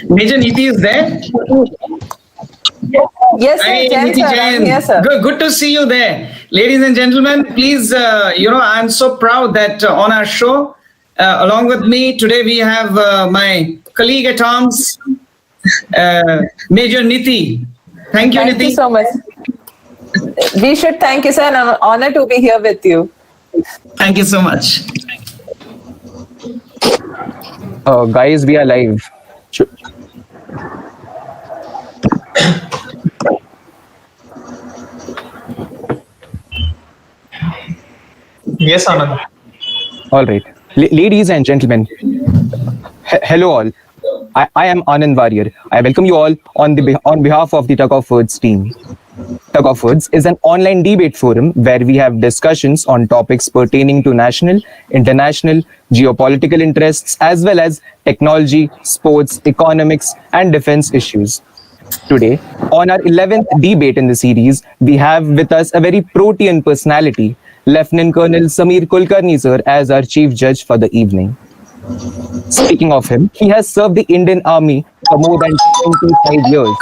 Major Niti is there? Yes, sir. Jain, sir. I'm here, sir. Good to see you there. Ladies and gentlemen, please, I'm so proud that on our show, along with me, today we have my colleague at arms, Major Niti. Thank you, Niti. Thank you so much. We should thank you, sir. And I'm honored to be here with you. Thank you so much. Guys, we are live. Yes, Anand. All right. Ladies and gentlemen, hello all. I am Anand Warrior. I welcome you all on behalf of the Tug of Words team. Tug of Words is an online debate forum where we have discussions on topics pertaining to national, international, geopolitical interests, as well as technology, sports, economics, and defense issues. Today, on our 11th debate in the series, we have with us a very protean personality, Lt.Colonel Sameer Kulkarni sir, as our chief judge for the evening. Speaking of him, he has served the Indian Army for more than 25 years.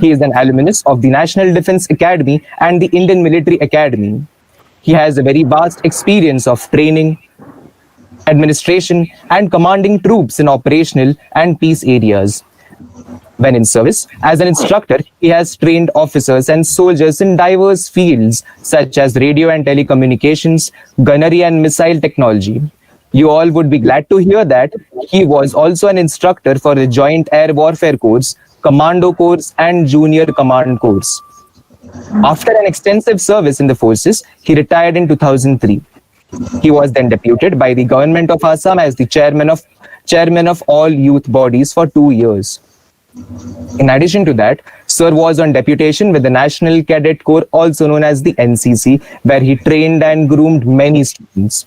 He is an alumnus of the National Defence Academy and the Indian Military Academy. He has a very vast experience of training, administration, and commanding troops in operational and peace areas. When in service, as an instructor, he has trained officers and soldiers in diverse fields such as radio and telecommunications, gunnery and missile technology. You all would be glad to hear that he was also an instructor for the Joint Air Warfare Course, Commando Course, and Junior Command Course. After an extensive service in the forces, he retired in 2003. He was then deputed by the government of Assam as the chairman of all youth bodies for 2 years. In addition to that, Sir was on deputation with the National Cadet Corps, also known as the NCC, where he trained and groomed many students.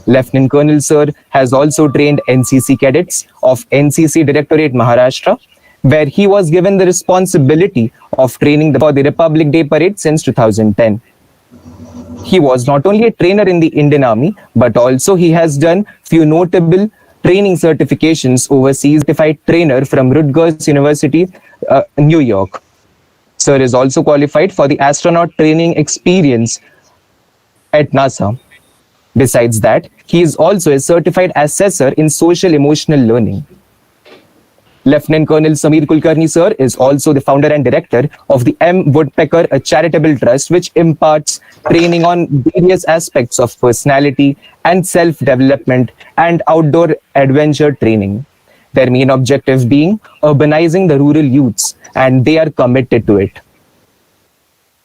Lieutenant Colonel Sir has also trained NCC cadets of NCC Directorate, Maharashtra, where he was given the responsibility of training for the Republic Day Parade since 2010. He was not only a trainer in the Indian Army, but also he has done few notable training certifications overseas, certified trainer from Rutgers University, New York. Sir is also qualified for the astronaut training experience at NASA. Besides that, he is also a certified assessor in social emotional learning. Lieutenant Colonel Sameer Kulkarni sir is also the founder and director of the m-Woodpeckker, a charitable trust which imparts training on various aspects of personality and self-development and outdoor adventure training. Their main objective being urbanizing the rural youths, and they are committed to it.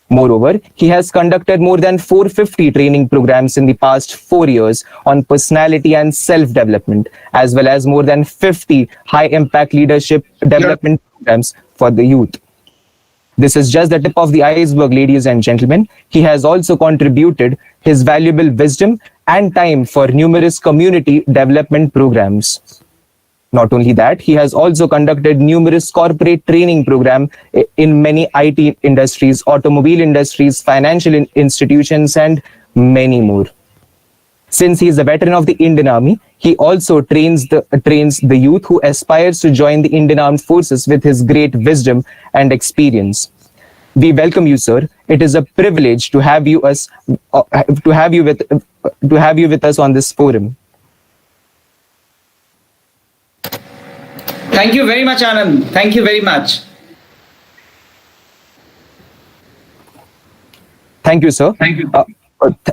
Moreover, he has conducted more than 450 training programs in the past 4 years on personality and self-development, as well as more than 50 high-impact leadership development programs for the youth. This is just the tip of the iceberg, ladies and gentlemen. He has also contributed his valuable wisdom and time for numerous community development programs. Not only that, he has also conducted numerous corporate training programs in many IT industries, automobile industries, financial institutions, and many more. Since he is a veteran of the Indian Army, he also trains the youth who aspires to join the Indian Armed Forces with his great wisdom and experience. We welcome you, sir. It is a privilege to have you with us on this forum. Thank you very much, Anand. Thank you very much. Thank you, sir. Thank you.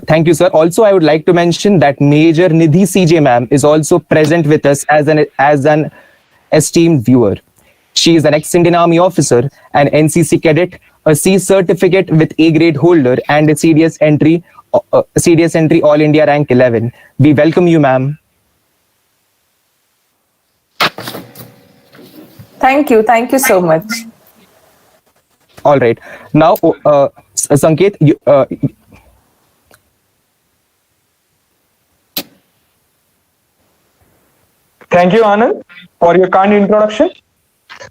Thank you, sir. Also, I would like to mention that Major Nidhi CJ ma'am is also present with us as an esteemed viewer. She is an ex-Indian Army officer, an NCC cadet, a C certificate with A grade holder, and a CDS entry All India rank 11. We welcome you, ma'am. Thank you so much. All right. Now, Sanket, Thank you, Anand, for your kind introduction.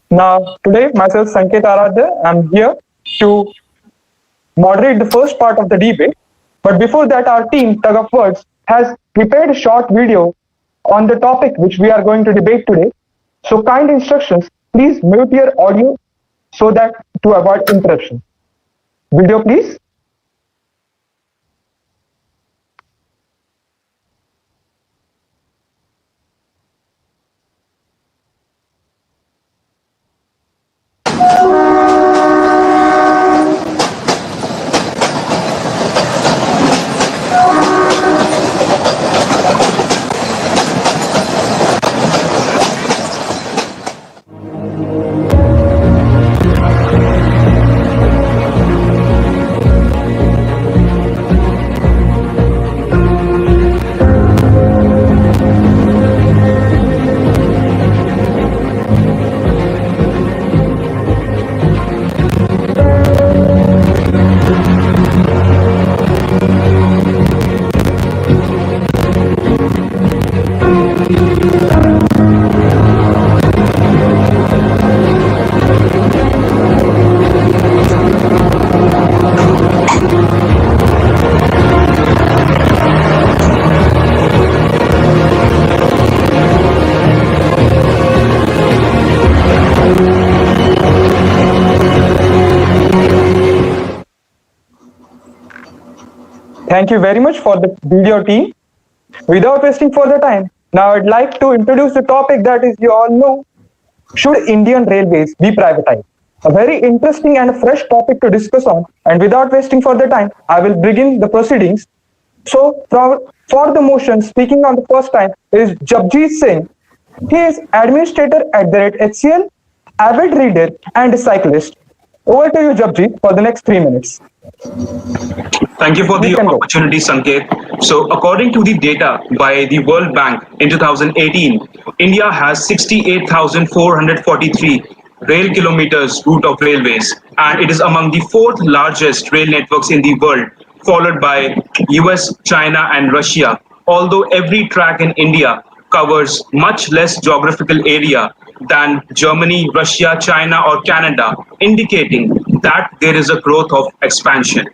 Now, today, myself, Sanket Aradhya, I'm here to moderate the first part of the debate. But before that, our team, Tug of Words, has prepared a short video on the topic which we are going to debate today. So, kind instructions please mute your audio so that to avoid interruption. Video, please. Thank you very much for the video team. Without wasting further time, now I'd like to introduce the topic that is you all know, should Indian Railways be privatized? A very interesting and fresh topic to discuss on, and without wasting further time, I will begin the proceedings. So for the motion, speaking on the first time is Japjit Singh. He is administrator at the HCL, avid reader and a cyclist. Over to you, Japjit, for the next 3 minutes. Thank you for the opportunity, Sanket. So, according to the data by the World Bank in 2018, India has 68,443 rail kilometers route of railways, and it is among the fourth largest rail networks in the world, followed by US, China, and Russia. Although every track in India covers much less geographical area than Germany, Russia, China, or Canada, indicating that there is a growth of expansion.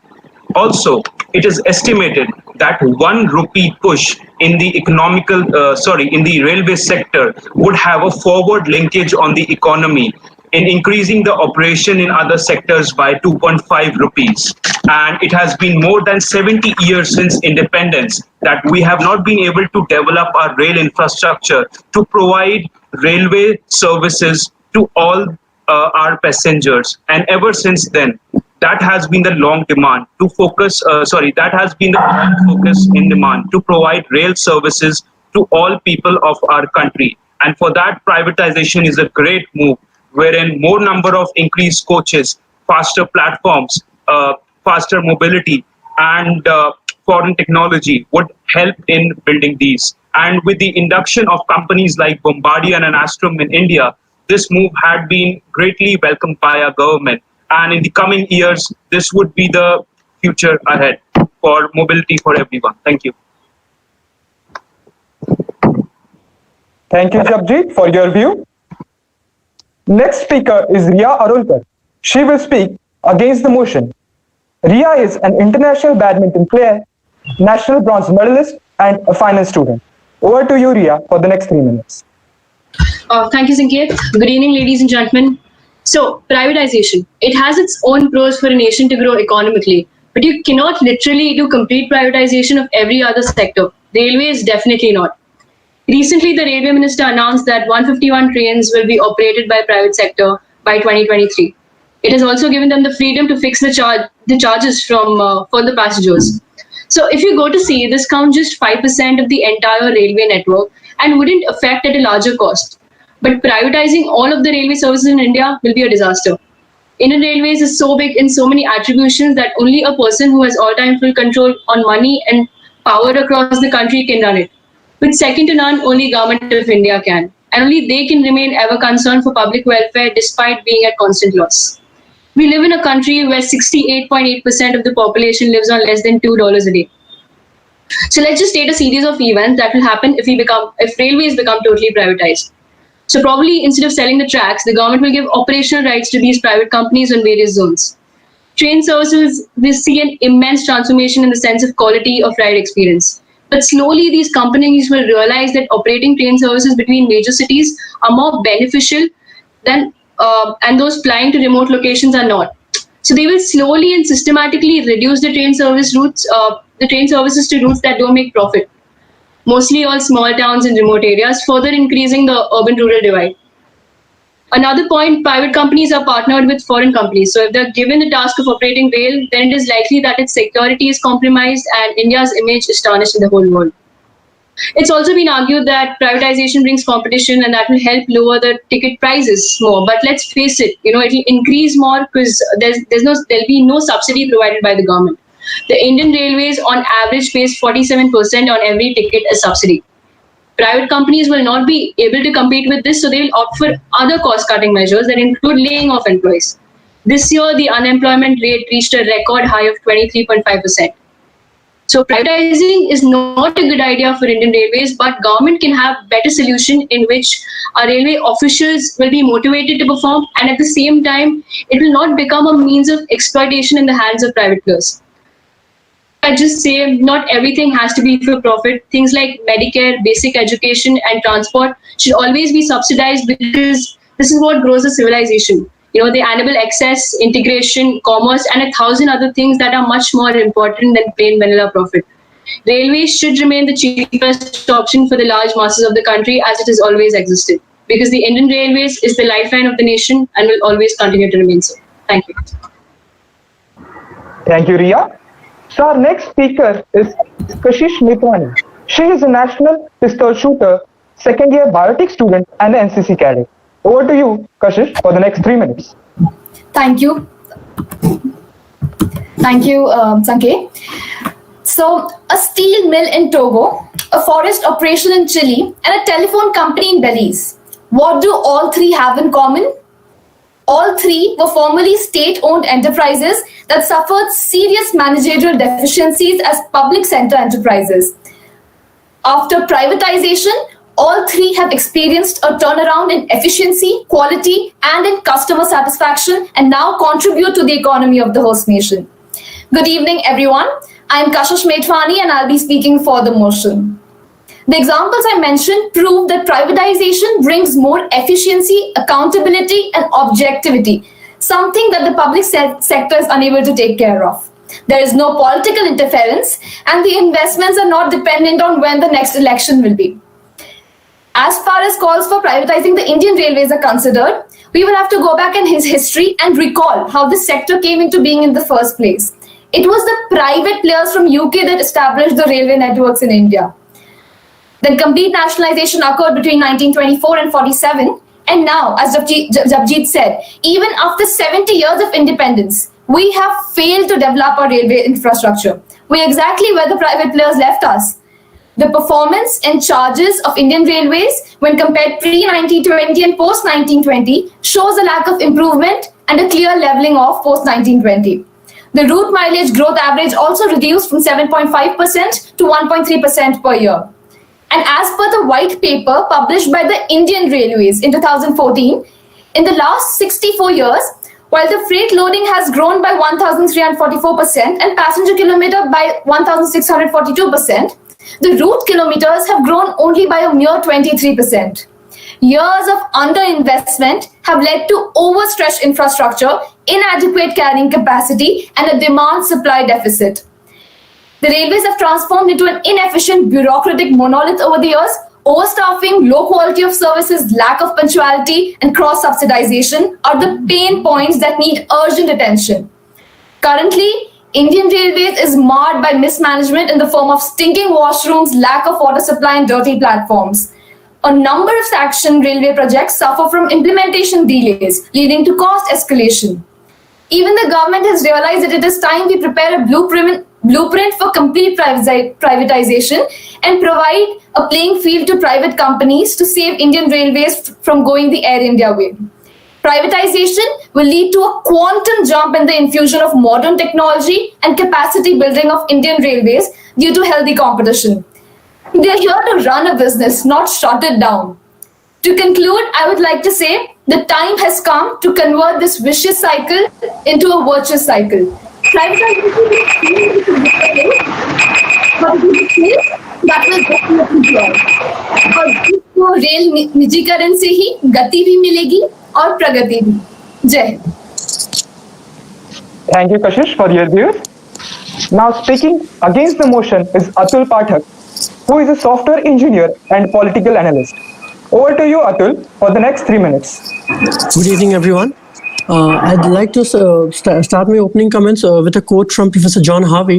Also, it is estimated that 1 rupee push in the in the railway sector would have a forward linkage on the economy in increasing the operation in other sectors by 2.5 rupees. And it has been more than 70 years since independence that we have not been able to develop our rail infrastructure to provide railway services to all our passengers. And ever since then, that has been the long demand to focus, that has been the focus in demand to provide rail services to all people of our country. And for that, privatization is a great move, wherein more number of increased coaches, faster platforms, faster mobility, and foreign technology would help in building these. And with the induction of companies like Bombardier and Astrum in India, this move had been greatly welcomed by our government. And in the coming years, this would be the future ahead for mobility for everyone. Thank you. Thank you, Japjit, for your view. Next speaker is Riya Arulkar. She will speak against the motion. Riya is an international badminton player, national bronze medalist, and a finance student. Over to you, Riya, for the next 3 minutes. Thank you, Sanket. Good evening, ladies and gentlemen. So, privatization. It has its own pros for a nation to grow economically, but you cannot literally do complete privatization of every other sector. Railways, definitely not. Recently, the railway minister announced that 151 trains will be operated by private sector by 2023. It has also given them the freedom to fix the charges from for the passengers. So if you go to see, this counts just 5% of the entire railway network and wouldn't affect at a larger cost. But privatizing all of the railway services in India will be a disaster. Indian Railways is so big in so many attributions that only a person who has all-time full control on money and power across the country can run it. With second to none, only Government of India can. And only they can remain ever concerned for public welfare despite being at constant loss. We live in a country where 68.8% of the population lives on less than $2 a day. So let's just state a series of events that will happen if railways become totally privatized. So probably instead of selling the tracks, the government will give operational rights to these private companies on various zones. Train services will see an immense transformation in the sense of quality of ride experience. But slowly these companies will realize that operating train services between major cities are more beneficial and those flying to remote locations are not. So they will slowly and systematically reduce the train service routes, the train services to routes that don't make profit. Mostly all small towns and remote areas, further increasing the urban-rural divide. Another point, private companies are partnered with foreign companies. So if they're given the task of operating rail, then it is likely that its security is compromised and India's image is tarnished in the whole world. It's also been argued that privatization brings competition and that will help lower the ticket prices more. But let's face it, it will increase more because there'll be no subsidy provided by the government. The Indian Railways on average pays 47% on every ticket as subsidy. Private companies will not be able to compete with this, so they will opt for other cost-cutting measures that include laying off employees. This year, the unemployment rate reached a record high of 23.5%. So privatizing is not a good idea for Indian Railways, but government can have better solution in which our railway officials will be motivated to perform, and at the same time, it will not become a means of exploitation in the hands of private players. I just say not everything has to be for profit. Things like Medicare, basic education, and transport should always be subsidized because this is what grows a civilization. They enable access, integration, commerce, and 1,000 other things that are much more important than plain vanilla profit. Railways should remain the cheapest option for the large masses of the country as it has always existed, because the Indian Railways is the lifeline of the nation and will always continue to remain so. Thank you. Thank you, Ria. So our next speaker is Kashish Mithwani. She is a national pistol shooter, second-year biotic student and an NCC cadet. Over to you, Kashish, for the next 3 minutes. Thank you. Thank you, Sanke. So, a steel mill in Togo, a forest operation in Chile, and a telephone company in Belize. What do all three have in common? All three were formerly state-owned enterprises that suffered serious managerial deficiencies as public sector enterprises. After privatization, all three have experienced a turnaround in efficiency, quality, and in customer satisfaction, and now contribute to the economy of the host nation. Good evening, everyone. I am Kashish Mithwani, and I'll be speaking for the motion. The examples I mentioned prove that privatization brings more efficiency, accountability, and objectivity, something that the public sector is unable to take care of. There is no political interference, and the investments are not dependent on when the next election will be. As far as calls for privatizing the Indian Railways are considered, we will have to go back in his history and recall how this sector came into being in the first place. It was the private players from UK that established the railway networks in India. Then complete nationalization occurred between 1924 and 47. And now, as Japjit said, even after 70 years of independence, we have failed to develop our railway infrastructure. We are exactly where the private players left us. The performance and charges of Indian Railways when compared pre-1920 and post-1920 shows a lack of improvement and a clear leveling off post-1920. The route mileage growth average also reduced from 7.5% to 1.3% per year. And as per the white paper published by the Indian Railways in 2014, in the last 64 years, while the freight loading has grown by 1,344% and passenger kilometer by 1,642%, the route kilometers have grown only by a mere 23%. Years of underinvestment have led to overstretched infrastructure, inadequate carrying capacity, and a demand-supply deficit. The railways have transformed into an inefficient bureaucratic monolith over the years. Overstaffing, low quality of services, lack of punctuality, and cross-subsidization are the pain points that need urgent attention. Currently, Indian Railways is marred by mismanagement in the form of stinking washrooms, lack of water supply, and dirty platforms. A number of sanctioned railway projects suffer from implementation delays, leading to cost escalation. Even the government has realized that it is time we prepare a blueprint for complete privatization and provide a playing field to private companies to save Indian Railways from going the Air India way. Privatization will lead to a quantum jump in the infusion of modern technology and capacity building of Indian Railways due to healthy competition. They are here to run a business, not shut it down. To conclude, I would like to say the time has come to convert this vicious cycle into a virtuous cycle. Privatization is but it is a that will definitely grow. Because this आपको rail निजीकरण से ही गति भी मिलेगी और प्रगति भी। जय Hind. Thank you, Kashish, for your views. Now, speaking against the motion is Atul Pathak, who is a software engineer and political analyst. Over to you, Atul, for the next 3 minutes. Good evening, everyone. I'd like to start my opening comments with a quote from Professor John Harvey,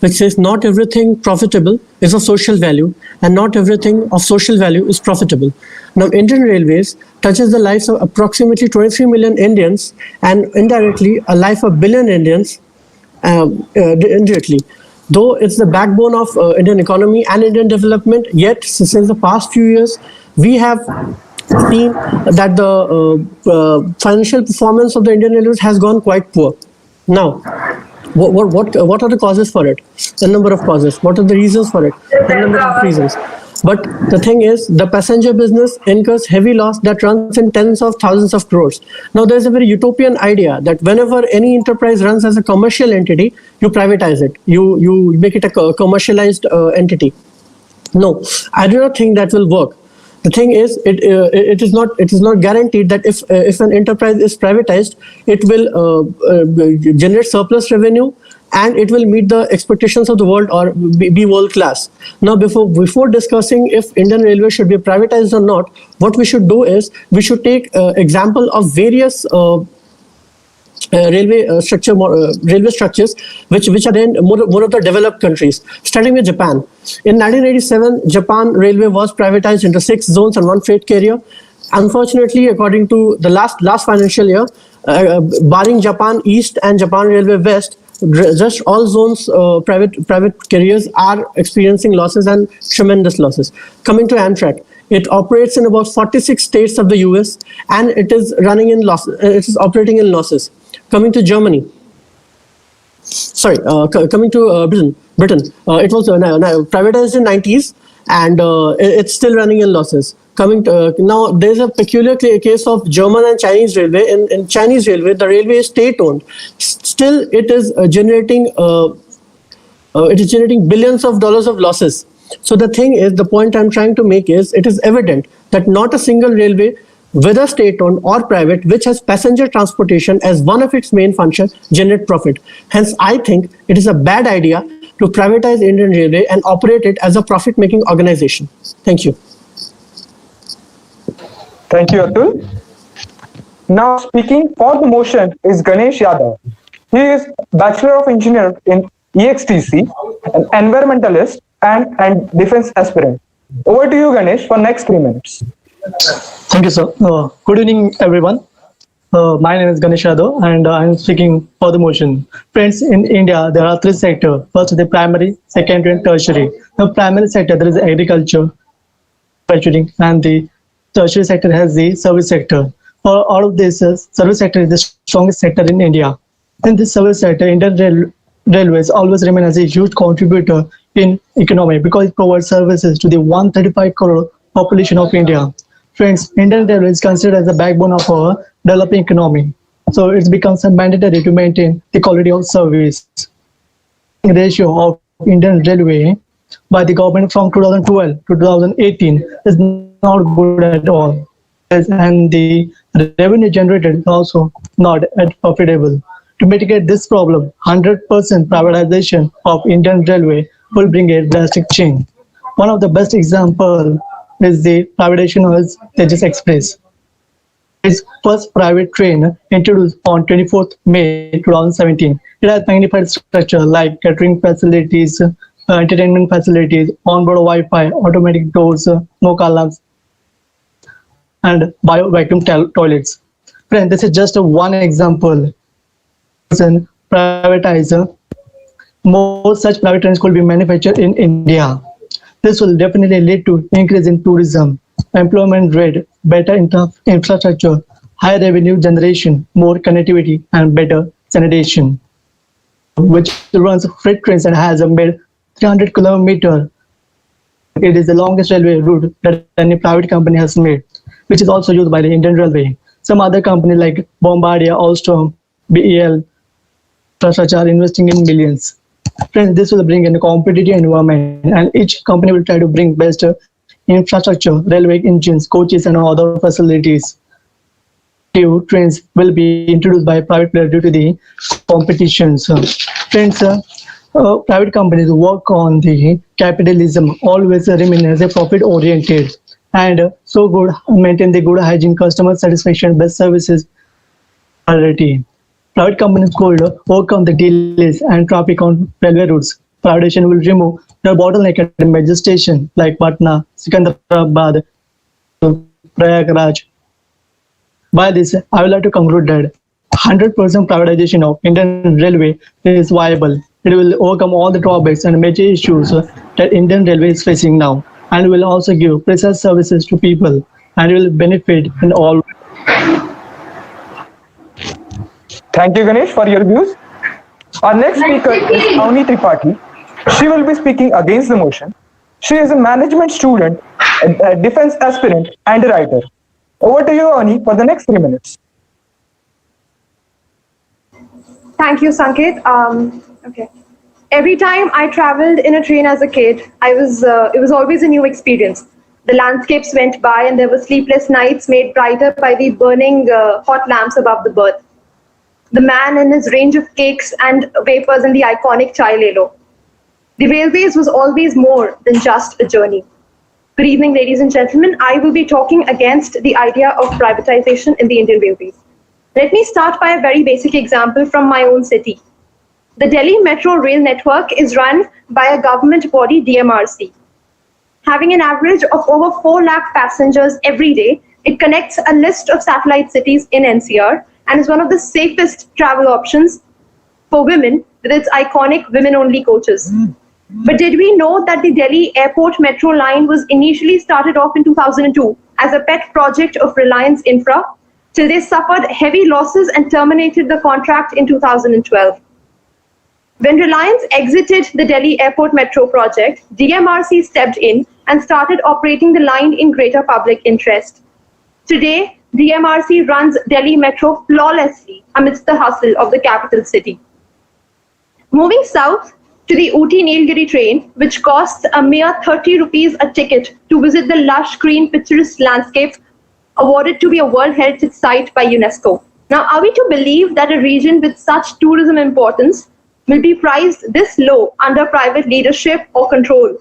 which says, "Not everything profitable is of social value, and not everything of social value is profitable." Now, Indian Railways touches the lives of approximately 23 million Indians and indirectly a life of billion Indians indirectly. Though it's the backbone of Indian economy and Indian development, yet since the past few years, we have seen that the financial performance of the Indian Railways has gone quite poor. Now, what are the causes for it? A number of causes. What are the reasons for it? A number of reasons. But the thing is, the passenger business incurs heavy loss that runs in tens of thousands of crores. Now, there's a very utopian idea that whenever any enterprise runs as a commercial entity, you privatize it. You make it a commercialized entity. No, I do not think that will work. The thing is, it is not guaranteed that if an enterprise is privatized, it will generate surplus revenue and it will meet the expectations of the world or be world class. Now, before discussing if Indian Railway should be privatized or not, what we should do is we should take example of various railway structures which are in more of the developed countries, starting with Japan. In 1987, Japan Railway was privatized into 6 zones and 1 freight carrier. Unfortunately, according to the last financial year, barring Japan East and Japan Railway West, just all zones private carriers are experiencing losses and tremendous losses. Coming to Amtrak, it operates in about 46 states of the US and it is running in losses. It is operating in losses. Coming to Germany, coming to Britain, it was privatized in 90s and it's still running in losses. Coming to, now, there's a peculiar case of German and Chinese railway. In Chinese railway, the railway is state-owned. Still, it is generating billions of dollars of losses. So the thing is, the point I'm trying to make is, it is evident that not a single railway, whether state-owned or private, which has passenger transportation as one of its main functions, generate profit. Hence, I think it is a bad idea to privatize Indian Railway and operate it as a profit-making organization. Thank you. Thank you, Atul. Now, speaking for the motion is Ganesh Yadav. He is Bachelor of Engineer in EXTC, an environmentalist and defense aspirant. Over to you, Ganesh, for next 3 minutes. Thank you, sir. Good evening, everyone. My name is Ganesh Yadav, and I am speaking for the motion. Friends, in India, there are 3 sectors. First, the primary, secondary, and tertiary. The primary sector, there is agriculture, manufacturing, and the tertiary sector has the service sector. For all of this, service sector is the strongest sector in India. In this service sector, Indian Railways always remain as a huge contributor in economy because it provides services to the 135 crore population of India. Friends, Indian Railways is considered as the backbone of our developing economy. So it becomes mandatory to maintain the quality of service. The ratio of Indian Railway by the government from 2012 to 2018 is not good at all. And the revenue generated is also not profitable. To mitigate this problem, 100% privatization of Indian Railway will bring a drastic change. One of the best examples is the privatization of Tejas Express. Its first private train introduced on 24th May 2017. It has magnified structure like catering facilities, entertainment facilities, onboard Wi-Fi, automatic doors, smoke alarms, and bio-vacuum toilets. Friends, this is just one example. Privatizer, more such private trains could be manufactured in India. This will definitely lead to increase in tourism, employment rate, better infrastructure, higher revenue generation, more connectivity, and better sanitation. Which runs freight trains and has made 300 kilometers. It is the longest railway route that any private company has made, which is also used by the Indian Railway. Some other companies like Bombardier, Alstom, BEL, such are investing in millions. Friends, this will bring in a competitive environment, and each company will try to bring best infrastructure, railway engines, coaches, and other facilities. New trains will be introduced by private players due to the competitions. Friends, private companies work on the capitalism, always remain as a profit oriented and so good maintain the good hygiene, customer satisfaction, best services quality. Private companies could overcome the delays and traffic on railway routes. Privatization will remove the bottleneck at major stations like Patna, Sikandrabad, Prayagraj. By this, I would like to conclude that 100% privatization of Indian Railway is viable. It will overcome all the drawbacks and major issues that Indian Railway is facing now, and will also give precise services to people, and will benefit in all. Thank you, Ganesh, for your views. Our next speaker is Avni Tripathi. She will be speaking against the motion. She is a management student, a defense aspirant, and a writer. Over to you, Avni, for the next 3 minutes. Thank you, Sanket. Okay. Every time I traveled in a train as a kid, it was always a new experience. The landscapes went by and there were sleepless nights made brighter by the burning hot lamps above the berth. The man and his range of cakes and wafers and the iconic chai lelo. The railways was always more than just a journey. Good evening, ladies and gentlemen. I will be talking against the idea of privatization in the Indian Railways. Let me start by a very basic example from my own city. The Delhi Metro Rail Network is run by a government body, DMRC. Having an average of over 4 lakh passengers every day, it connects a list of satellite cities in NCR and is one of the safest travel options for women with its iconic women-only coaches. But did we know that the Delhi Airport Metro line was initially started off in 2002 as a pet project of Reliance Infra, till they suffered heavy losses and terminated the contract in 2012. When Reliance exited the Delhi Airport Metro project, DMRC stepped in and started operating the line in greater public interest. Today, DMRC runs Delhi Metro flawlessly amidst the hustle of the capital city. Moving south to the Ooty Nilgiri train, which costs a mere 30 rupees a ticket to visit the lush green picturesque landscapes awarded to be a World Heritage Site by UNESCO. Now, are we to believe that a region with such tourism importance will be priced this low under private leadership or control?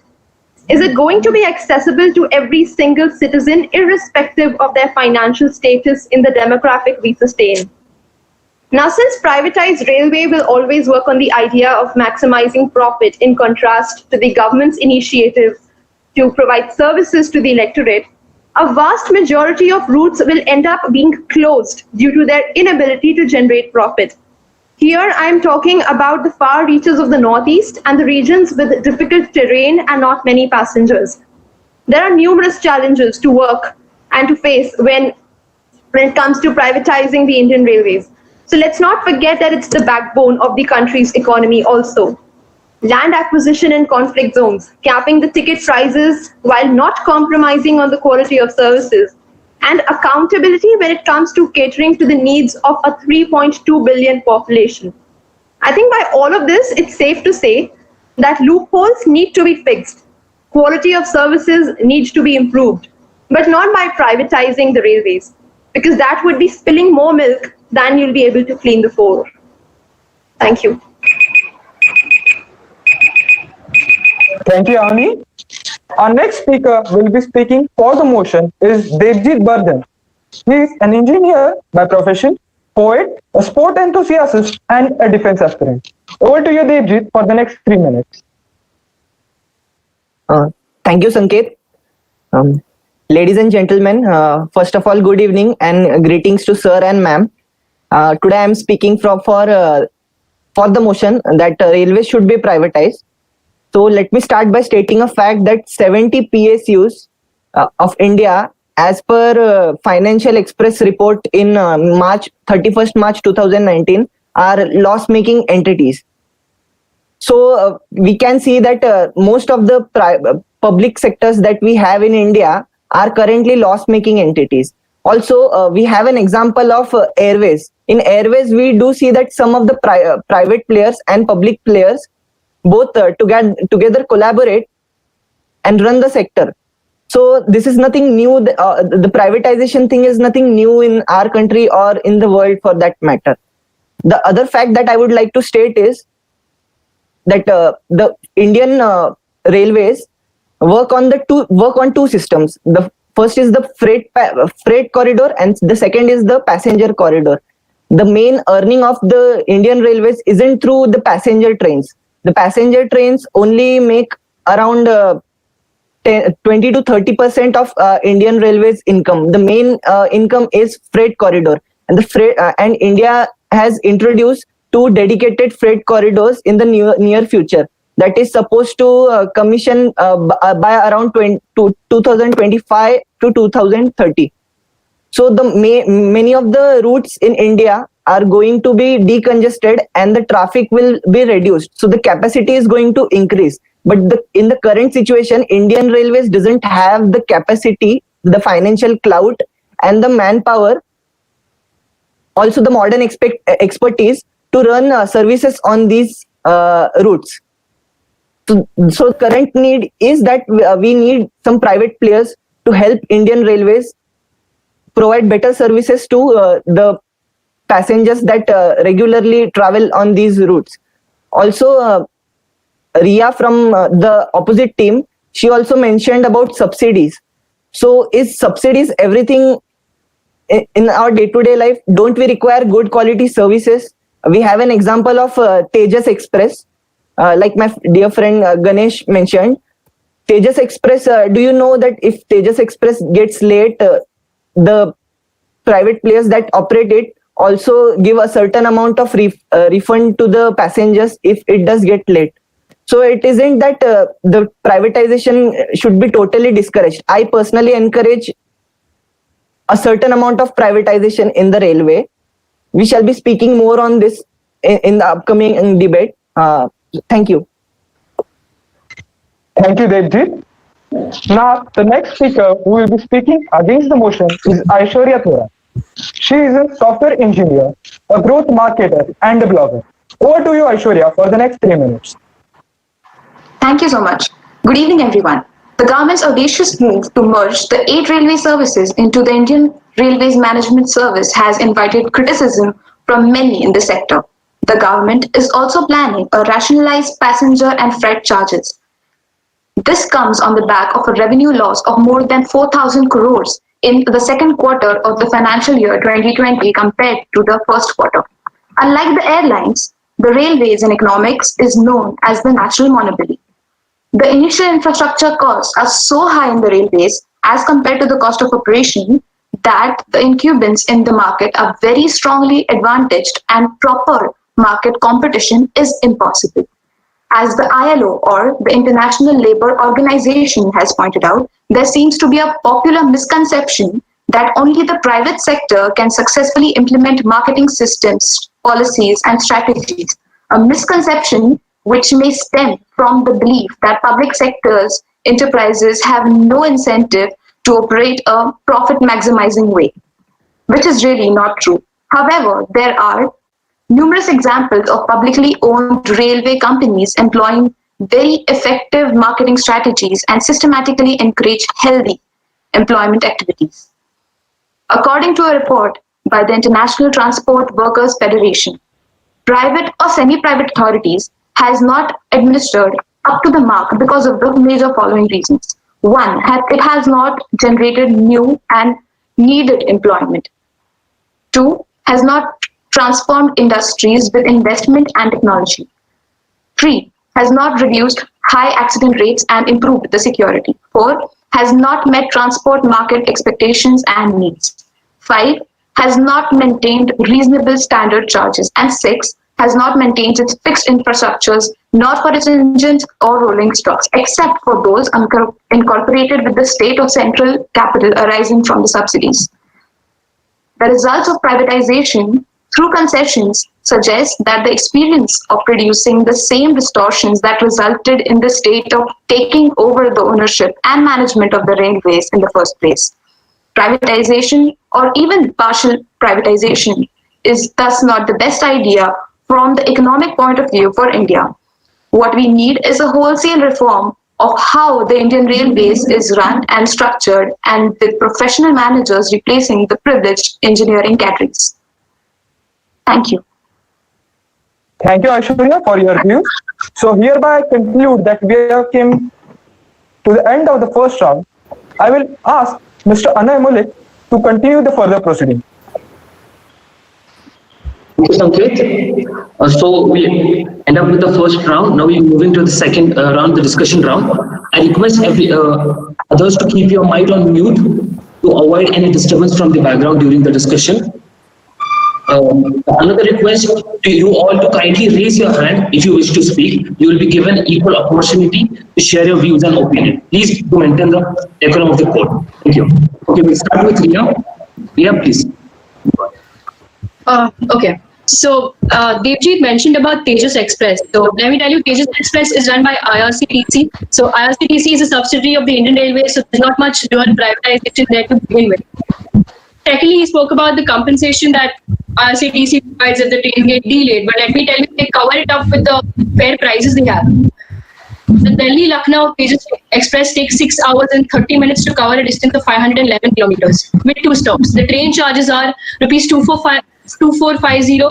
Is it going to be accessible to every single citizen, irrespective of their financial status in the demographic we sustain? Now, since privatized railway will always work on the idea of maximizing profit in contrast to the government's initiative to provide services to the electorate, a vast majority of routes will end up being closed due to their inability to generate profit. Here, I am talking about the far reaches of the Northeast and the regions with difficult terrain and not many passengers. There are numerous challenges to work and to face when it comes to privatizing the Indian Railways. So let's not forget that it's the backbone of the country's economy also. Land acquisition in conflict zones, capping the ticket prices while not compromising on the quality of services, and accountability when it comes to catering to the needs of a 3.2 billion population. I think by all of this, it's safe to say that loopholes need to be fixed. Quality of services needs to be improved, but not by privatizing the railways, because that would be spilling more milk than you'll be able to clean the floor. Thank you. Thank you, Avni. Our next speaker will be speaking for the motion is Devjit Bardhan. He is an engineer by profession, poet, a sport enthusiast, and a defense aspirant. Over to you, Devjit, for the next 3 minutes. Thank you, Sanket. Ladies and gentlemen, first of all, good evening and greetings to sir and ma'am. Today I am speaking for the motion that railways should be privatized. So let me start by stating a fact that 70 PSUs of India, as per Financial Express report in 31st March 2019, are loss-making entities. So we can see that most of the public sectors that we have in India are currently loss-making entities. Also, we have an example of airways. In airways, we do see that some of the private players and public players both together collaborate and run the sector. So this is nothing new. The privatization thing is nothing new in our country or in the world for that matter. The other fact that I would like to state is that the Indian railways work on two systems. The first is the freight corridor, and the second is the passenger corridor. The main earning of the Indian railways isn't through the passenger trains. The passenger trains only make around 20 to 30% of Indian railways income. The main income is freight corridor, and and India has introduced 2 dedicated freight corridors in the near future that is supposed to commission by around 2025 to 2030. So many of the routes in India are going to be decongested and the traffic will be reduced. So the capacity is going to increase. But in the current situation, Indian Railways doesn't have the capacity, the financial clout, and the manpower, also the modern expertise to run services on these routes. So current need is that we need some private players to help Indian Railways provide better services to the passengers that regularly travel on these routes. Also, Ria from the opposite team, she also mentioned about subsidies. So is subsidies everything in our day-to-day life? Don't we require good quality services? We have an example of Tejas Express, like my dear friend Ganesh mentioned. Tejas Express, do you know that if Tejas Express gets late, the private players that operate it also give a certain amount of refund to the passengers if it does get late. So it isn't that the privatization should be totally discouraged. I personally encourage a certain amount of privatization in the railway. We shall be speaking more on this in the upcoming debate. Thank you. Thank you, Devjit. Now, the next speaker who will be speaking against the motion is Aishwarya Thora. She is a software engineer, a growth marketer, and a blogger. Over to you, Aishwarya, for the next 3 minutes. Thank you so much. Good evening, everyone. The government's audacious move to merge the 8 railway services into the Indian Railways Management Service has invited criticism from many in the sector. The government is also planning a rationalized passenger and freight charges. This comes on the back of a revenue loss of more than 4,000 crores in the second quarter of the financial year 2020 compared to the first quarter. Unlike the airlines, the railways in economics is known as the national monopoly. The initial infrastructure costs are so high in the railways as compared to the cost of operation that the incumbents in the market are very strongly advantaged and proper market competition is impossible. As the ILO or the International Labour Organization has pointed out, there seems to be a popular misconception that only the private sector can successfully implement marketing systems, policies, and strategies. A misconception which may stem from the belief that public sector's enterprises have no incentive to operate a profit-maximizing way, which is really not true. However, there are numerous examples of publicly owned railway companies employing very effective marketing strategies and systematically encourage healthy employment activities. According to a report by the International Transport Workers Federation, private or semi-private authorities has not administered up to the mark because of the major following reasons. One, it has not generated new and needed employment. Two, has not transformed industries with investment and technology. Three, has not reduced high accident rates and improved the security. Four, has not met transport market expectations and needs. Five, has not maintained reasonable standard charges. And six, has not maintained its fixed infrastructures, not for its engines or rolling stocks, except for those incorporated with the state or central capital arising from the subsidies. The results of privatization through concessions suggest that the experience of producing the same distortions that resulted in the state of taking over the ownership and management of the railways in the first place. Privatization or even partial privatization is thus not the best idea from the economic point of view for India. What we need is a wholesale reform of how the Indian Railways is run and structured, and with professional managers replacing the privileged engineering cadres. Thank you. Thank you, Aishwarya, for your views. So hereby I conclude that we have come to the end of the first round. I will ask Mr. Anay Mulik to continue the further proceeding. Thank you, Sanket. So we end up with the first round. Now we're moving to the second round, the discussion round. I request others to keep your mic on mute to avoid any disturbance from the background during the discussion. Another request to you all to kindly raise your hand if you wish to speak. You will be given equal opportunity to share your views and opinion. Please do maintain the decorum of the court. Thank you. Okay, we'll start with Riya. Riya, please. Okay. So, Devjit mentioned about Tejas Express. So, let me tell you, Tejas Express is run by IRCTC. So, IRCTC is a subsidiary of the Indian Railways, so there's not much dual privatization there to begin with. Secondly, he spoke about the compensation that IRCTC provides if the train gets delayed. But let me tell you, they cover it up with the fair prices they have. The Delhi-Lucknow Tejas Express takes 6 hours and 30 minutes to cover a distance of 511 kilometers with 2 stops. The train charges are rupees 2450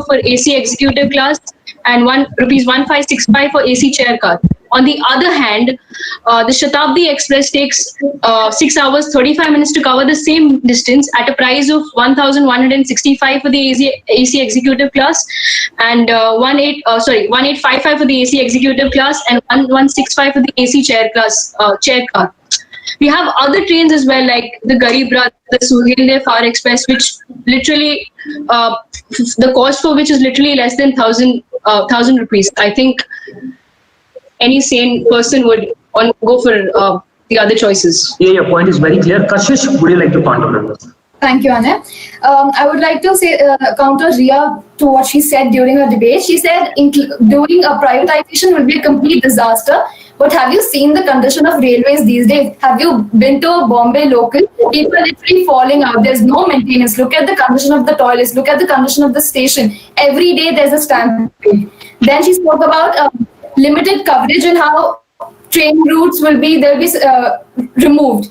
for AC executive class and rupees 1565 for AC chair car. On the other hand, the Shatabdi Express takes 6 hours 35 minutes to cover the same distance at a price of 1165 for the AC executive class and 1855 for the AC executive class and 1165 for the AC chair car. We have other trains as well, like the Garib Rath, the Suheldev Far Express, which literally the cost for which is literally less than 1,000 rupees. I think any sane person would go for the other choices. Yeah, your point is very clear. Kashish, would you like to counter on this? Thank you, Anna. I would like to say counter Riya to what she said during her debate. She said doing a privatization would be a complete disaster. But have you seen the condition of railways these days? Have you been to a Bombay local? People are literally falling out. There's no maintenance. Look at the condition of the toilets. Look at the condition of the station. Every day there's a stampede. Then she spoke about limited coverage and how train routes will be removed.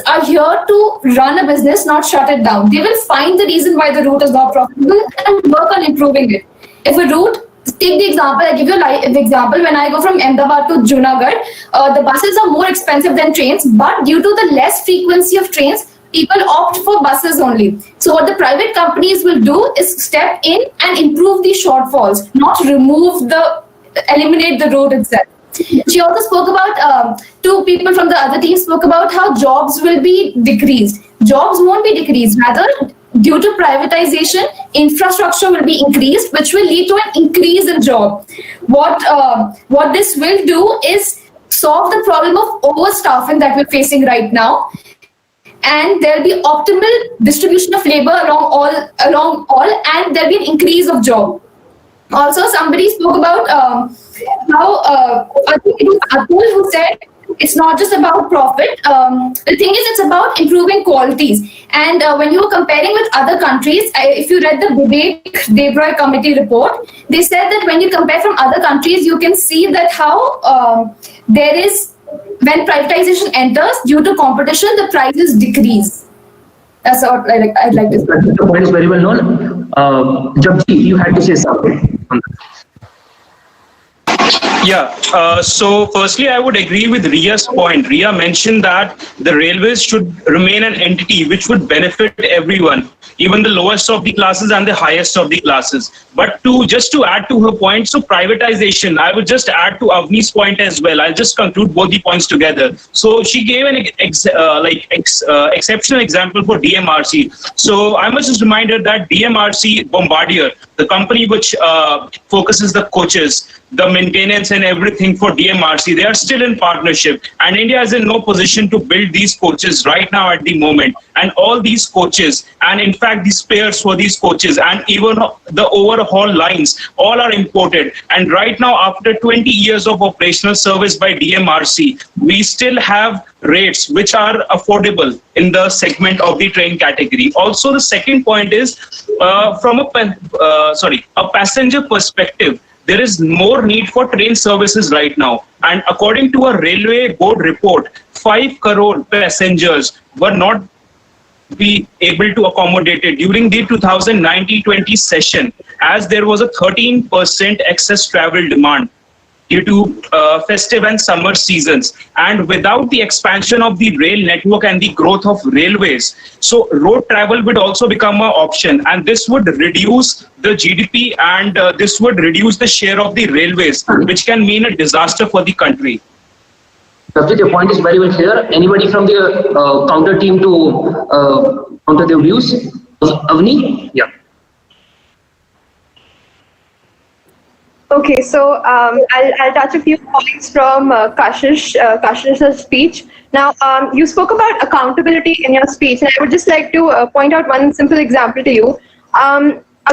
Are here to run a business, not shut it down. They will find the reason why the route is not profitable and work on improving it. If a route, take the example, I give you an example. When I go from Ahmedabad to Junagadh, the buses are more expensive than trains, but due to the less frequency of trains, people opt for buses only. So what the private companies will do is step in and improve the shortfalls, not eliminate the road itself. She also spoke about, 2 people from the other team spoke about how jobs will be decreased. Jobs won't be decreased. Rather, due to privatization, infrastructure will be increased, which will lead to an increase in job. What this will do is solve the problem of overstaffing that we're facing right now. And there'll be optimal distribution of labor along all, and there'll be an increase of job. Also, somebody spoke about how I think it was Atul who said it's not just about profit. The thing is, it's about improving qualities. And when you were comparing with other countries, if you read the Debroy Committee report, they said that when you compare from other countries, you can see that how when privatization enters, due to competition, the prices decrease. That's what I'd like to say. The point is very well known. Jabji, you had to say something on that. Yeah, so firstly, I would agree with Riya's point. Riya mentioned that the railways should remain an entity which would benefit everyone, even the lowest of the classes and the highest of the classes. But just to add to her point, so privatization, I would just add to Avni's point as well. I'll just conclude both the points together. So she gave an exceptional example for DMRC. So I must just remind her that DMRC Bombardier, the company which focuses the coaches, the maintenance and everything for DMRC, they are still in partnership, and India is in no position to build these coaches right now at the moment. And all these coaches, and in fact the spares for these coaches and even the overhaul lines, all are imported. And right now, after 20 years of operational service by DMRC, we still have rates which are affordable in the segment of the train category. Also, the second point is from a passenger perspective, there is more need for train services right now. And according to a railway board report, 5 crore passengers were not be able to accommodate it during the 2019-20 session, as there was a 13% excess travel demand due to festive and summer seasons. And without the expansion of the rail network and the growth of railways, so road travel would also become an option, and this would reduce the GDP, and this would reduce the share of the railways, which can mean a disaster for the country. Pravjit, your point is very well clear. Anybody from the counter team to counter their views? Avni? Yeah. Okay, so I'll touch a few points from Kashish's speech. Now, you spoke about accountability in your speech, and I would just like to point out one simple example to you.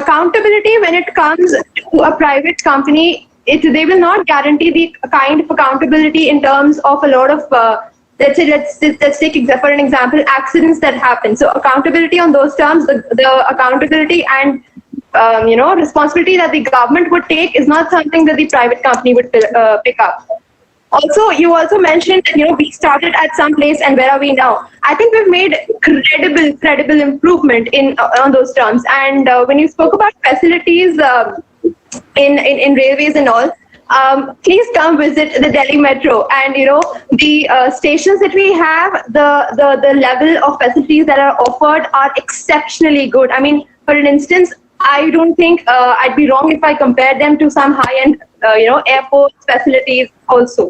Accountability, when it comes to a private company, they will not guarantee the kind of accountability in terms of a lot of, let's take for an example, accidents that happen. So accountability on those terms, the accountability and responsibility that the government would take is not something that the private company would pick up. Also, you also mentioned that we started at some place and where are we now? I think we've made credible improvement on those terms. And when you spoke about facilities in railways and all, please come visit the Delhi Metro, and the stations that we have, the level of facilities that are offered are exceptionally good. I mean, for an instance, I don't think I'd be wrong if I compare them to some high-end, airport facilities also.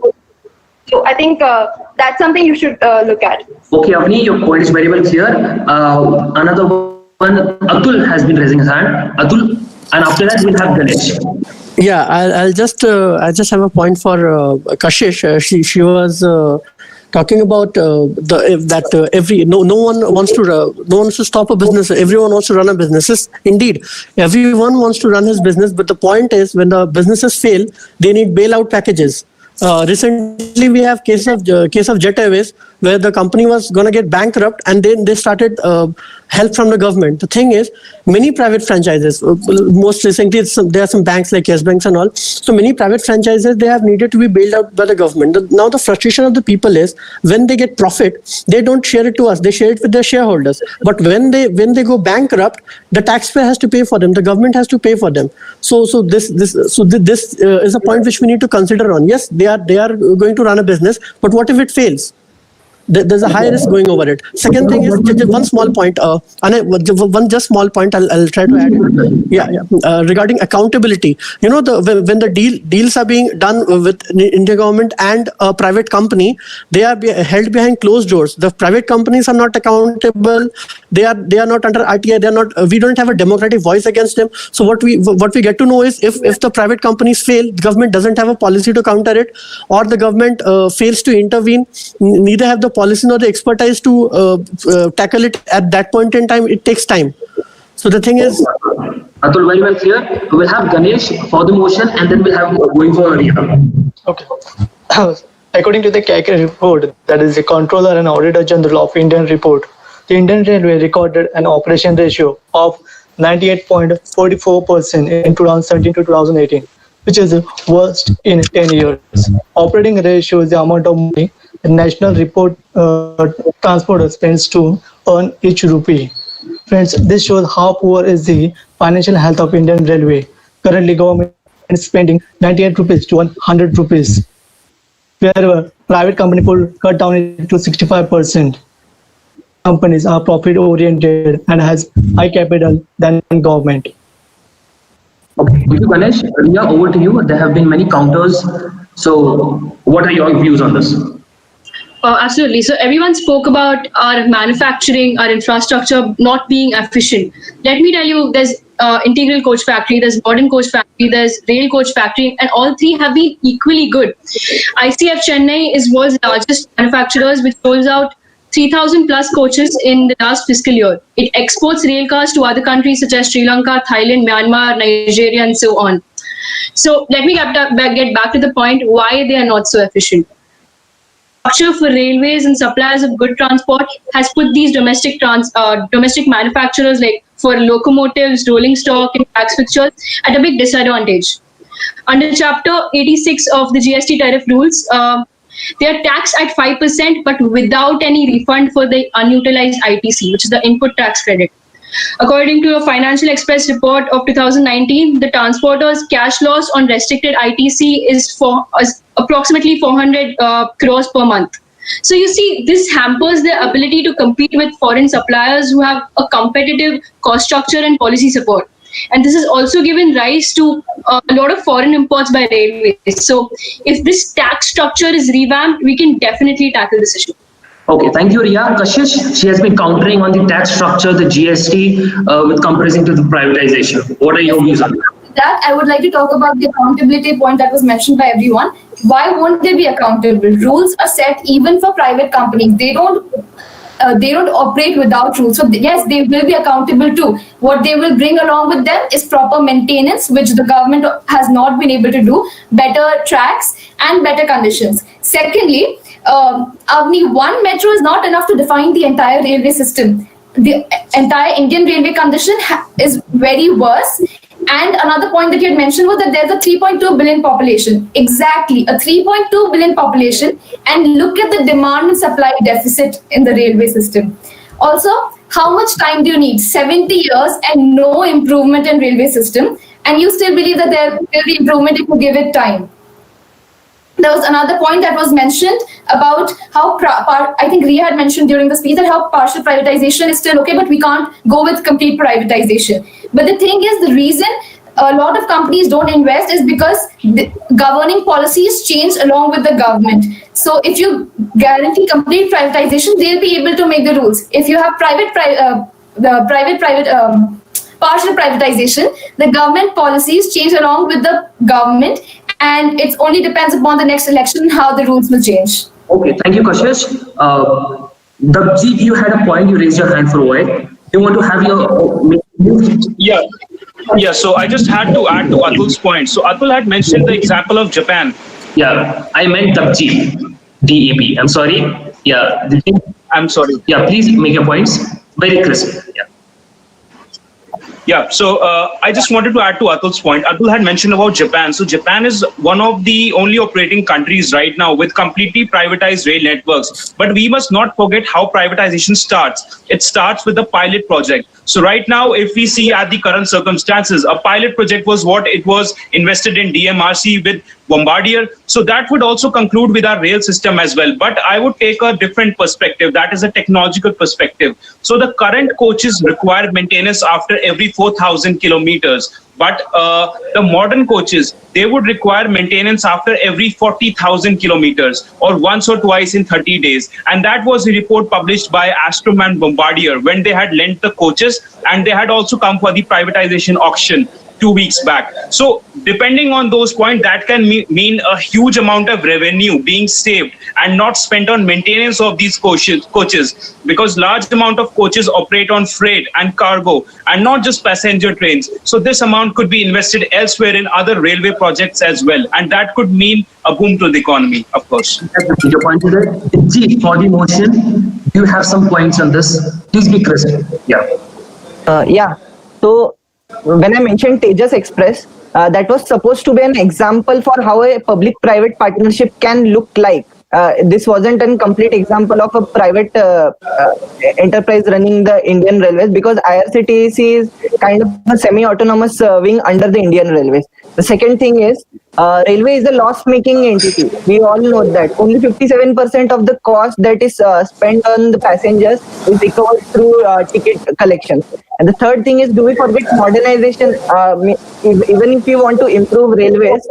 So I think that's something you should look at. Okay, Avni, your point is very well clear. Another one, Atul has been raising his hand. Atul, and after that we'll have Ganesh. Yeah, I just have a point for Kashish. She was talking about no one wants to stop a business. Everyone wants to run a business. Indeed, everyone wants to run his business, but the point is, when the businesses fail, they need bailout packages. Recently, we have case of Jet Airways, where the company was going to get bankrupt, and then they started help from the government. The thing is, many private franchises, most recently there are some banks like Yes Banks and all, so many private franchises, they have needed to be bailed out by the government. Now the frustration of the people is, when they get profit, they don't share it to us, they share it with their shareholders. But when they go bankrupt, the taxpayer has to pay for them, the government has to pay for them. So this is a point which we need to consider on. Yes, they are going to run a business, but what if it fails? There's a high risk going over it. Second thing is, just one small point, one just small point I'll try to add. Regarding accountability, when the deals are being done with Indian government and a private company, they are held behind closed doors. The private companies are not accountable. They are not under RTI. We don't have a democratic voice against them. So what we get to know is, if the private companies fail, the government doesn't have a policy to counter it, or the government fails to intervene, neither have the policy nor the expertise to tackle it at that point in time. It takes time. So the thing is, Atul, very well clear. We'll have Ganesh for the motion, and then we'll have going for Riha. Okay. According to the CAC report, that is the Controller and Auditor General of Indian report, the Indian Railway recorded an operation ratio of 98.44% in 2017 to 2018, which is the worst in 10 years. Operating ratio is the amount of money the national transporter spends to earn each rupee. Friends, this shows how poor is the financial health of Indian Railway. Currently, government is spending 98 rupees to 100 rupees, wherever private company could cut down it to 65%. Companies are profit oriented and has high capital than government. Okay, thank you, Ganesh. Riha, over to you. There have been many counters. So, what are your views on this? Absolutely. So everyone spoke about our manufacturing, our infrastructure not being efficient. Let me tell you, there's integral coach factory, there's modern coach factory, there's rail coach factory, and all three have been equally good. ICF Chennai is world's largest manufacturers, which rolls out 3,000 plus coaches in the last fiscal year. It exports rail cars to other countries such as Sri Lanka, Thailand, Myanmar, Nigeria, and so on. So let me get back to the point why they are not so efficient. Structure for railways and suppliers of good transport has put these domestic manufacturers, like for locomotives, rolling stock, and track fixtures, at a big disadvantage. Under Chapter 86 of the GST tariff rules, they are taxed at 5%, but without any refund for the unutilized ITC, which is the input tax credit. According to a Financial Express report of 2019, the transporter's cash loss on restricted ITC is approximately 400 crores per month. So you see, this hampers their ability to compete with foreign suppliers who have a competitive cost structure and policy support. And this has also given rise to a lot of foreign imports by railways. So if this tax structure is revamped, we can definitely tackle this issue. Okay, thank you, Riya. Kashish, she has been countering on the tax structure, the GST, with comparison to the privatization. What are your views on that? I would like to talk about the accountability point that was mentioned by everyone. Why won't they be accountable? Rules are set even for private companies. They don't operate without rules. So yes, they will be accountable too. What they will bring along with them is proper maintenance, which the government has not been able to do, better tracks and better conditions. Secondly, Avni, one metro is not enough to define the entire railway system. The entire Indian railway condition is very worse. And another point that you had mentioned was that there's a 3.2 billion population. Exactly, a 3.2 billion population. And look at the demand and supply deficit in the railway system. Also, how much time do you need? 70 years and no improvement in railway system. And you still believe that there will be improvement if you give it time. There was another point that was mentioned about how, I think Riya had mentioned during the speech, that how partial privatization is still okay, but we can't go with complete privatization. But the thing is, the reason a lot of companies don't invest is because the governing policies change along with the government. So if you guarantee complete privatization, they'll be able to make the rules. If you have partial privatization, the government policies change along with the government, and it only depends upon the next election how the rules will change. Okay, thank you, Kashish. Dabji, you had a point, you raised your hand for a while. You want to have your... Yeah, so I just had to add to Atul's point. So Atul had mentioned the example of Japan. Yeah, I meant Dabji, DAB. I'm sorry. Yeah, I'm sorry. Yeah, please make your points very crisp. Yeah. Yeah, so I just wanted to add to Atul's point. Atul had mentioned about Japan. So Japan is one of the only operating countries right now with completely privatized rail networks. But we must not forget how privatization starts. It starts with the pilot project. So right now, if we see at the current circumstances, a pilot project was what it was invested in DMRC with Bombardier. So that would also conclude with our rail system as well. But I would take a different perspective. That is a technological perspective. So the current coaches require maintenance after every 4,000 kilometers. But the modern coaches, they would require maintenance after every 40,000 kilometers or once or twice in 30 days. And that was a report published by Astrom and Bombardier when they had lent the coaches, and they had also come for the privatization auction 2 weeks back. So depending on those points, that can mean a huge amount of revenue being saved and not spent on maintenance of these coaches, because large amount of coaches operate on freight and cargo and not just passenger trains. So this amount could be invested elsewhere in other railway projects as well. And that could mean a boom to the economy, of course. Your point is that, G, for the motion, do you have some points on this? Please be crisp. Yeah. So when I mentioned Tejas Express, that was supposed to be an example for how a public-private partnership can look like. This wasn't a complete example of a private enterprise running the Indian Railways, because IRCTC is kind of a semi-autonomous wing under the Indian Railways. The second thing is, railway is a loss-making entity. We all know that. Only 57% of the cost that is spent on the passengers is recovered through ticket collection. And the third thing is, do we forget modernization? Even if we want to improve railways,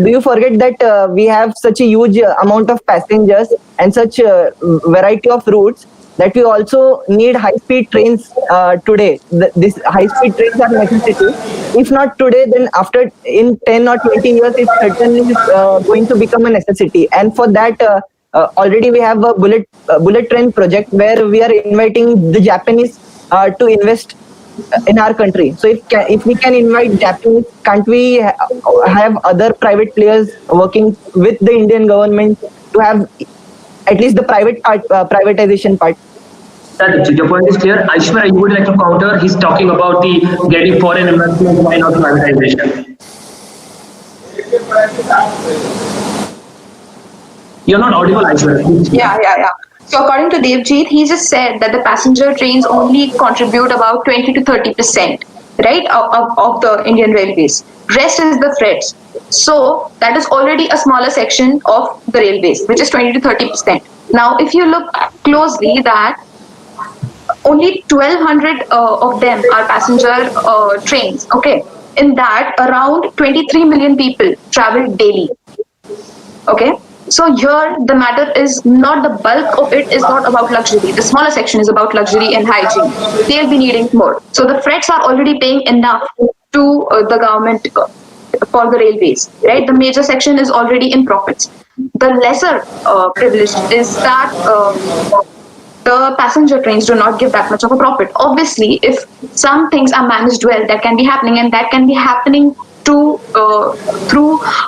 do you forget that we have such a huge amount of passengers and such a variety of routes that we also need high-speed trains today? These high-speed trains are necessity. If not today, then after in 10 or 20 years, it certainly is going to become a necessity. And for that, already we have a bullet train project where we are inviting the Japanese to invest in our country. So if we can invite Japanese, can't we have other private players working with the Indian government to have at least the privatization part? Your point is clear. Aishwarya, you would like to counter? He's talking about the getting foreign investment, why not privatization? You're not audible, Aishwarya. Yeah. So according to Devjit, he just said that the passenger trains only contribute about 20 to 30%, right, of the Indian Railways. Rest is the freights. So that is already a smaller section of the railways, which is 20 to 30%. Now, if you look closely, that only 1,200 of them are passenger trains. Okay, in that around 23 million people travel daily. Okay. So here the matter is not, the bulk of it is not about luxury. The smaller section is about luxury and hygiene. They'll be needing more. So the freights are already paying enough to the government for the railways, right? The major section is already in profits. The lesser privileged is that the passenger trains do not give that much of a profit. Obviously, if some things are managed well, that can be happening, and that can be happening through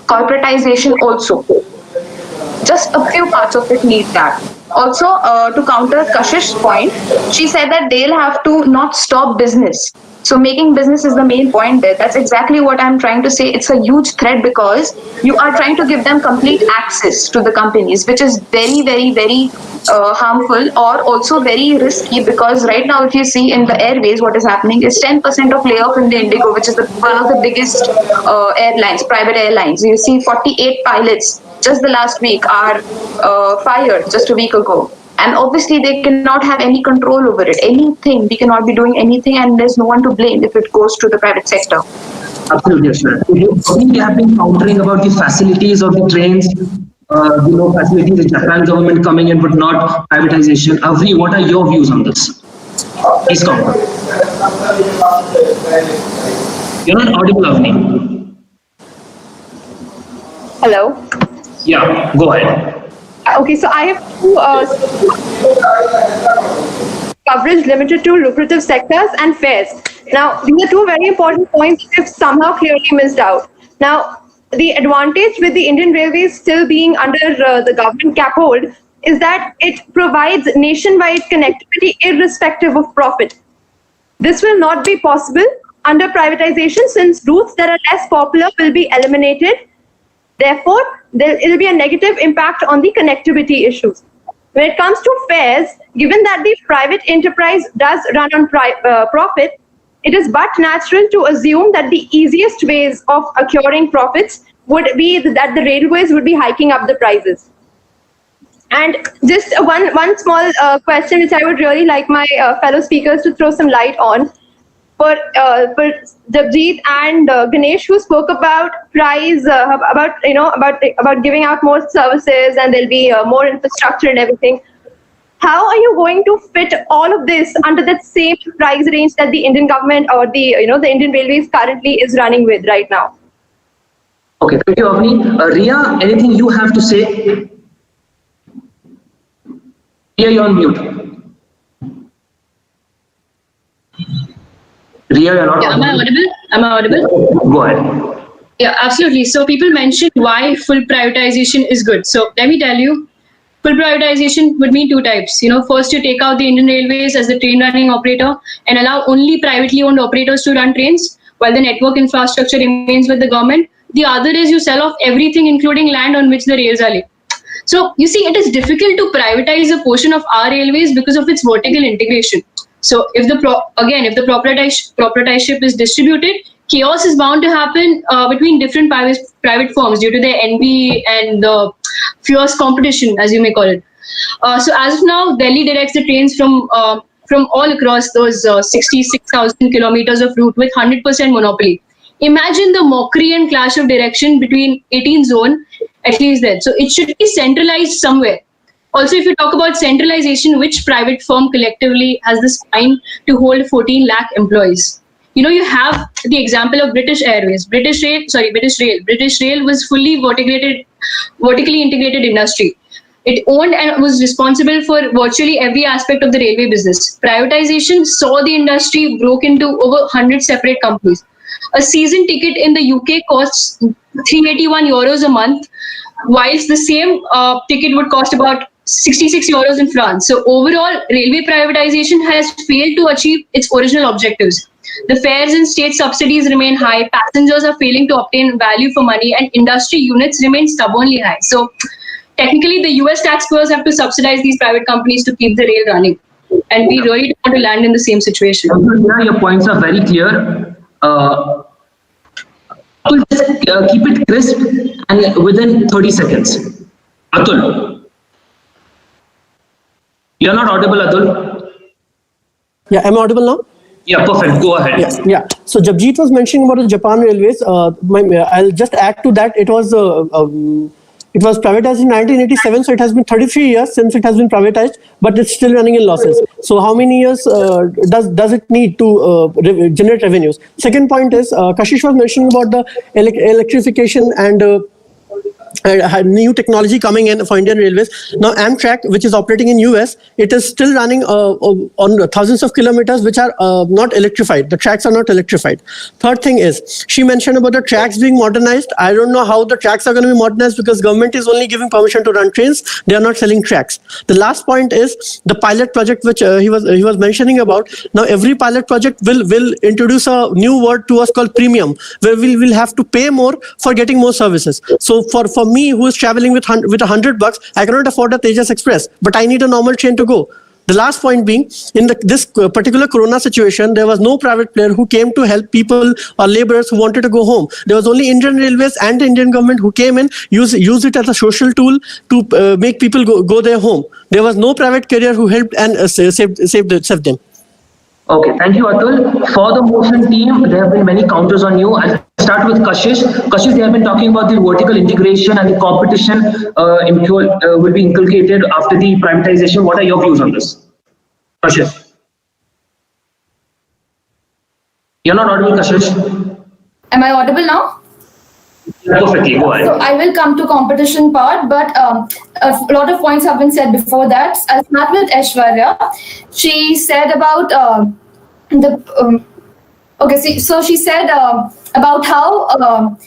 corporatization also. Just a few parts of it need that. Also, to counter Kashish's point, she said that they'll have to not stop business. So making business is the main point there. That's exactly what I'm trying to say. It's a huge threat because you are trying to give them complete access to the companies, which is very, very, very harmful, or also very risky, because right now if you see in the airways, what is happening is 10% of layoff in the Indigo, which is one of the biggest airlines, private airlines. You see 48 pilots just the last week are fired just a week ago. And obviously they cannot have any control over it. Anything, we cannot be doing anything, and there's no one to blame if it goes to the private sector. Absolutely, sure. We have been countering about the facilities of the trains, facilities, the Japan government coming in, but not privatization. Avri, what are your views on this? Please counter. You're not audible, Avni. Hello. Yeah, go ahead. Okay, so I have two coverage limited to lucrative sectors and fares. Now, these are two very important points if somehow clearly missed out. Now, the advantage with the Indian Railways still being under the government cap hold is that it provides nationwide connectivity irrespective of profit. This will not be possible under privatization, since routes that are less popular will be eliminated. Therefore, there will be a negative impact on the connectivity issues. When it comes to fares, given that the private enterprise does run on profit, it is but natural to assume that the easiest ways of acquiring profits would be that the railways would be hiking up the prices. And just one small question which I would really like my fellow speakers to throw some light on. For Devjit and Ganesh, who spoke about price, about giving out more services, and there'll be more infrastructure and everything. How are you going to fit all of this under that same price range that the Indian government or the Indian Railways currently is running with right now? Okay, thank you, Avni. Ria, anything you have to say? Ria, you're on mute. Ria, you're not Am I audible? Am I audible? Go ahead. Yeah, absolutely. So people mentioned why full privatization is good. So let me tell you, full privatization would mean two types. First, you take out the Indian Railways as the train running operator and allow only privately owned operators to run trains while the network infrastructure remains with the government. The other is you sell off everything, including land on which the rails are laid. So you see, it is difficult to privatize a portion of our railways because of its vertical integration. So if the proprietorship is distributed, chaos is bound to happen between different private firms due to the envy and the fierce competition, as you may call it. So as of now, Delhi directs the trains from all across those 66,000 kilometers of route with 100% monopoly. Imagine the mockery and clash of direction between 18 zone, at least there. So it should be centralized somewhere. Also, if you talk about centralization, which private firm collectively has the spine to hold 14 lakh employees? You have the example of British Airways, British Rail. British Rail was fully vertically integrated industry. It owned and was responsible for virtually every aspect of the railway business. Privatization saw the industry broke into over 100 separate companies. A season ticket in the UK costs 381 euros a month, whilst the same ticket would cost about 66 euros in France. So overall, railway privatization has failed to achieve its original objectives. The fares and state subsidies remain high, passengers are failing to obtain value for money, and industry units remain stubbornly high. So technically, the US taxpayers have to subsidize these private companies to keep the rail running. And we really don't want to land in the same situation. Yeah, your points are very clear. Atul, just keep it crisp and within 30 seconds. Atul. You're not audible, Atul. Yeah, am I audible now? Yeah, perfect. Go ahead. Yes, yeah. So Jabjeet was mentioning about the Japan Railways. I'll just add to that. It was privatized in 1987, so it has been 33 years since it has been privatized, but it's still running in losses. So how many years does it need to generate revenues? Second point is, Kashish was mentioning about the electrification and new technology coming in for Indian Railways. Now Amtrak, which is operating in US, it is still running on thousands of kilometers which are not electrified. The tracks are not electrified. Third thing is, she mentioned about the tracks being modernized. I don't know how the tracks are going to be modernized because government is only giving permission to run trains. They are not selling tracks. The last point is the pilot project which he was mentioning about. Now every pilot project will introduce a new word to us called premium, where we will have to pay more for getting more services. So for me, who is traveling with $100, I cannot afford a Tejas Express, but I need a normal train to go. The last point being, in this particular corona situation, there was no private player who came to help people or laborers who wanted to go home. There was only Indian Railways and the Indian government who came in, use it as a social tool to make people go their home. There was no private carrier who helped and saved them. Okay, thank you, Atul. For the motion team, there have been many counters on you. I'll start with Kashish. Kashish, they have been talking about the vertical integration and the competition will be inculcated after the privatization. What are your views on this? Kashish. You're not audible, Kashish. Am I audible now? Perfectly, go ahead. So I will come to competition part, but a lot of points have been said before that. I'll start with Aishwarya. She said about so she said about how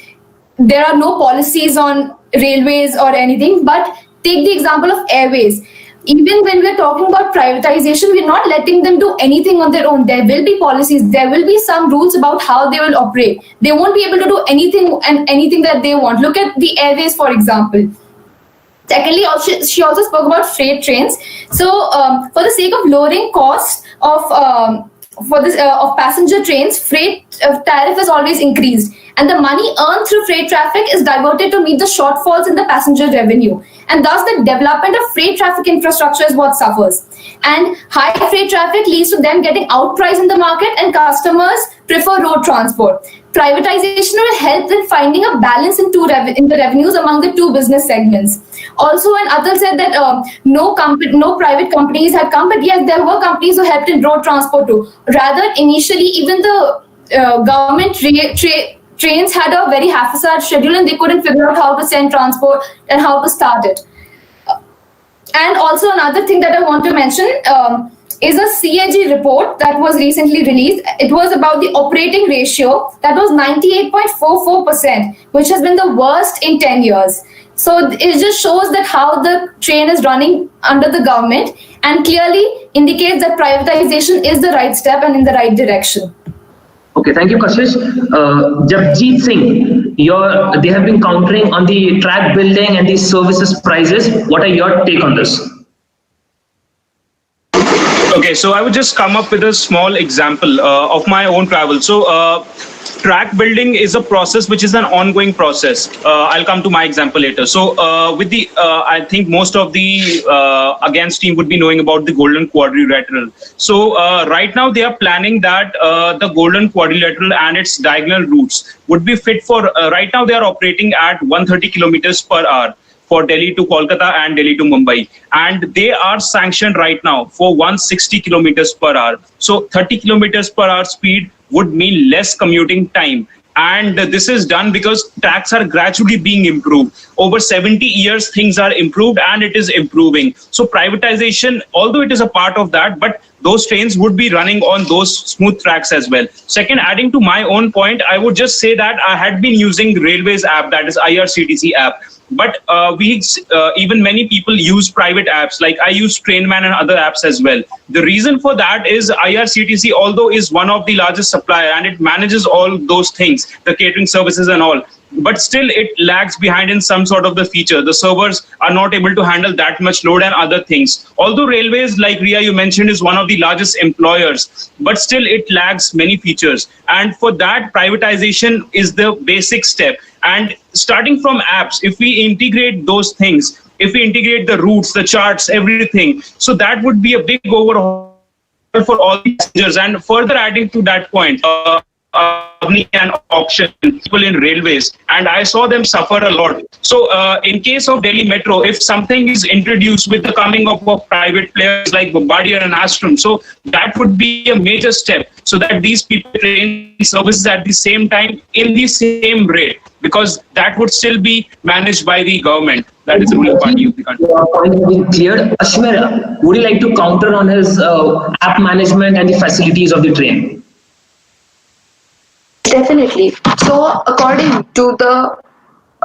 there are no policies on railways or anything, but take the example of airways. Even when we're talking about privatization, we're not letting them do anything on their own. There will be policies, there will be some rules about how they will operate. They won't be able to do anything that they want. Look at the airways, for example. Secondly, she also spoke about freight trains. So for the sake of lowering costs of passenger trains, freight tariff is always increased, and the money earned through freight traffic is diverted to meet the shortfalls in the passenger revenue, and thus the development of freight traffic infrastructure is what suffers. And high freight traffic leads to them getting outpriced in the market, and customers prefer road transport. Privatization will help in finding a balance in the revenues among the two business segments. Also, when Atul said that no private companies had come, but yes, there were companies who helped in road transport too. Rather, initially, even the government trains had a very haphazard schedule, and they couldn't figure out how to send transport and how to start it. And also another thing that I want to mention is a CAG report that was recently released. It was about the operating ratio that was 98.44%, which has been the worst in 10 years. So it just shows that how the train is running under the government, and clearly indicates that privatization is the right step and in the right direction. Okay, thank you, Kashish. Jagjeet Singh, they have been countering on the track building and the services prices. What are your take on this? Okay, so I would just come up with a small example of my own travel. So track building is a process which is an ongoing process. I'll come to my example later. So I think most of the Against team would be knowing about the Golden Quadrilateral. So right now they are planning that the Golden Quadrilateral and its diagonal routes would be fit for, right now they are operating at 130 kilometers per hour. For Delhi to Kolkata and Delhi to Mumbai, and they are sanctioned right now for 160 kilometers per hour. So 30 kilometers per hour speed would mean less commuting time, and this is done because tracks are gradually being improved. Over 70 years things are improved, and it is improving. So privatization, although it is a part of that, but those trains would be running on those smooth tracks as well. Second, adding to my own point, I would just say that I had been using Railways app, that is IRCTC app. but even many people use private apps. Like I use Trainman and other apps as well. The reason for that is IRCTC, although is one of the largest supplier and it manages all those things, the catering services and all, but still it lags behind in some sort of the feature. The servers are not able to handle that much load and other things. Although railways, like Ria you mentioned, is one of the largest employers, but still it lags many features. And for that, privatization is the basic step. And starting from apps, if we integrate those things, if we integrate the routes, the charts, everything, so that would be a big overhaul for all these passengers. And further adding to that point, and auction people in railways, and I saw them suffer a lot. So in case of Delhi Metro, if something is introduced with the coming up of private players like Bombardier and Astrum, so that would be a major step, so that these people train services at the same time in the same rate, because that would still be managed by the government. That is the ruling party of the country. Clear. Ashmir, would you like to counter on his app management and the facilities of the train? Definitely. So according to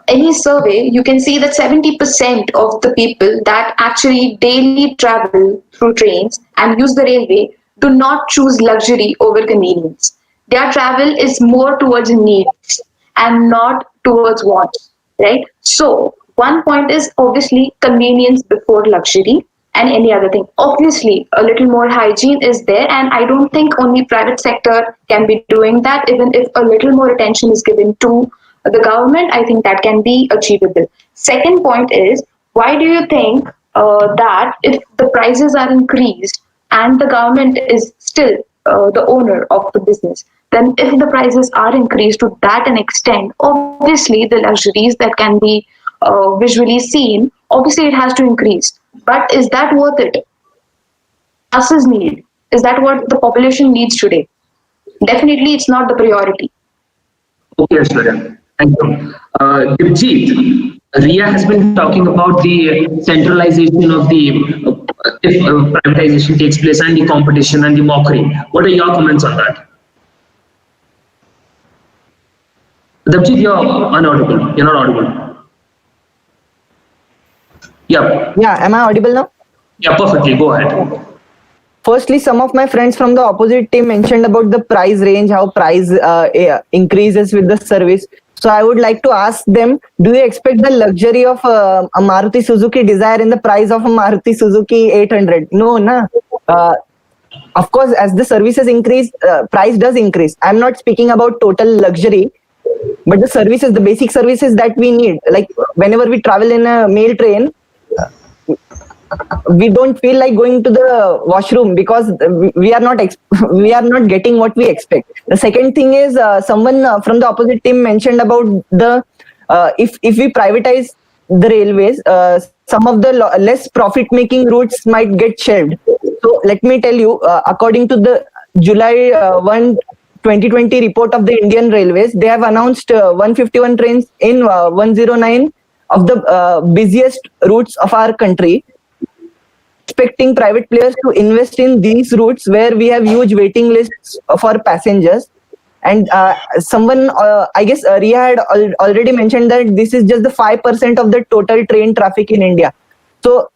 any survey, you can see that 70% of the people that actually daily travel through trains and use the railway do not choose luxury over convenience. Their travel is more towards needs and not towards wants, right? So one point is obviously convenience before luxury and any other thing. Obviously, a little more hygiene is there, and I don't think only private sector can be doing that. Even if a little more attention is given to the government, I think that can be achievable. Second point is, why do you think that if the prices are increased and the government is still the owner of the business, then if the prices are increased to that an extent, obviously the luxuries that can be visually seen, obviously it has to increase. But is that worth it? Masses need. Is that what the population needs today? Definitely, it's not the priority. Okay, Ashwarya. Thank you. Dipjeet, Ria has been talking about the centralization of the if privatization takes place and the competition and the mockery. What are your comments on that? Dipjeet, you're unaudible. You're not audible. Yeah. Yeah, am I audible now? Yeah, perfectly. Go ahead. Firstly, some of my friends from the opposite team mentioned about the price range, how price increases with the service. So I would like to ask them, do you expect the luxury of a Maruti Suzuki Dzire in the price of a Maruti Suzuki 800? No, na. Of course, as the services increase, price does increase. I'm not speaking about total luxury, but the services, the basic services that we need, like whenever we travel in a mail train, we don't feel like going to the washroom because we are not getting what we expect. The second thing is someone from the opposite team mentioned about the if we privatize the railways, some of the less profit making routes might get shelved. So let me tell you, according to the July 1, 2020 report of the Indian Railways, they have announced 151 trains in 109 of the busiest routes of our country, expecting private players to invest in these routes where we have huge waiting lists for passengers. And someone, I guess Ria had already mentioned that this is just the 5% of the total train traffic in India. So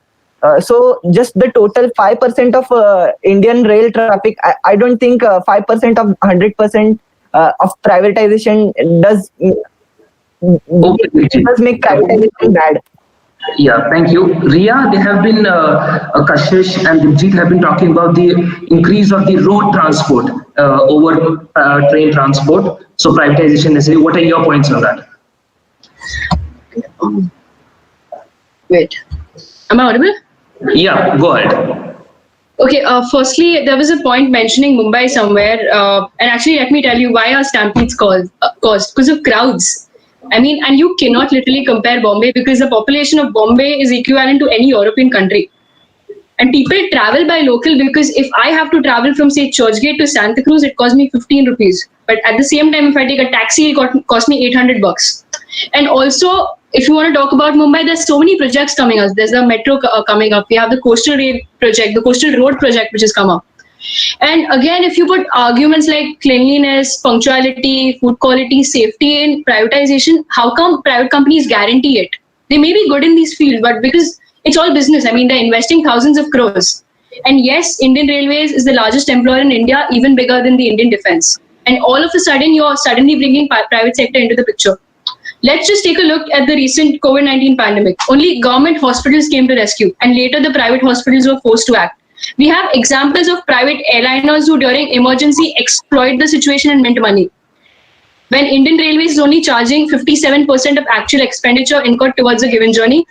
just the total 5% of Indian rail traffic, I don't think 5% of 100% of privatization does make privatization bad. Yeah, thank you. Ria, they have been, Kashish and Dipjeet have been talking about the increase of the road transport over train transport. So privatization necessary. What are your points on that? Wait, am I audible? Yeah, go ahead. Okay, firstly, there was a point mentioning Mumbai somewhere. And actually, let me tell you why are stampedes caused? Because of crowds. I mean, and you cannot literally compare Bombay because the population of Bombay is equivalent to any European country. And people travel by local because if I have to travel from, say, Churchgate to Santa Cruz, it costs me 15 rupees. But at the same time, if I take a taxi, it costs me 800 bucks. And also, if you want to talk about Mumbai, there's so many projects coming up. There's the metro coming up. We have the coastal rail project, the coastal road project, which has come up. And again, if you put arguments like cleanliness, punctuality, food quality, safety in privatization, how come private companies guarantee it? They may be good in these fields, but because it's all business, I mean, they're investing thousands of crores. And yes, Indian Railways is the largest employer in India, even bigger than the Indian Defense. And all of a sudden, you're suddenly bringing private sector into the picture. Let's just take a look at the recent COVID-19 pandemic. Only government hospitals came to rescue, and later the private hospitals were forced to act. We have examples of private airliners who during emergency exploit the situation and mint money. When Indian Railways is only charging 57% of actual expenditure incurred towards a given journey.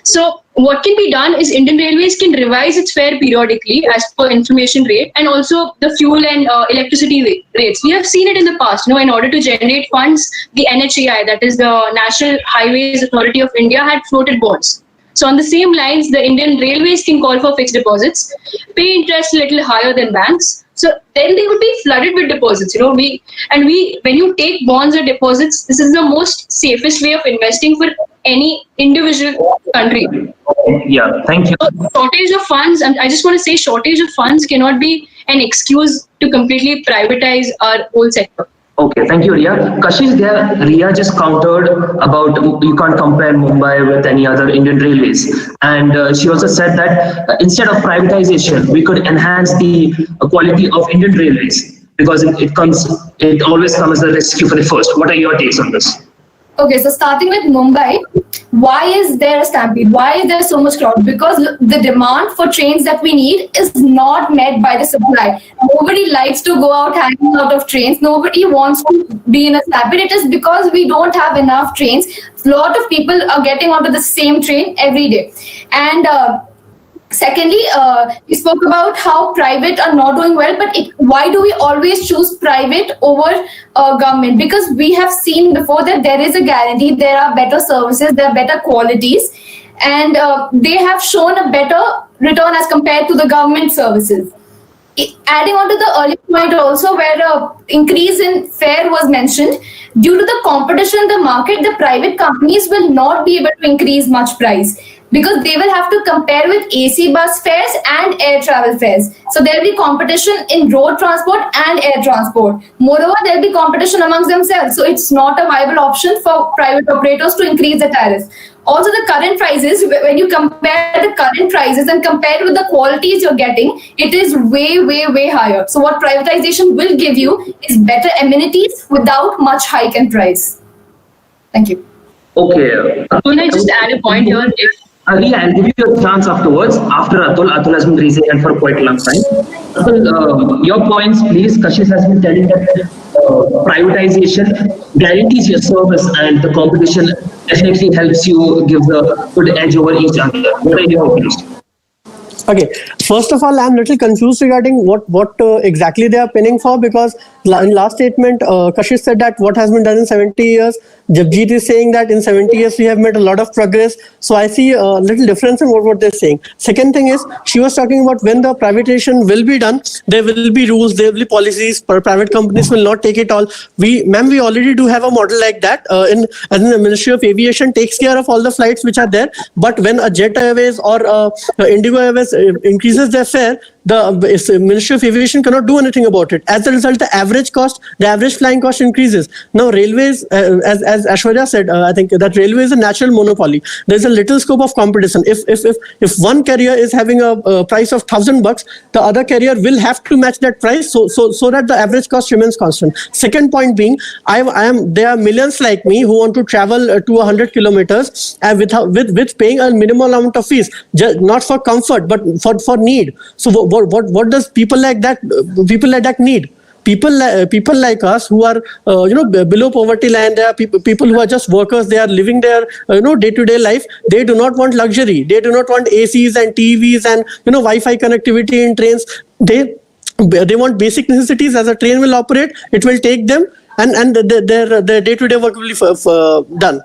So what can be done is Indian Railways can revise its fare periodically as per inflation rate, and also the fuel and electricity rates. We have seen it in the past. In order to generate funds, the NHAI, that is the National Highways Authority of India, had floated bonds. So on the same lines, the Indian Railways can call for fixed deposits, pay interest a little higher than banks. So then they would be flooded with deposits. When you take bonds or deposits, this is the most safest way of investing for any individual country. Yeah, thank you. So shortage of funds, and I just want to say, shortage of funds cannot be an excuse to completely privatize our whole sector. Okay, thank you, Ria. Kashish, there, Ria just countered about you can't compare Mumbai with any other Indian railways. And she also said that instead of privatization, we could enhance the quality of Indian railways because it always comes as a rescue for the first. What are your takes on this? Okay, so starting with Mumbai, why is there a stampede? Why is there so much crowd? Because the demand for trains that we need is not met by the supply. Nobody likes to go out hanging out of trains. Nobody wants to be in a stampede. It is because we don't have enough trains. A lot of people are getting onto the same train every day. And secondly, we spoke about how private are not doing well, but why do we always choose private over government? Because we have seen before that there is a guarantee, there are better services, there are better qualities, and they have shown a better return as compared to the government services. Adding on to the earlier point also, where increase in fare was mentioned, due to the competition in the market, the private companies will not be able to increase much price, because they will have to compare with AC bus fares and air travel fares. So there will be competition in road transport and air transport. Moreover, there will be competition amongst themselves. So it's not a viable option for private operators to increase the tariffs. Also, the current prices, when you compare the current prices and compare it with the qualities you're getting, it is way, way, way higher. So what privatization will give you is better amenities without much hike in price. Thank you. Okay. Can I just add a point here? Ria, I'll give you a chance afterwards. After Atul has been raising hand for quite a long time. Atul, your points, please. Kashish has been telling that privatization guarantees your service, and the competition definitely helps you give the good edge over each other. What are your views? Okay, first of all, I'm a little confused regarding what exactly they are pinning for, because in last statement, Kashish said that what has been done in 70 years. Javjeet is saying that in 70 years we have made a lot of progress. So I see a little difference in what they're saying. Second thing is, she was talking about when the privatization will be done, there will be rules, there will be policies. Private companies will not take it all. We already do have a model like that. As in the Ministry of Aviation takes care of all the flights which are there. But when a Jet Airways or Indigo Airways increases their fare, the Ministry of Aviation cannot do anything about it. As a result, the average flying cost increases. Now, railways, as Ashwarya said, I think that railway is a natural monopoly. There's a little scope of competition. If one carrier is having a price of $1,000, the other carrier will have to match that price so that the average cost remains constant. Second point being, there are millions like me who want to travel to 100 kilometers with paying a minimal amount of fees, not for comfort but for need. So what does people like that need? People like us who are below poverty line. There are people who are just workers. They are living their day-to-day life. They do not want luxury. They do not want ACs and TVs and Wi-Fi connectivity in trains. They want basic necessities. As a train will operate, it will take them, and their day-to-day work will be done.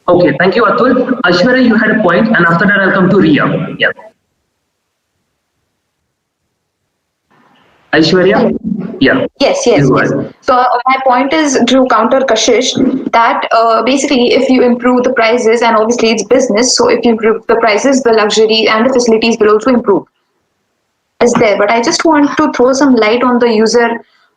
Okay, thank you, Atul. Aishwarya, you had a point, and after that I'll come to Ria. Yeah. Aishwarya? Yeah. Yes. So my point is to counter Kashish that basically if you improve the prices, and obviously it's business, so if you improve the prices, the luxury and the facilities will also improve. It's there, but I just want to throw some light on the user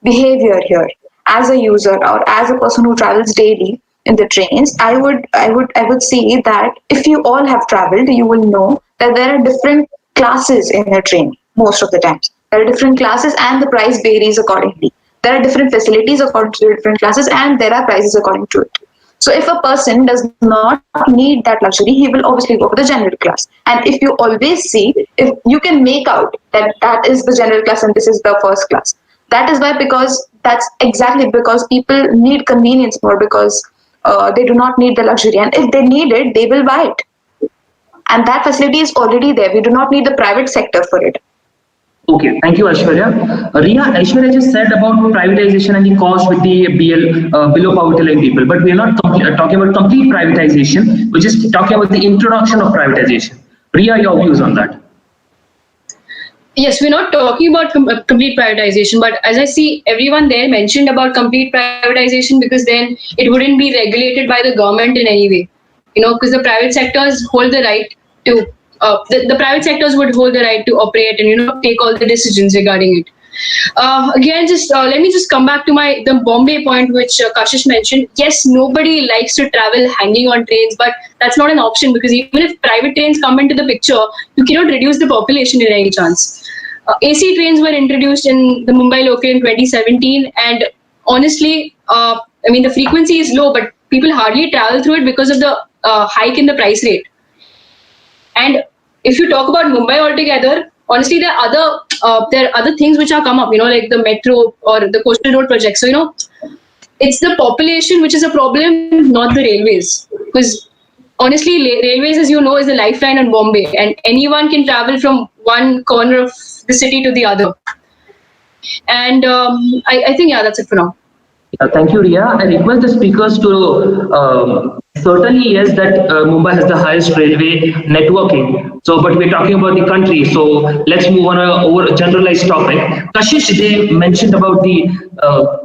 behavior here. As a user or as a person who travels daily, in the trains, I would say that if you all have traveled, you will know that there are different classes in a train most of the times. There are different classes and the price varies accordingly. There are different facilities according to the different classes and there are prices according to it. So if a person does not need that luxury, he will obviously go for the general class. And if you always see, if you can make out that that is the general class and this is the first class. That is why, because that's exactly because people need convenience more, because they do not need the luxury. And if they need it, they will buy it. And that facility is already there. We do not need the private sector for it. Okay, thank you, Aishwarya. Ria, Aishwarya just said about privatization and the cost with the below poverty line people, but we are not talking about complete privatization. We're just talking about the introduction of privatization. Ria, your views on that? Yes, we're not talking about complete privatization, but as I see, everyone there mentioned about complete privatization because then it wouldn't be regulated by the government in any way. Because the private sectors hold the right to the private sectors would hold the right to operate and take all the decisions regarding it. Again, just let me just come back to the Bombay point which Kashish mentioned. Yes, nobody likes to travel hanging on trains, but that's not an option because even if private trains come into the picture, you cannot reduce the population in any chance. AC trains were introduced in the Mumbai local in 2017, and honestly, the frequency is low, but people hardly travel through it because of the hike in the price rate. And if you talk about Mumbai altogether, honestly, there are other things which are come up, like the metro or the coastal road project. So, it's the population which is a problem, not the railways. Because honestly, railways, as you know, is the lifeline in Bombay, and anyone can travel from one corner of the city to the other. And I think, that's it for now. Thank you, Ria. I request the speakers to certainly, yes, that Mumbai has the highest railway networking. So, but we're talking about the country. So let's move on over a generalized topic. Kashish, they mentioned about the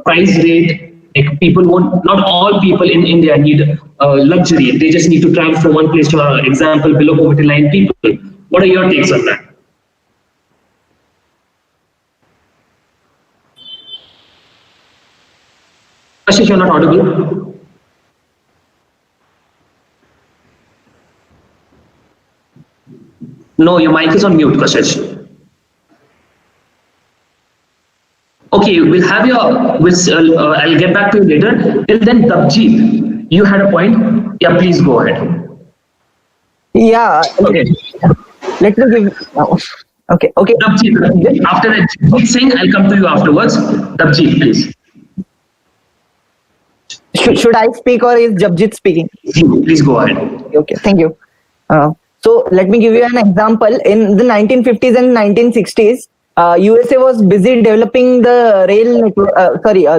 price rate. Like not all people in India need luxury. They just need to travel from one place to another. Example, below poverty line people. What are your takes on that? Kashish, you're not audible. No, your mic is on mute, Kashish. Okay, we'll have I'll get back to you later. Till then, Dabjeet, you had a point. Yeah, please go ahead. Yeah. Okay. Let me give. Okay. Dabjeet, after that, Singh, I'll come to you afterwards. Dabjeet, please. Should I speak or is Japjit speaking? Please go ahead. Okay, thank you. So let me give you an example. In the 1950s and 1960s, USA was busy developing the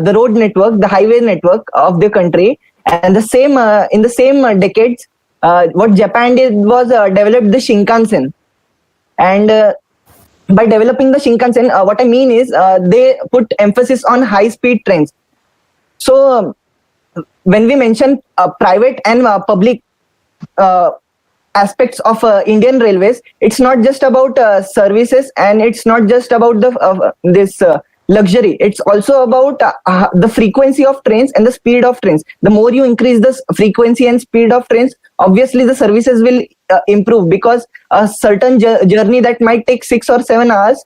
the road network, the highway network of the country. And the same in the same decades, what Japan did was develop the Shinkansen. And by developing the Shinkansen, what I mean is they put emphasis on high-speed trains. So when we mention private and public aspects of Indian railways, it's not just about services and it's not just about this luxury. It's also about the frequency of trains and the speed of trains. The more you increase the frequency and speed of trains, obviously the services will improve, because a certain journey that might take 6 or 7 hours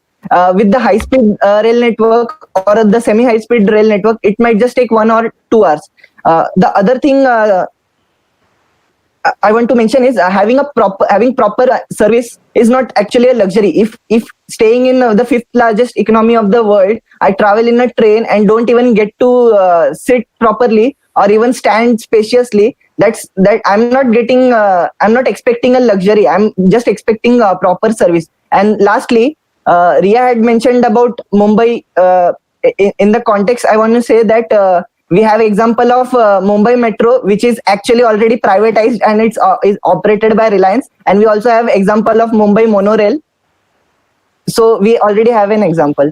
with the high-speed rail network or the semi-high-speed rail network, it might just take 1 or 2 hours. The other thing I want to mention is having proper service is not actually a luxury. If staying in the 5th largest economy of the world, I travel in a train and don't even get to sit properly or even stand spaciously, I'm not expecting a luxury. I'm just expecting a proper service. And lastly, Ria had mentioned about Mumbai. In the context, I want to say that we have example of Mumbai Metro, which is actually already privatized and it's is operated by Reliance. And we also have example of Mumbai Monorail. So we already have an example.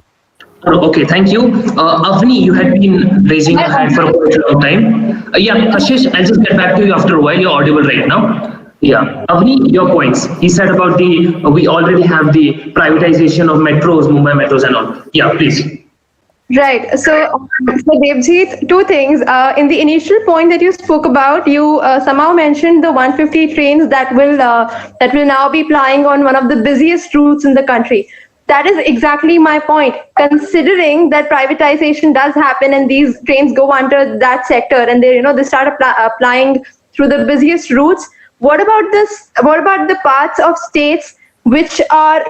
Okay, thank you. Avni, you had been raising your hand for a quite long time. Yeah, Kashish, I'll just get back to you after a while. You're audible right now. Yeah, Avni, your points. He said about we already have the privatization of metros, Mumbai metros and all. Yeah, please. Right. So Devjit, two things. In the initial point that you spoke about, you somehow mentioned the 150 trains that will now be plying on one of the busiest routes in the country. That is exactly my point. Considering that privatization does happen and these trains go under that sector and they start applying through the busiest routes. What about this? What about the parts of states which are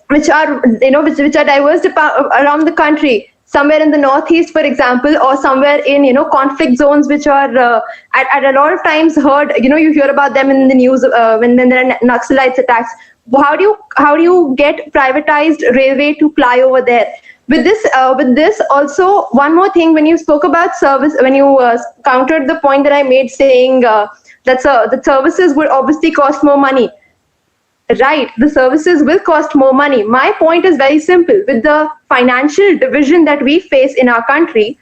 which are diverse around the country, somewhere in the northeast, for example, or somewhere in conflict zones, which are at a lot of times heard. You hear about them in the news when there are Naxalites attacks. How do you get privatized railway to ply over there? With this also, one more thing, when you spoke about service, when you countered the point that I made saying that services would obviously cost more money. Right, the services will cost more money. My point is very simple. With the financial division that we face in our country,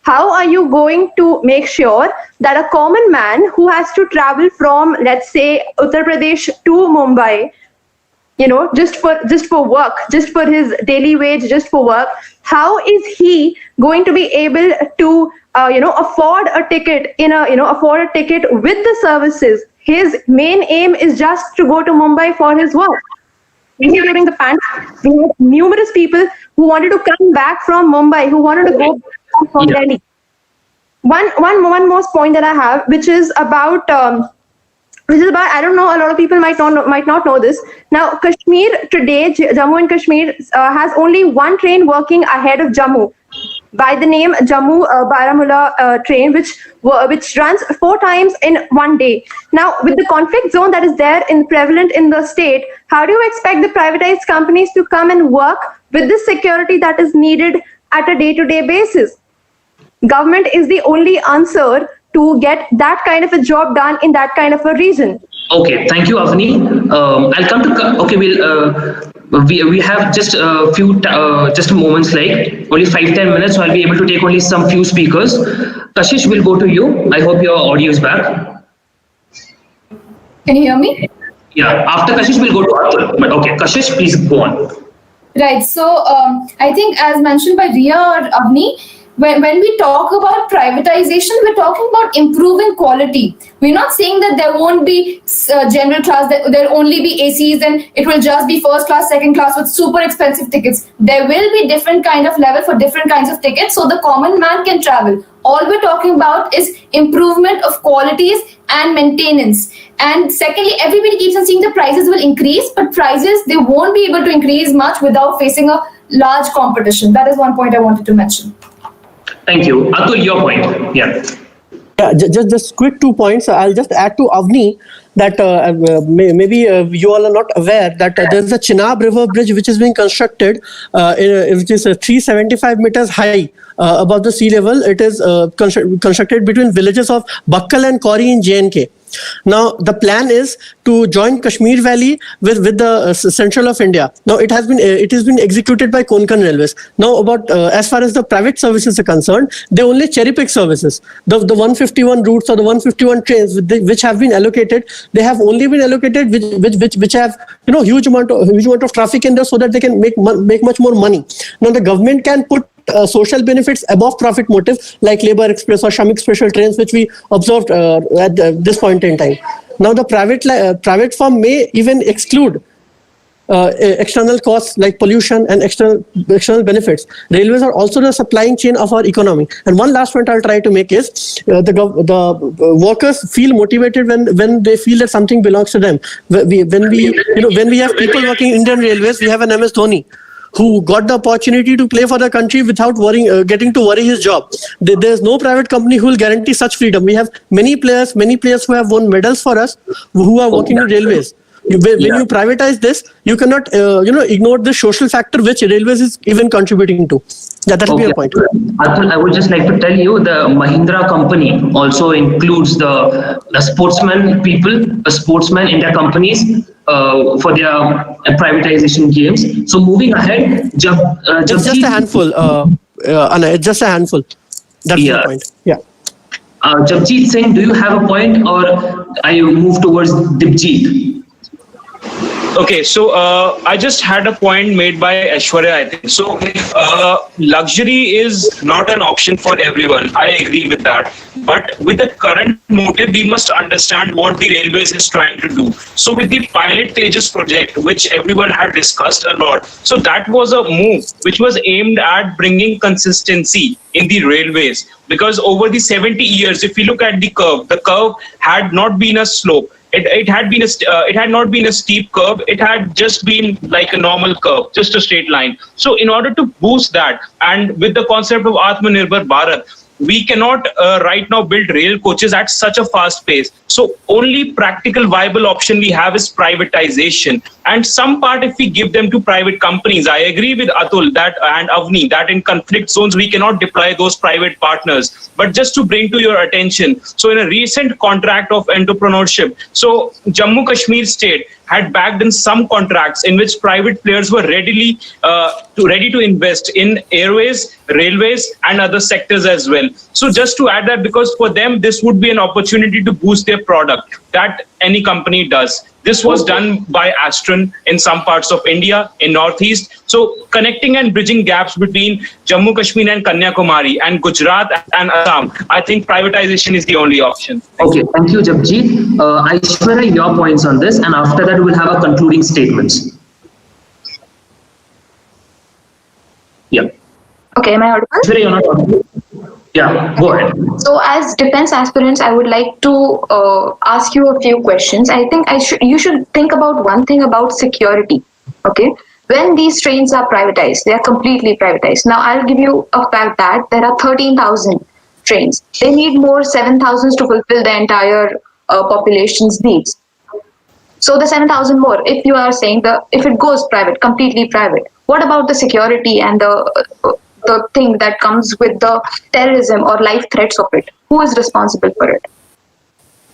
how are you going to make sure that a common man who has to travel from, let's say, Uttar Pradesh to Mumbai, just for work, just for his daily wage, just for work, how is he going to be able to afford a ticket with the services? His main aim is just to go to Mumbai for his work. During the pandemic, we had numerous people who wanted to come back from Mumbai, who wanted to go back from Delhi. One more point that I have, which is about I don't know, a lot of people might not know this. Now, Kashmir today, Jammu and Kashmir has only one train working ahead of Jammu, by the name Jammu Baramulla train, which runs 4 times in one day. Now, with the conflict zone that is prevalent in the state, how do you expect the privatized companies to come and work with the security that is needed at a day-to-day basis? Government is the only answer to get that kind of a job done in that kind of a region. Okay, thank you, Avni. I'll come to. We have just a few moments, like only 5-10 minutes, so I'll be able to take only some few speakers. Kashish will go to you. I hope your audio is back. Can you hear me? Yeah, after Kashish we'll go to Atul. But okay, Kashish, please go on. Right. So I think, as mentioned by Riya or Avni, when we talk about privatization, we're talking about improving quality. We're not saying that there won't be general class, that there'll only be ACs and it will just be first class, second class with super expensive tickets. There will be different kind of level for different kinds of tickets, so the common man can travel. All we're talking about is improvement of qualities and maintenance. And secondly, everybody keeps on saying the prices will increase, but prices, they won't be able to increase much without facing a large competition. That is one point I wanted to mention. Thank you. Atul, your point. Yeah, just quick 2 points. I'll just add to Avni that maybe you all are not aware that there's a Chenab River Bridge which is being constructed, which is 375 meters high above the sea level. It is constructed between villages of Bakkal and Kauri in J&K. Now, the plan is to join Kashmir Valley with the central of India. Now, it has been executed by Konkan Railways. Now, about as far as the private services are concerned, they only cherry pick services. The 151 routes or the 151 trains which have been allocated, they have only been allocated which have huge amount of traffic in there, so that they can make much more money. Now, the government can put social benefits above profit motive, like Labour Express or Shamik special trains, which we observed at this point in time. Now, the private firm may even exclude external costs like pollution and external benefits. Railways are also the supplying chain of our economy. And one last point I'll try to make is the workers feel motivated when they feel that something belongs to them. When we have people working in Indian Railways, we have an MS Dhoni, who got the opportunity to play for the country without getting to worry his job. There's no private company who will guarantee such freedom. We have many players who have won medals for us, who are working in railways. When you privatize this, you cannot ignore the social factor which railways is even contributing to. Yeah, that will be a point. Atul, I would just like to tell you, the Mahindra company also includes the sportsmen in their companies for their privatization games. So moving ahead, it's just a handful. Anna, it's just a handful. That's the point. Yeah. Javjeet Singh, do you have a point, or are you move towards Dipjeet? Okay, so I just had a point made by Aishwarya, I think. So luxury is not an option for everyone. I agree with that. But with the current motive, we must understand what the railways is trying to do. So with the pilot Tejas project, which everyone had discussed a lot, so that was a move which was aimed at bringing consistency in the railways. Because over the 70 years, if you look at the curve had not been a slope. It had not been a steep curve. It had just been like a normal curve, just a straight line. So in order to boost that, and with the concept of Atmanirbhar Bharat, we cannot right now build rail coaches at such a fast pace. So only practical viable option we have is privatization. And some part, if we give them to private companies, I agree with Atul that and Avni that in conflict zones we cannot deploy those private partners. But just to bring to your attention, so in a recent contract of entrepreneurship, so Jammu Kashmir state had backed in some contracts in which private players were ready to invest in airways, railways, and other sectors as well. So just to add that, because for them this would be an opportunity to boost their product that any company does. This was done by Astron in some parts of India, in Northeast. So connecting and bridging gaps between Jammu Kashmir and Kanyakumari and Gujarat and Assam, I think privatization is the only option. Okay, thank you, Japji. Aishwarya, your points on this, and after that we'll have a concluding statements. Yeah. Okay, am I audible? Aishwarya, you're not audible. Yeah, go ahead. So as defense aspirants, I would like to ask you a few questions. I think you should think about one thing about security. Okay, when these trains are privatized, they are completely privatized. Now I'll give you a fact that there are 13,000 trains. They need more 7,000 to fulfill the entire population's needs. So the 7,000 more, if you are saying if it goes private, completely private, what about the security and the thing that comes with the terrorism or life threats of it? Who is responsible for it?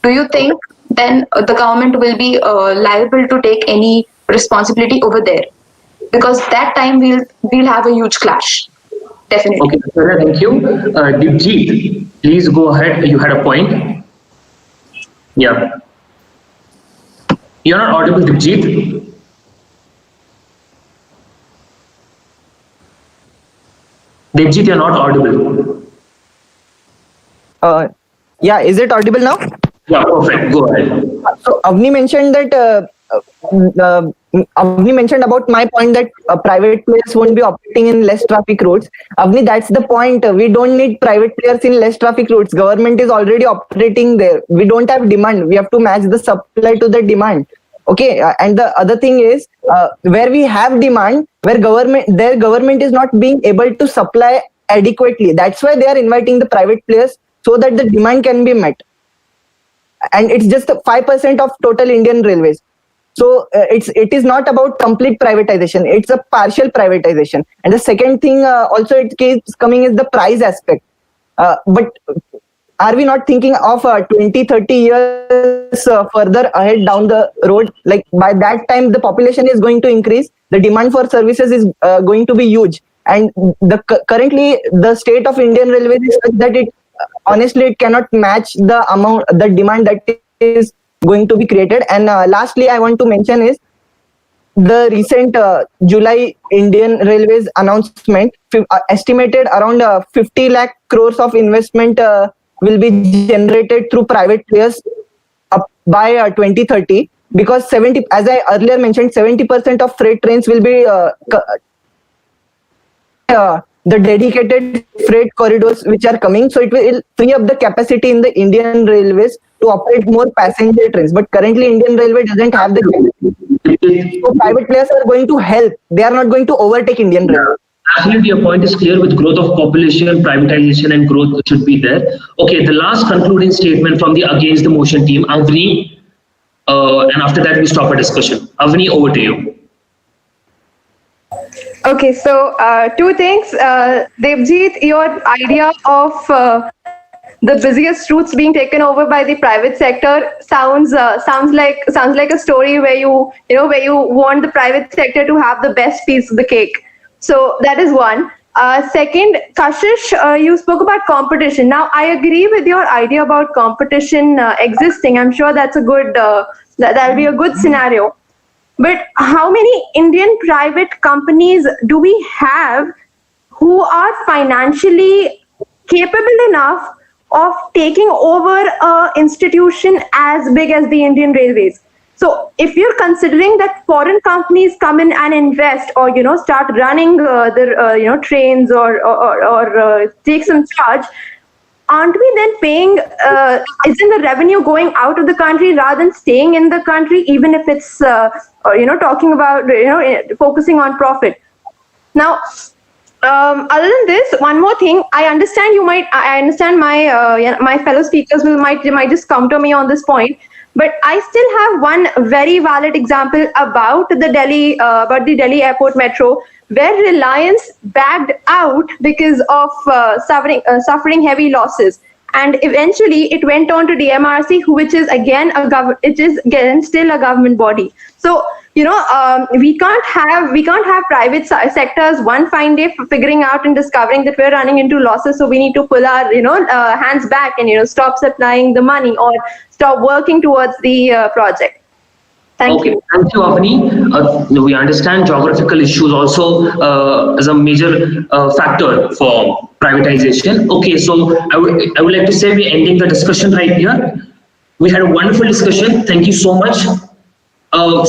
Do you think then the government will be liable to take any responsibility over there? Because that time we'll have a huge clash. Definitely. Okay, thank you. Dipjeet, please go ahead. You had a point. Yeah. You're not audible, Dipjeet. Dipjeet, you're not audible. Yeah, is it audible now? Yeah, perfect. Go ahead. So Avni mentioned that Avni mentioned about my point that private players won't be operating in less traffic routes. Avni, that's the point. We don't need private players in less traffic routes. Government is already operating there. We don't have demand. We have to match the supply to the demand. Okay, and the other thing is where we have demand, where government is not being able to supply adequately. That's why they are inviting the private players so that the demand can be met. And it's just 5% of total Indian railways. So it is not about complete privatization. It's a partial privatization. And the second thing also it keeps coming is the price aspect. But are we not thinking of 20, 30 years further ahead down the road? Like by that time, the population is going to increase. The demand for services is going to be huge. And currently, the state of Indian Railways is such that honestly, it cannot match the demand that is going to be created. And lastly, I want to mention is the recent July Indian Railways announcement estimated around 50 lakh crores of investment will be generated through private players by 2030, because as I earlier mentioned, 70% of freight trains will be the dedicated freight corridors which are coming. So it will free up the capacity in the Indian Railways to operate more passenger trains. But currently Indian Railway doesn't have the capacity. So private players are going to help. They are not going to overtake Indian Railway. Absolutely, your point is clear. With growth of population, privatization and growth should be there. Okay, the last concluding statement from the against the motion team, Avni, and after that we stop our discussion. Avni, over to you. Okay, so two things. Devjit, your idea of the busiest routes being taken over by the private sector sounds like a story where you want the private sector to have the best piece of the cake. So that is one. Second, Kashish, you spoke about competition. Now, I agree with your idea about competition existing. I'm sure that's a good, that'll be a good scenario. But how many Indian private companies do we have who are financially capable enough of taking over an institution as big as the Indian Railways? So if you're considering that foreign companies come in and invest, or start running the trains or take some charge, aren't we then paying? Isn't the revenue going out of the country rather than staying in the country, even if it's talking about focusing on profit? Now, other than this, one more thing. I understand I understand my fellow speakers might just counter me on this point. But I still have one very valid example about the Delhi Airport Metro, where Reliance backed out because of suffering heavy losses, and eventually it went on to DMRC, which is again still a government body. So we can't have private sectors one fine day figuring out and discovering that we're running into losses, so we need to pull our hands back and stop supplying the money or stop working towards the project. Thank you. Thank you, Avani. We understand geographical issues also as a major factor for privatization. Okay, so I would like to say we're ending the discussion right here. We had a wonderful discussion. Thank you so much.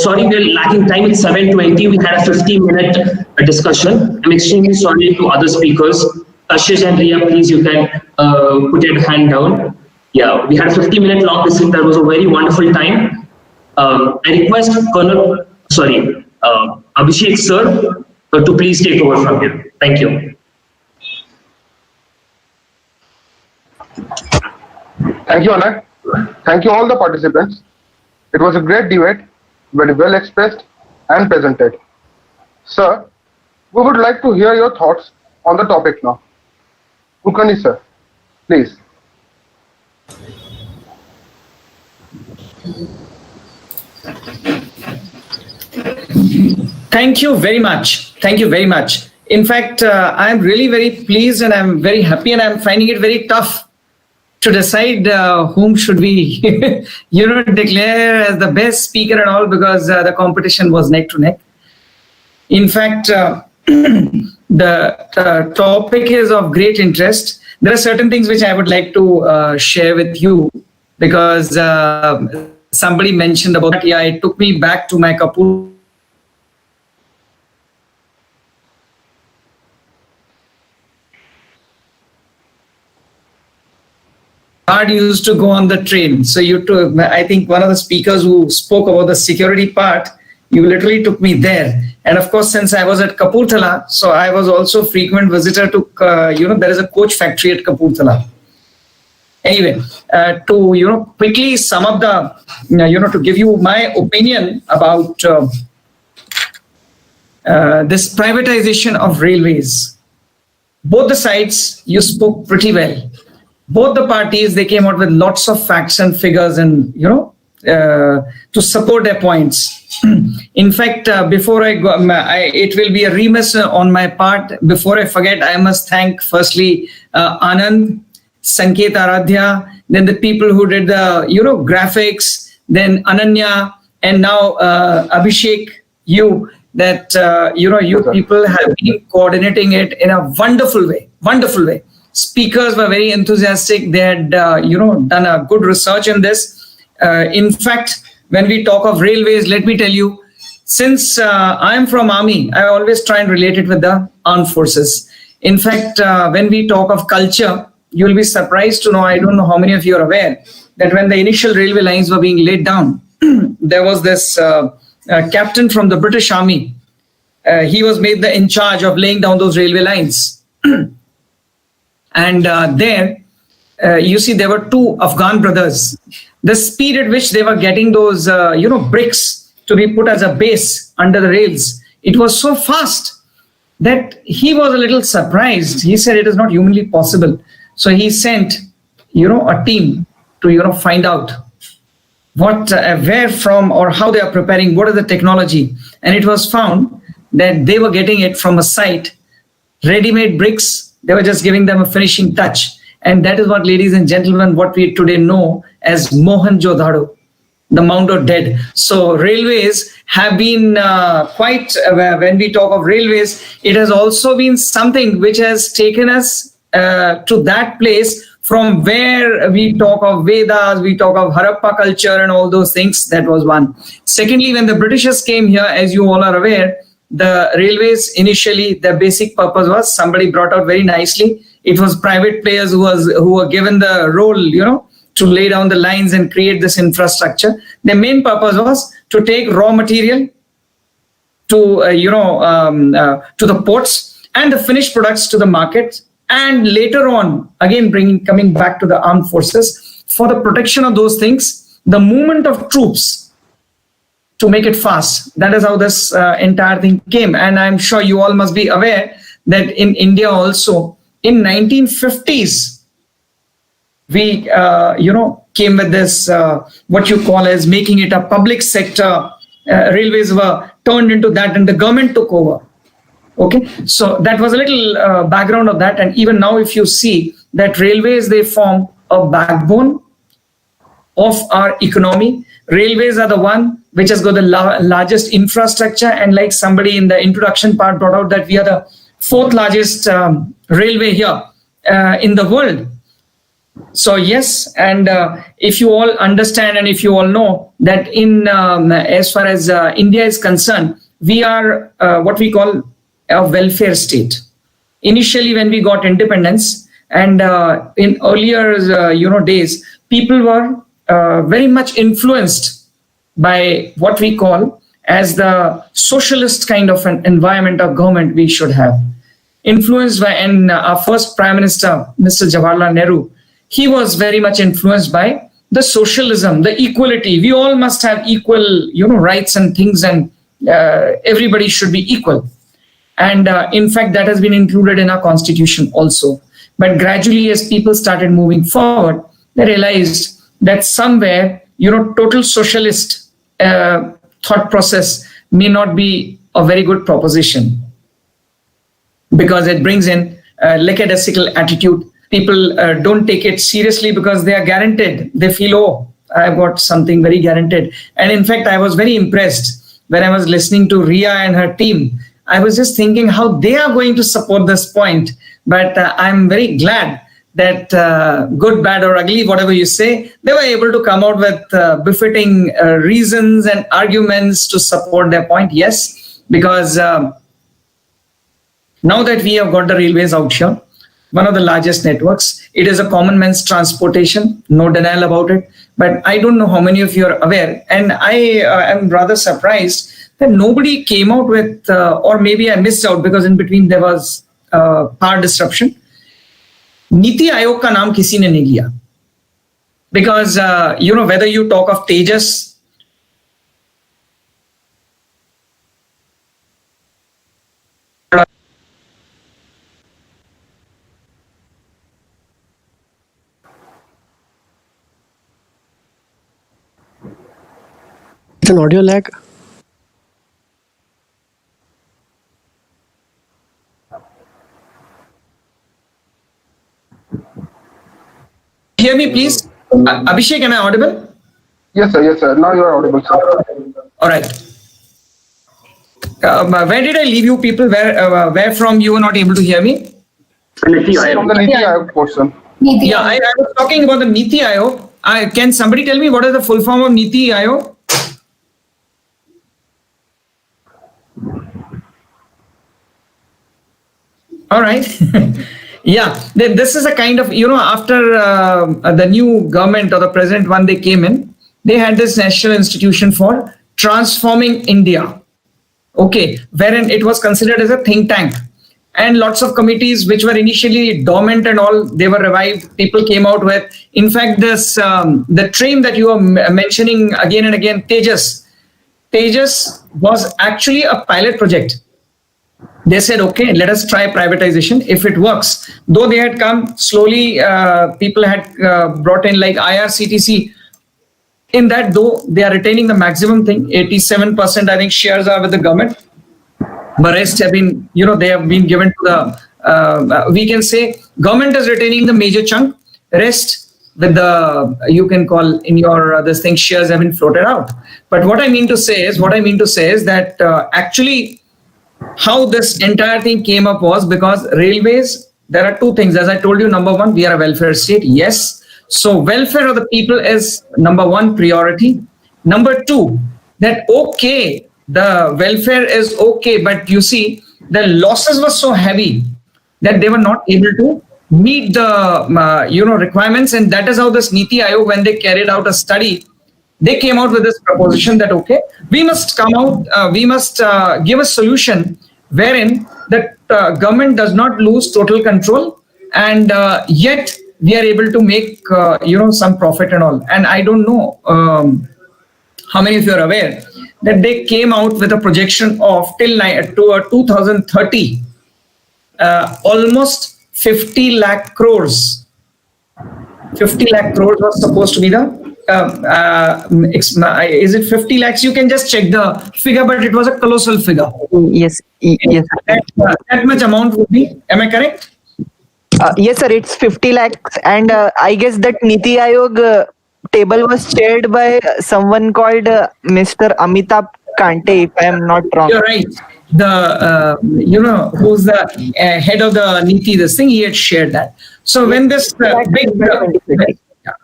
Sorry, we're lacking time. It's 7:20. We had a 15-minute discussion. I'm extremely sorry to other speakers. Ashish and Riya, please, you can put your hand down. Yeah, we had a 50-minute long discussion. That was a very wonderful time. I request Abhishek sir to please take over from here. Thank you. Thank you, Anand. Thank you all the participants. It was a great debate, very well expressed and presented. Sir, we would like to hear your thoughts on the topic now. Kulkarni sir, please. Thank you very much. Thank you very much. In fact, I'm really very pleased and I'm very happy, and I'm finding it very tough to decide whom should we declare as the best speaker and all, because the competition was neck to neck. In fact, the topic is of great interest. There are certain things which I would like to share with you, because somebody mentioned about, it took me back to my Kapur. Card used to go on the train. So I think one of the speakers who spoke about the security part, you literally took me there. And of course, since I was at Kapurthala, so I was also frequent visitor to, there is a coach factory at Kapurthala. Anyway, to, quickly sum up the, to give you my opinion about this privatization of railways. Both the sides, you spoke pretty well. Both the parties, they came out with lots of facts and figures and, to support their points. In fact, before I go, it will be a remiss on my part. Before I forget, I must thank firstly Anand, Sanket Aradhya, then the people who did the, graphics, then Ananya, and now Abhishek, you people have been coordinating it in a wonderful way. Speakers were very enthusiastic. They had, done a good research in this. In fact, when we talk of railways, let me tell you, since I am from Army, I always try and relate it with the armed forces. In fact, when we talk of culture, you will be surprised to know, I don't know how many of you are aware, that when the initial railway lines were being laid down, there was this captain from the British Army. He was made in charge of laying down those railway lines. And there, you see, there were two Afghan brothers. The speed at which they were getting those, bricks to be put as a base under the rails, it was so fast that he was a little surprised. He said it is not humanly possible. So he sent, a team to, find out where from or how they are preparing, what is the technology. And it was found that they were getting it from a site, ready-made bricks. They were just giving them a finishing touch. And that is what, ladies and gentlemen, what we today know as Mohenjo-daro. the amount of dead. So railways have been quite, when we talk of railways, it has also been something which has taken us to that place from where we talk of Vedas, we talk of Harappa culture and all those things. That was one. Secondly, when the Britishers came here, as you all are aware, the railways initially, their basic purpose was, somebody brought out very nicely, it was private players who were given the role, to lay down the lines and create this infrastructure. Their main purpose was to take raw material to the ports and the finished products to the market, and later on, again coming back to the armed forces, for the protection of those things, the movement of troops to make it fast. That is how this entire thing came. And I'm sure you all must be aware that in India also, in 1950s, we came with this what you call as making it a public sector. Railways were turned into that, and the government took over. Okay, so that was a little background of that. And even now, if you see that railways, they form a backbone of our economy. Railways are the one which has got the largest infrastructure, and like somebody in the introduction part brought out, that we are the fourth largest railway here in the world. So yes, and if you all understand and if you all know that in as far as India is concerned, we are what we call a welfare state. Initially, when we got independence, and in earlier days, people were very much influenced by what we call as the socialist kind of an environment of government we should have. Influenced by, and our first Prime Minister, Mr. Jawaharlal Nehru, he was very much influenced by the socialism, the equality. We all must have equal, rights and things, and everybody should be equal. And in fact, that has been included in our constitution also. But gradually, as people started moving forward, they realized that somewhere, total socialist thought process may not be a very good proposition, because it brings in a lackadaisical attitude. People don't take it seriously because they are guaranteed. They feel, oh, I've got something very guaranteed. And in fact, I was very impressed when I was listening to Ria and her team. I was just thinking how they are going to support this point. But I'm very glad that good, bad or ugly, whatever you say, they were able to come out with befitting reasons and arguments to support their point. Yes, because now that we have got the railways out here, one of the largest networks, it is a common man's transportation, no denial about it. But I don't know how many of you are aware, and I am rather surprised that nobody came out with, or maybe I missed out because in between there was power disruption. Niti Aayog ka naam kisi ne nahi liya. Because, whether you talk of Tejas, It's an audio lag. Hear me, please. Abhishek, am I audible? Yes, sir. Yes, sir. Now you are audible, sir. All right. Where did I leave you people? Where from you were not able to hear me? From the Niti Aayog portion. Yeah, I was talking about the Niti Aayog. Can somebody tell me what is the full form of Niti Aayog? All right. Yeah, this is a kind of, after the new government or the present one, they came in, they had this National Institution for Transforming India. Okay, wherein it was considered as a think tank. And lots of committees which were initially dormant and all, they were revived. People came out with, in fact, this the train that you are mentioning again and again, Tejas was actually a pilot project. They said, okay, let us try privatization. If it works, though they had come slowly, people had brought in like IRCTC. In that, though, they are retaining the maximum thing, 87%, I think, shares are with the government. But rest have been, they have been given to the, we can say, government is retaining the major chunk. Rest, with the, you can call in your, this thing, shares have been floated out. But what I mean to say is that actually how this entire thing came up was because railways, there are two things. As I told you, number one, we are a welfare state. Yes. So welfare of the people is number one priority. Number two, that okay, the welfare is okay, but you see, the losses were so heavy that they were not able to meet the requirements, and that is how this Niti Aayog, when they carried out a study, they came out with this proposition that okay, we must come out, we must give a solution wherein the government does not lose total control, and yet we are able to make some profit and all. And I don't know how many of you are aware that they came out with a projection of till 2030, almost 50 lakh crores. 50 lakh crores was supposed to be the, is it 50 lakhs? You can just check the figure, but it was a colossal figure. Yes. That much amount would be, am I correct? Yes, sir, it's 50 lakhs. And I guess that Niti Aayog table was chaired by someone called Mr. Amitabh Kante, if I am not wrong. You're right. The, who's the head of the Niti, this thing, he had shared that. So when this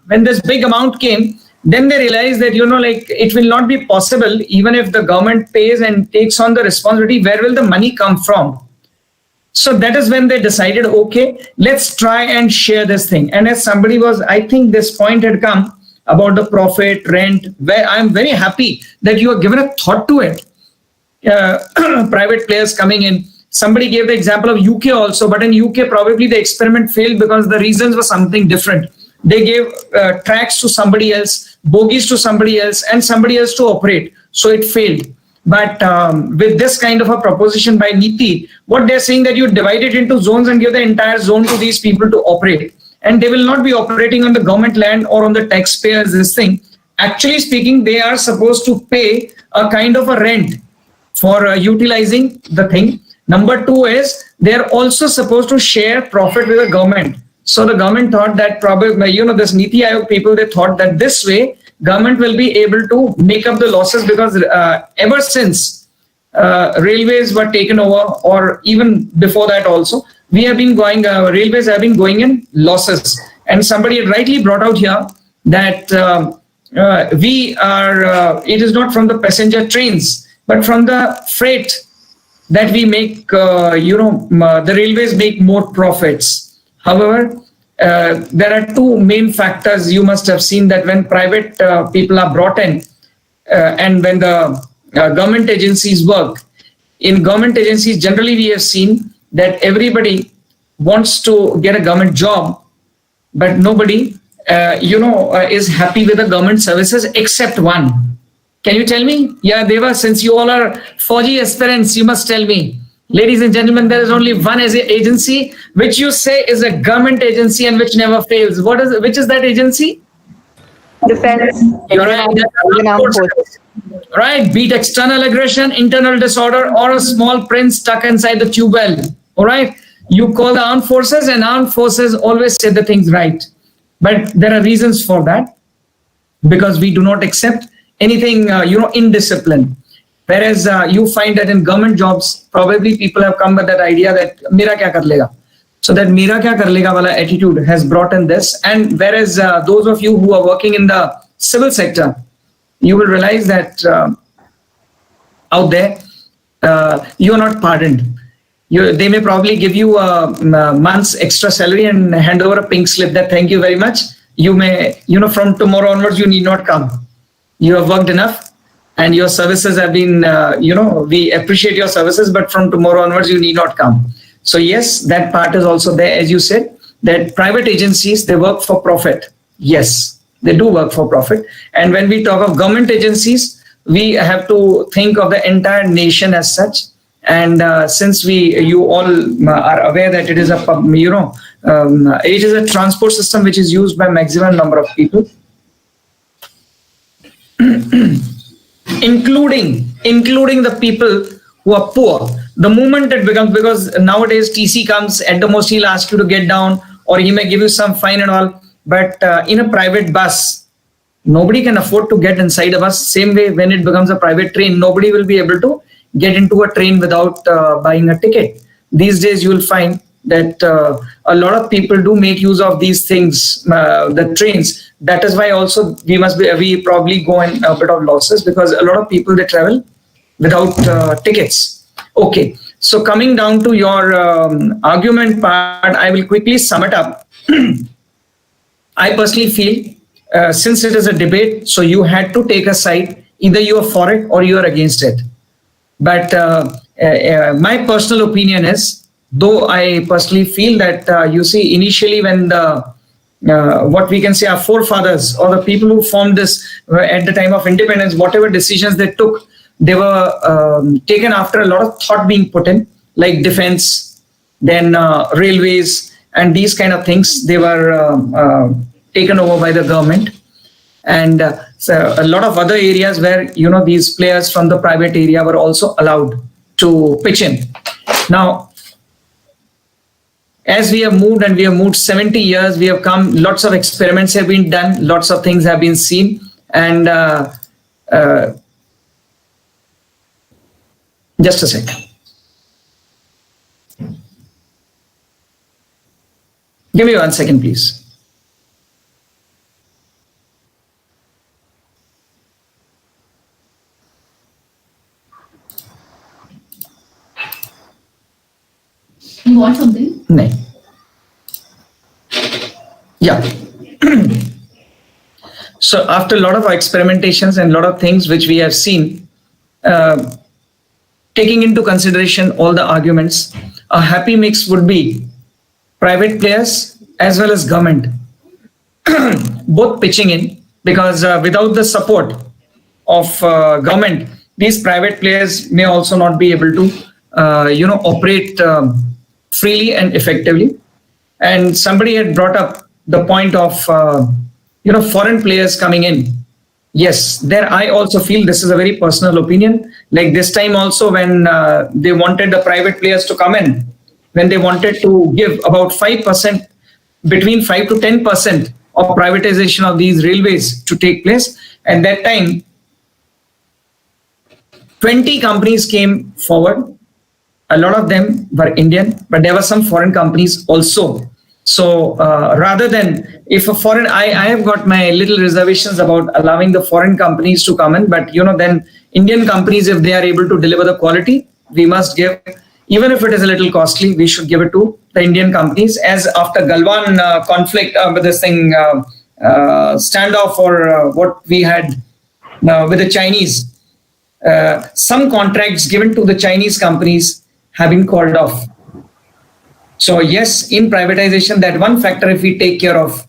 when this big amount came, then they realized that, it will not be possible, even if the government pays and takes on the responsibility, where will the money come from? So that is when they decided, okay, let's try and share this thing. And as somebody was, I think this point had come about the profit, rent, where I'm very happy that you have given a thought to it. Private players coming in. Somebody gave the example of UK also, but in UK probably the experiment failed because the reasons were something different. They gave tracks to somebody else, bogies to somebody else, and somebody else to operate. So it failed. But with this kind of a proposition by Niti, what they're saying that you divide it into zones and give the entire zone to these people to operate. And they will not be operating on the government land or on the taxpayers, this thing. Actually speaking, they are supposed to pay a kind of a rent for utilizing the thing. Number two is they're also supposed to share profit with the government. So the government thought that probably, this Niti Aayog people, they thought that this way government will be able to make up the losses, because ever since railways were taken over, or even before that also, we have been going, railways have been going in losses. And somebody had rightly brought out here that we are, it is not from the passenger trains, but from the freight that we make, the railways make more profits. However, there are two main factors. You must have seen that when private people are brought in and when the government agencies work, in government agencies, generally we have seen that everybody wants to get a government job, but nobody, is happy with the government services except one. Can you tell me? Yeah, Deva, since you all are Fauji aspirants, you must tell me. Ladies and gentlemen, there is only one agency which you say is a government agency and which never fails. What is it? Which is that agency? Defense. You're right. Right. Be it external aggression, internal disorder, or a small prince stuck inside the tube well. All right. You call the armed forces, and armed forces always say the things right. But there are reasons for that, because we do not accept anything, indiscipline. Whereas you find that in government jobs, probably people have come with that idea that mera kya kar lega. So that mera kya kar lega wala attitude has brought in this. And whereas those of you who are working in the civil sector, you will realize that out there, you are not pardoned. They may probably give you a month's extra salary and hand over a pink slip that thank you very much. You may, from tomorrow onwards, you need not come. You have worked enough. And your services have been, we appreciate your services, but from tomorrow onwards, you need not come. So yes, that part is also there, as you said, that private agencies, they work for profit. Yes, they do work for profit. And when we talk of government agencies, we have to think of the entire nation as such. And since you all are aware that it is it is a transport system which is used by maximum number of people. including the people who are poor. The moment it becomes, because nowadays TC comes, at the most he'll ask you to get down, or he may give you some fine and all. But in a private bus, nobody can afford to get inside a bus. Same way, when it becomes a private train, nobody will be able to get into a train without buying a ticket. These days, you will find that a lot of people do make use of these things, the trains. That is why also we probably go in a bit of losses, because a lot of people, they travel without tickets. Okay, so coming down to your argument part, I will quickly sum it up. I personally feel, since it is a debate, so you had to take a side. Either you are for it or you are against it. But my personal opinion is, though I personally feel that, you see, initially when the what we can say our forefathers or the people who formed this at the time of independence, whatever decisions they took, they were taken after a lot of thought being put in, like defense, then railways, and these kind of things. They were taken over by the government, and so a lot of other areas where, you know, these players from the private area were also allowed to pitch in. Now, as we have moved, and we have moved 70 years, we have come, lots of experiments have been done, lots of things have been seen, and just a second. Give me 1 second, please. You want something? No. Yeah. So after a lot of experimentations and a lot of things which we have seen, taking into consideration all the arguments, a happy mix would be private players as well as government, both pitching in, because without the support of government, these private players may also not be able to, operate freely and effectively. And somebody had brought up the point of, foreign players coming in. Yes, there I also feel, this is a very personal opinion. Like this time also, when they wanted the private players to come in, when they wanted to give about 5%, between 5 to 10% of privatization of these railways to take place, at that time, 20 companies came forward. A lot of them were Indian, but there were some foreign companies also. So rather than, if a foreign, I have got my little reservations about allowing the foreign companies to come in, but then Indian companies, if they are able to deliver the quality, we must give, even if it is a little costly, we should give it to the Indian companies. As after Galwan conflict, with this thing, standoff, or what we had with the Chinese, some contracts given to the Chinese companies have been called off. So yes, in privatization, that one factor, if we take care of,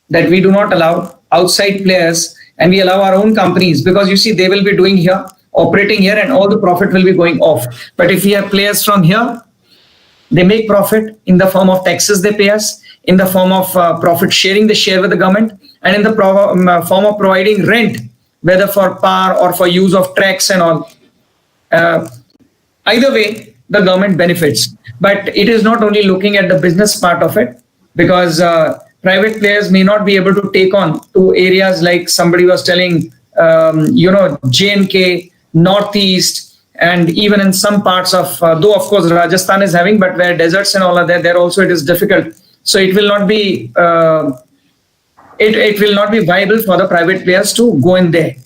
that we do not allow outside players and we allow our own companies, because you see, they will be doing here, operating here, and all the profit will be going off. But if we have players from here, they make profit in the form of taxes they pay us, in the form of profit sharing they share with the government, and in the form of providing rent, whether for power or for use of tracks and all. Either way, the government benefits. But it is not only looking at the business part of it, because private players may not be able to take on to areas like somebody was telling, J&K, Northeast, and even in some parts of, though of course Rajasthan is having, but where deserts and all are there also it is difficult. So it will not be, it will not be viable for the private players to go in there,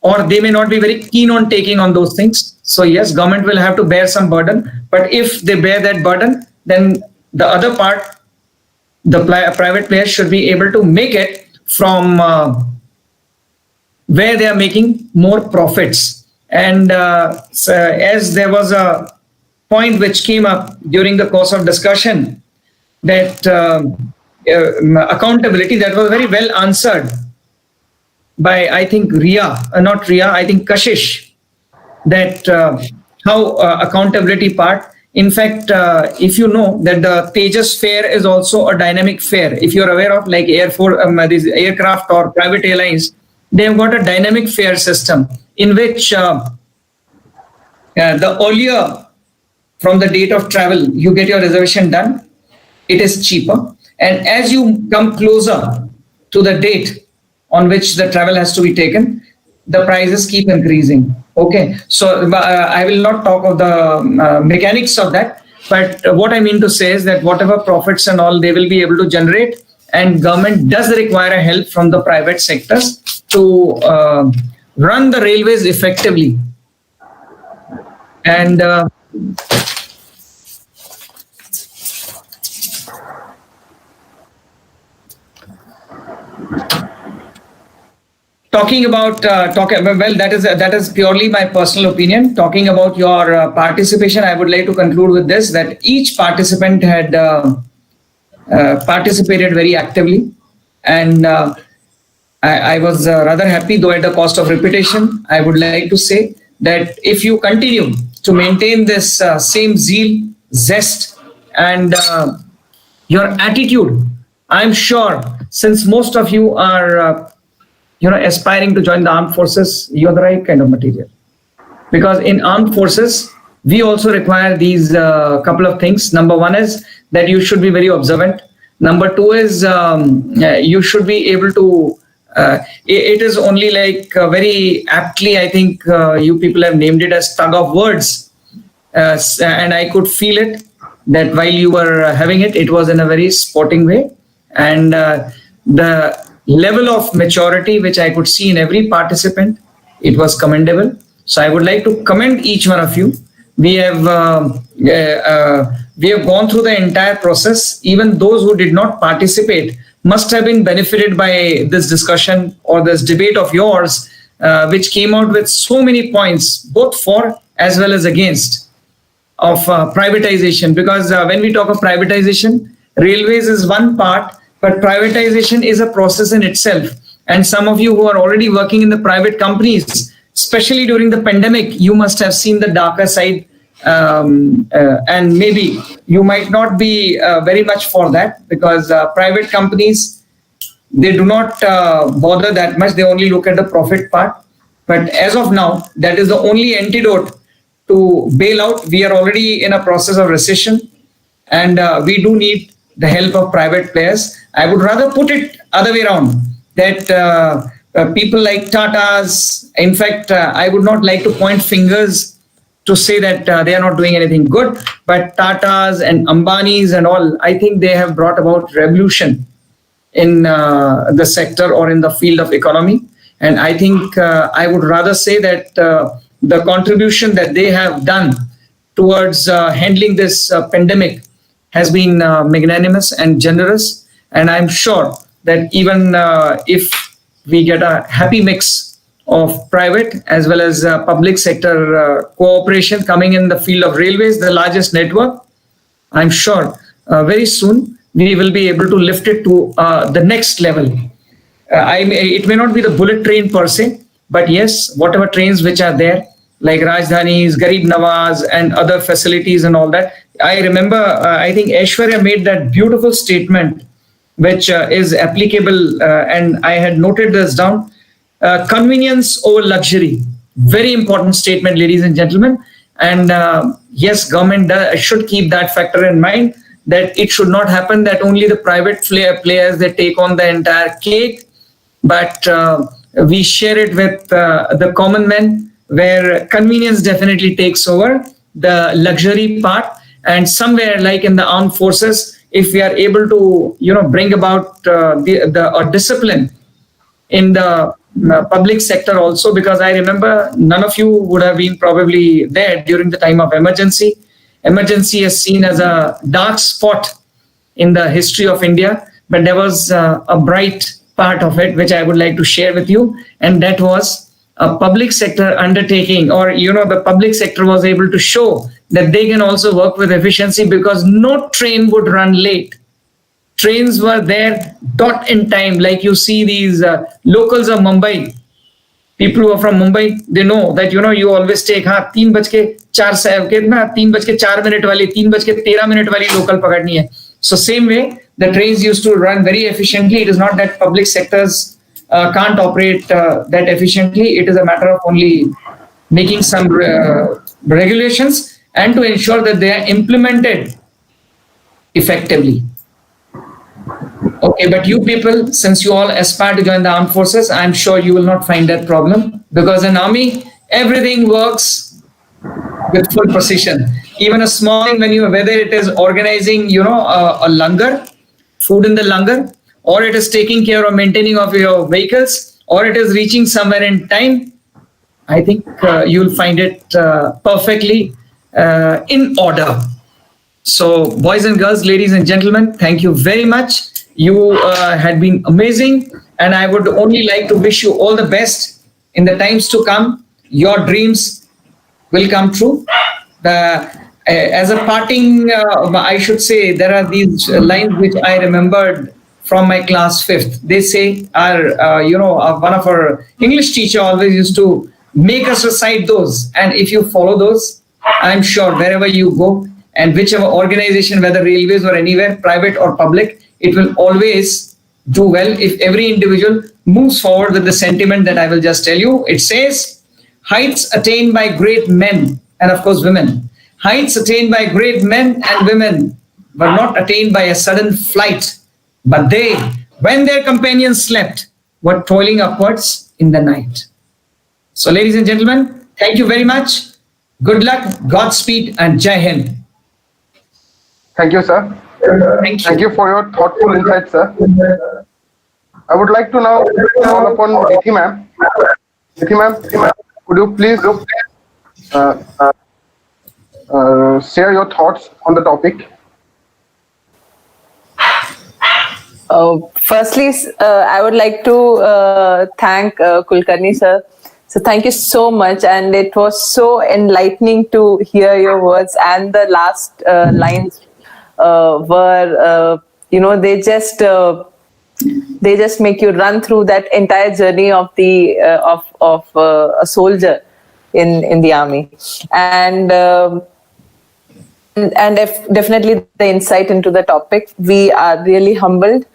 or they may not be very keen on taking on those things. So yes, government will have to bear some burden, but if they bear that burden, then the other part, the private players should be able to make it from where they are making more profits. And so as there was a point which came up during the course of discussion, that accountability, that was very well answered by, I think, Kashish, that how accountability part. In fact, if you know that the Tejas fare is also a dynamic fare, if you're aware of, like these aircraft or private airlines, they have got a dynamic fare system in which the earlier from the date of travel, you get your reservation done, it is cheaper. And as you come closer to the date on which the travel has to be taken, the prices keep increasing. Okay, so I will not talk of the mechanics of that, but what I mean to say is that whatever profits and all they will be able to generate, and government does require help from the private sectors to run the railways effectively. And talking about well, that is purely my personal opinion. Talking about your participation, I would like to conclude with this: that each participant had participated very actively, and I was rather happy, though at the cost of repetition. I would like to say that if you continue to maintain this same zeal, zest, and your attitude, I'm sure, since most of you are aspiring to join the armed forces, you're the right kind of material. Because in armed forces, we also require these couple of things. Number one is that you should be very observant. Number two is you should be able to, it is only like very aptly, I think you people have named it as tug of words. And I could feel it that while you were having it, it was in a very sporting way. And the level of maturity which I could see in every participant, it was commendable. So I would like to commend each one of you. We have gone through the entire process. Even those who did not participate must have been benefited by this discussion or this debate of yours, which came out with so many points, both for as well as against, of privatization. Because when we talk of privatization, railways is one part, but privatization is a process in itself. And some of you who are already working in the private companies, especially during the pandemic, you must have seen the darker side. And maybe you might not be very much for that, because private companies, they do not bother that much. They only look at the profit part. But as of now, that is the only antidote to bail out. We are already in a process of recession, and we do need the help of private players. I would rather put it other way around, that people like Tatas, in fact, I would not like to point fingers to say that they are not doing anything good, but Tatas and Ambanis and all, I think they have brought about revolution in the sector or in the field of economy. And I think I would rather say that the contribution that they have done towards handling this pandemic has been magnanimous and generous. And I'm sure that even if we get a happy mix of private as well as public sector cooperation coming in the field of railways, the largest network, I'm sure very soon we will be able to lift it to the next level. It may not be the bullet train per se, but yes, whatever trains which are there, like Rajdhanis, Garib Nawaz, and other facilities and all that. I remember, I think Aishwarya made that beautiful statement, which is applicable, and I had noted this down. Convenience over luxury. Very important statement, ladies and gentlemen. And yes, government should keep that factor in mind, that it should not happen that only the private players, they take on the entire cake, but we share it with the common man, where convenience definitely takes over the luxury part. And somewhere like in the armed forces, if we are able to, bring about the discipline in the public sector also, because I remember none of you would have been probably there during the time of emergency. Emergency is seen as a dark spot in the history of India, but there was a bright part of it which I would like to share with you, and that was a public sector undertaking, or the public sector was able to show that they can also work with efficiency, because no train would run late. Trains were there dot in time. Like you see these locals of Mumbai, people who are from Mumbai, they know that you always take 3:04 wali, 3:13 wali local pakadni hai. So same way the trains used to run very efficiently. It is not that public sectors can't operate that efficiently. It is a matter of only making some regulations and to ensure that they are implemented effectively. Okay, but you people, since you all aspire to join the armed forces, I'm sure you will not find that problem, because in army, everything works with full precision. Even a small thing, whether it is organizing, a langar, food in the langar, or it is taking care or maintaining of your vehicles, or it is reaching somewhere in time, I think you'll find it perfectly in order. So, boys and girls, ladies and gentlemen, thank you very much. You had been amazing, and I would only like to wish you all the best in the times to come. Your dreams will come true. As a parting, I should say, there are these lines which I remembered from my class 5th. They say, one of our English teacher always used to make us recite those. And if you follow those, I'm sure wherever you go and whichever organization, whether railways or anywhere, private or public, it will always do well if every individual moves forward with the sentiment that I will just tell you. It says, heights attained by great men, and of course women. Heights attained by great men and women were not attained by a sudden flight, but they, when their companions slept, were toiling upwards in the night. So, ladies and gentlemen, thank you very much. Good luck, Godspeed, and Jai Hind. Thank you, sir. Thank you for your thoughtful insight, sir. I would like to now call upon Rithi ma'am. Rithi ma'am, could you please share your thoughts on the topic? Firstly, I would like to thank Kulkarni sir. So thank you so much, and it was so enlightening to hear your words, and the last lines were, they just make you run through that entire journey of the of a soldier in the army, and definitely the insight into the topic. We are really humbled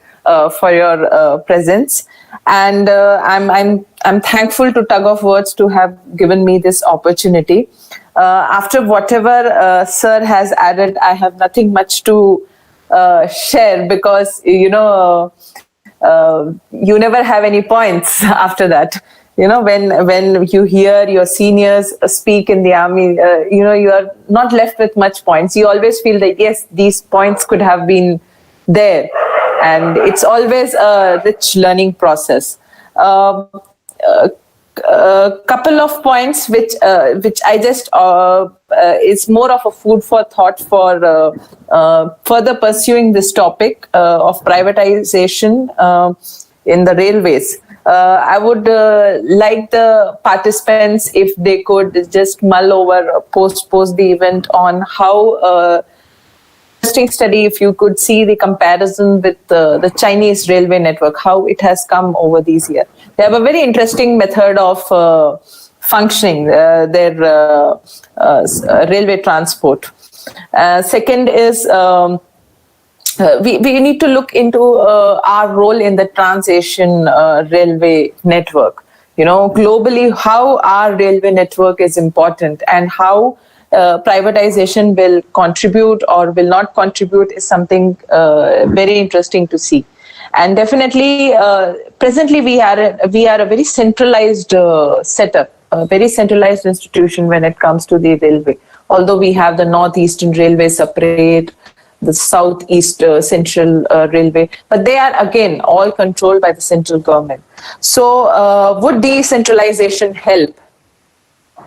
for your presence, and I'm thankful to Tug of Words to have given me this opportunity. After whatever sir has added, I have nothing much to share, because you never have any points after that. When you hear your seniors speak in the army, you are not left with much points. You always feel that yes, these points could have been there, and it's always a rich learning process. Couple of points which I just is more of a food for thought for further pursuing this topic of privatization in the railways. I would like the participants, if they could just mull over post the event on how interesting study, if you could see the comparison with the Chinese railway network, how it has come over these years. They have a very interesting method of functioning their railway transport. Second is we need to look into our role in the trans-Asian railway network. Globally, how our railway network is important, and how privatization will contribute or will not contribute is something very interesting to see. And definitely, presently we are a very centralized setup, a very centralized institution when it comes to the railway. Although we have the Northeastern Railway separate, the Southeast Central Railway, but they are again all controlled by the central government. So would decentralization help?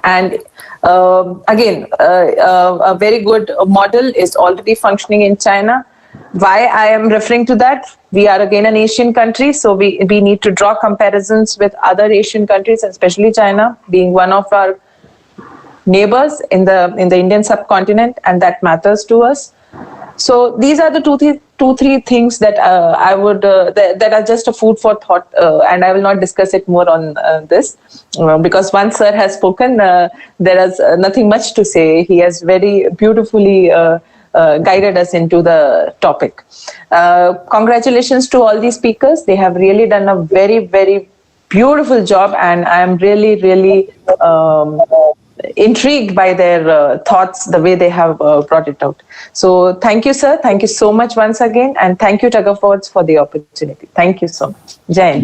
And again, a very good model is already functioning in China. Why I am referring to that? We are again an Asian country, so we need to draw comparisons with other Asian countries, especially China being one of our neighbors in the Indian subcontinent, and that matters to us. So these are the two, three things that I would that are just a food for thought, and I will not discuss it more on this because once sir has spoken, there is nothing much to say. He has very beautifully guided us into the topic. Congratulations to all these speakers. They have really done a very, very beautiful job, and I am really, really intrigued by their thoughts, the way they have brought it out. So thank you, sir. Thank you so much once again. And thank you, Tug of Words, for the opportunity. Thank you so much. Jai.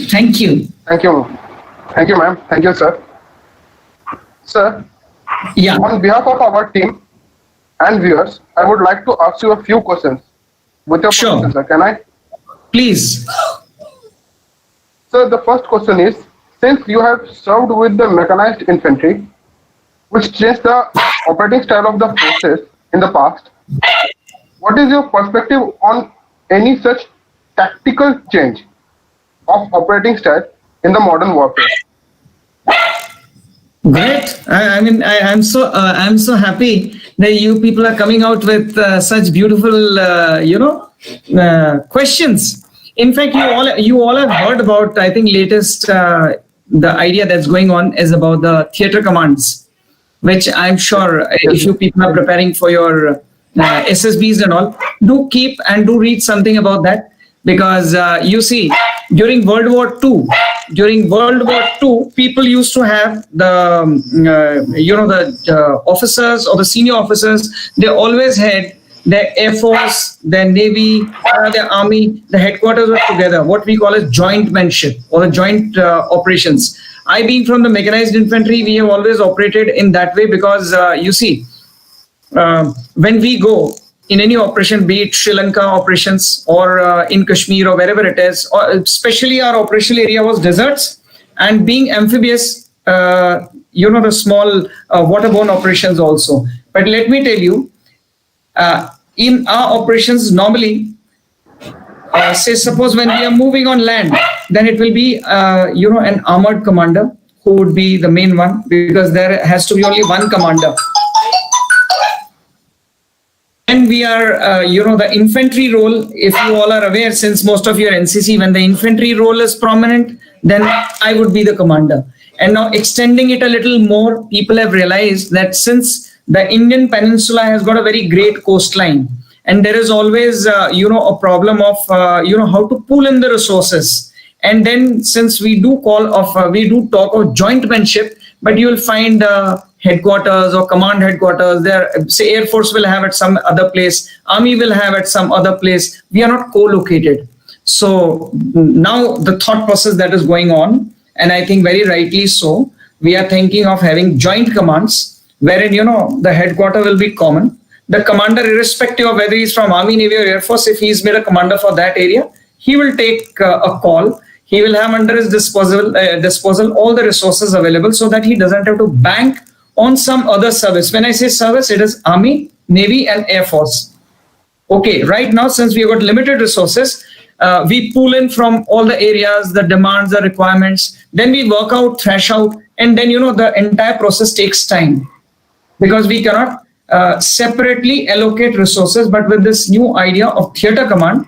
Thank you. Thank you. Thank you, ma'am. Thank you, sir. Sir, yeah. On behalf of our team and viewers, I would like to ask you a few questions. With your permission, sir, can I? Please. Sir, the first question is, since you have served with the Mechanized Infantry, which changed the operating style of the forces in the past, what is your perspective on any such tactical change of operating style in the modern warfare? Great. I'm so happy that you people are coming out with such beautiful, questions. In fact, you all have heard about, I think, latest, the idea that's going on is about the theater commands, which I'm sure if you people are preparing for your SSBs and all, do keep and do read something about that, because you see, during World War II, people used to have the, the officers or the senior officers, they always had their Air Force, their Navy, their Army, the headquarters were together, what we call as jointmanship or the joint operations. I being from the Mechanized Infantry, we have always operated in that way because, you see, when we go in any operation, be it Sri Lanka operations or in Kashmir or wherever it is, or especially our operational area was deserts, and being amphibious, the small waterborne operations also. But let me tell you, in our operations normally, say suppose when we are moving on land, then it will be an armored commander who would be the main one, because there has to be only one commander. And we are, the infantry role, if you all are aware, since most of you are NCC, when the infantry role is prominent, then I would be the commander. And now extending it a little more, people have realized that since the Indian peninsula has got a very great coastline, and there is always, a problem of, how to pool in the resources. And then since we do talk of jointmanship, but you will find headquarters or command headquarters there, say Air Force will have at some other place, Army will have at some other place. We are not co-located. So now the thought process that is going on, and I think very rightly so, we are thinking of having joint commands, wherein, the headquarter will be common. The commander, irrespective of whether he's from Army, Navy or Air Force, if he's made a commander for that area, he will take a call. He will have under his disposal all the resources available, so that he doesn't have to bank on some other service. When I say service, it is Army, Navy and Air Force. Okay, right now, since we've got limited resources, we pull in from all the areas, the demands, the requirements, then we work out, thrash out, and then, the entire process takes time, because we cannot separately allocate resources. But with this new idea of theater command,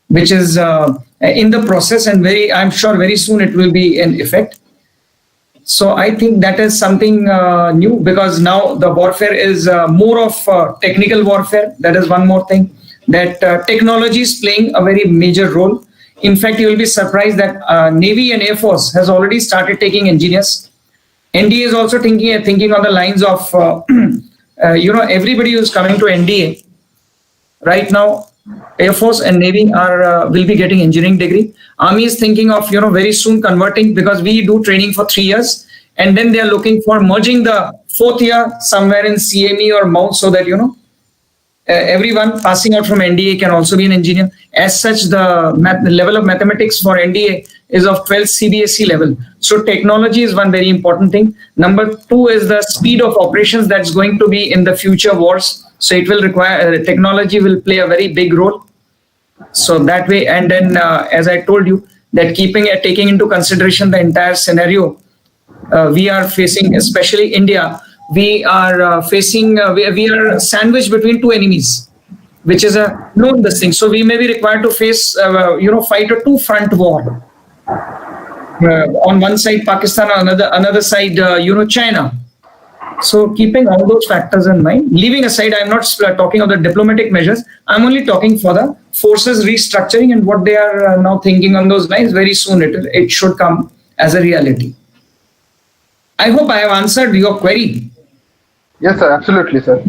which is in the process, and I'm sure very soon it will be in effect. So I think that is something new, because now the warfare is more of technical warfare. That is one more thing, that technology is playing a very major role. In fact, you will be surprised that Navy and Air Force has already started taking engineers. NDA is also thinking on the lines of, everybody who's coming to NDA right now, Air Force and Navy will be getting engineering degree. Army is thinking of, very soon converting, because we do training for 3 years, and then they are looking for merging the 4th year somewhere in CME or MOU, so that, everyone passing out from NDA can also be an engineer. As such, the level of mathematics for NDA is of 12th CBSE level. So technology is one very important thing. Number 2 is the speed of operations that's going to be in the future wars. So it will require, technology will play a very big role. So that way, and then as I told you, that taking into consideration the entire scenario we are facing, especially India, we are facing, we are sandwiched between two enemies, which is a known this thing. So we may be required to face, fight a two-front war. On one side Pakistan, on another side, China. So keeping all those factors in mind, leaving aside, I'm not talking of the diplomatic measures. I'm only talking for the forces restructuring and what they are now thinking on those lines. Very soon it should come as a reality. I hope I have answered your query. Yes, sir. Absolutely, sir.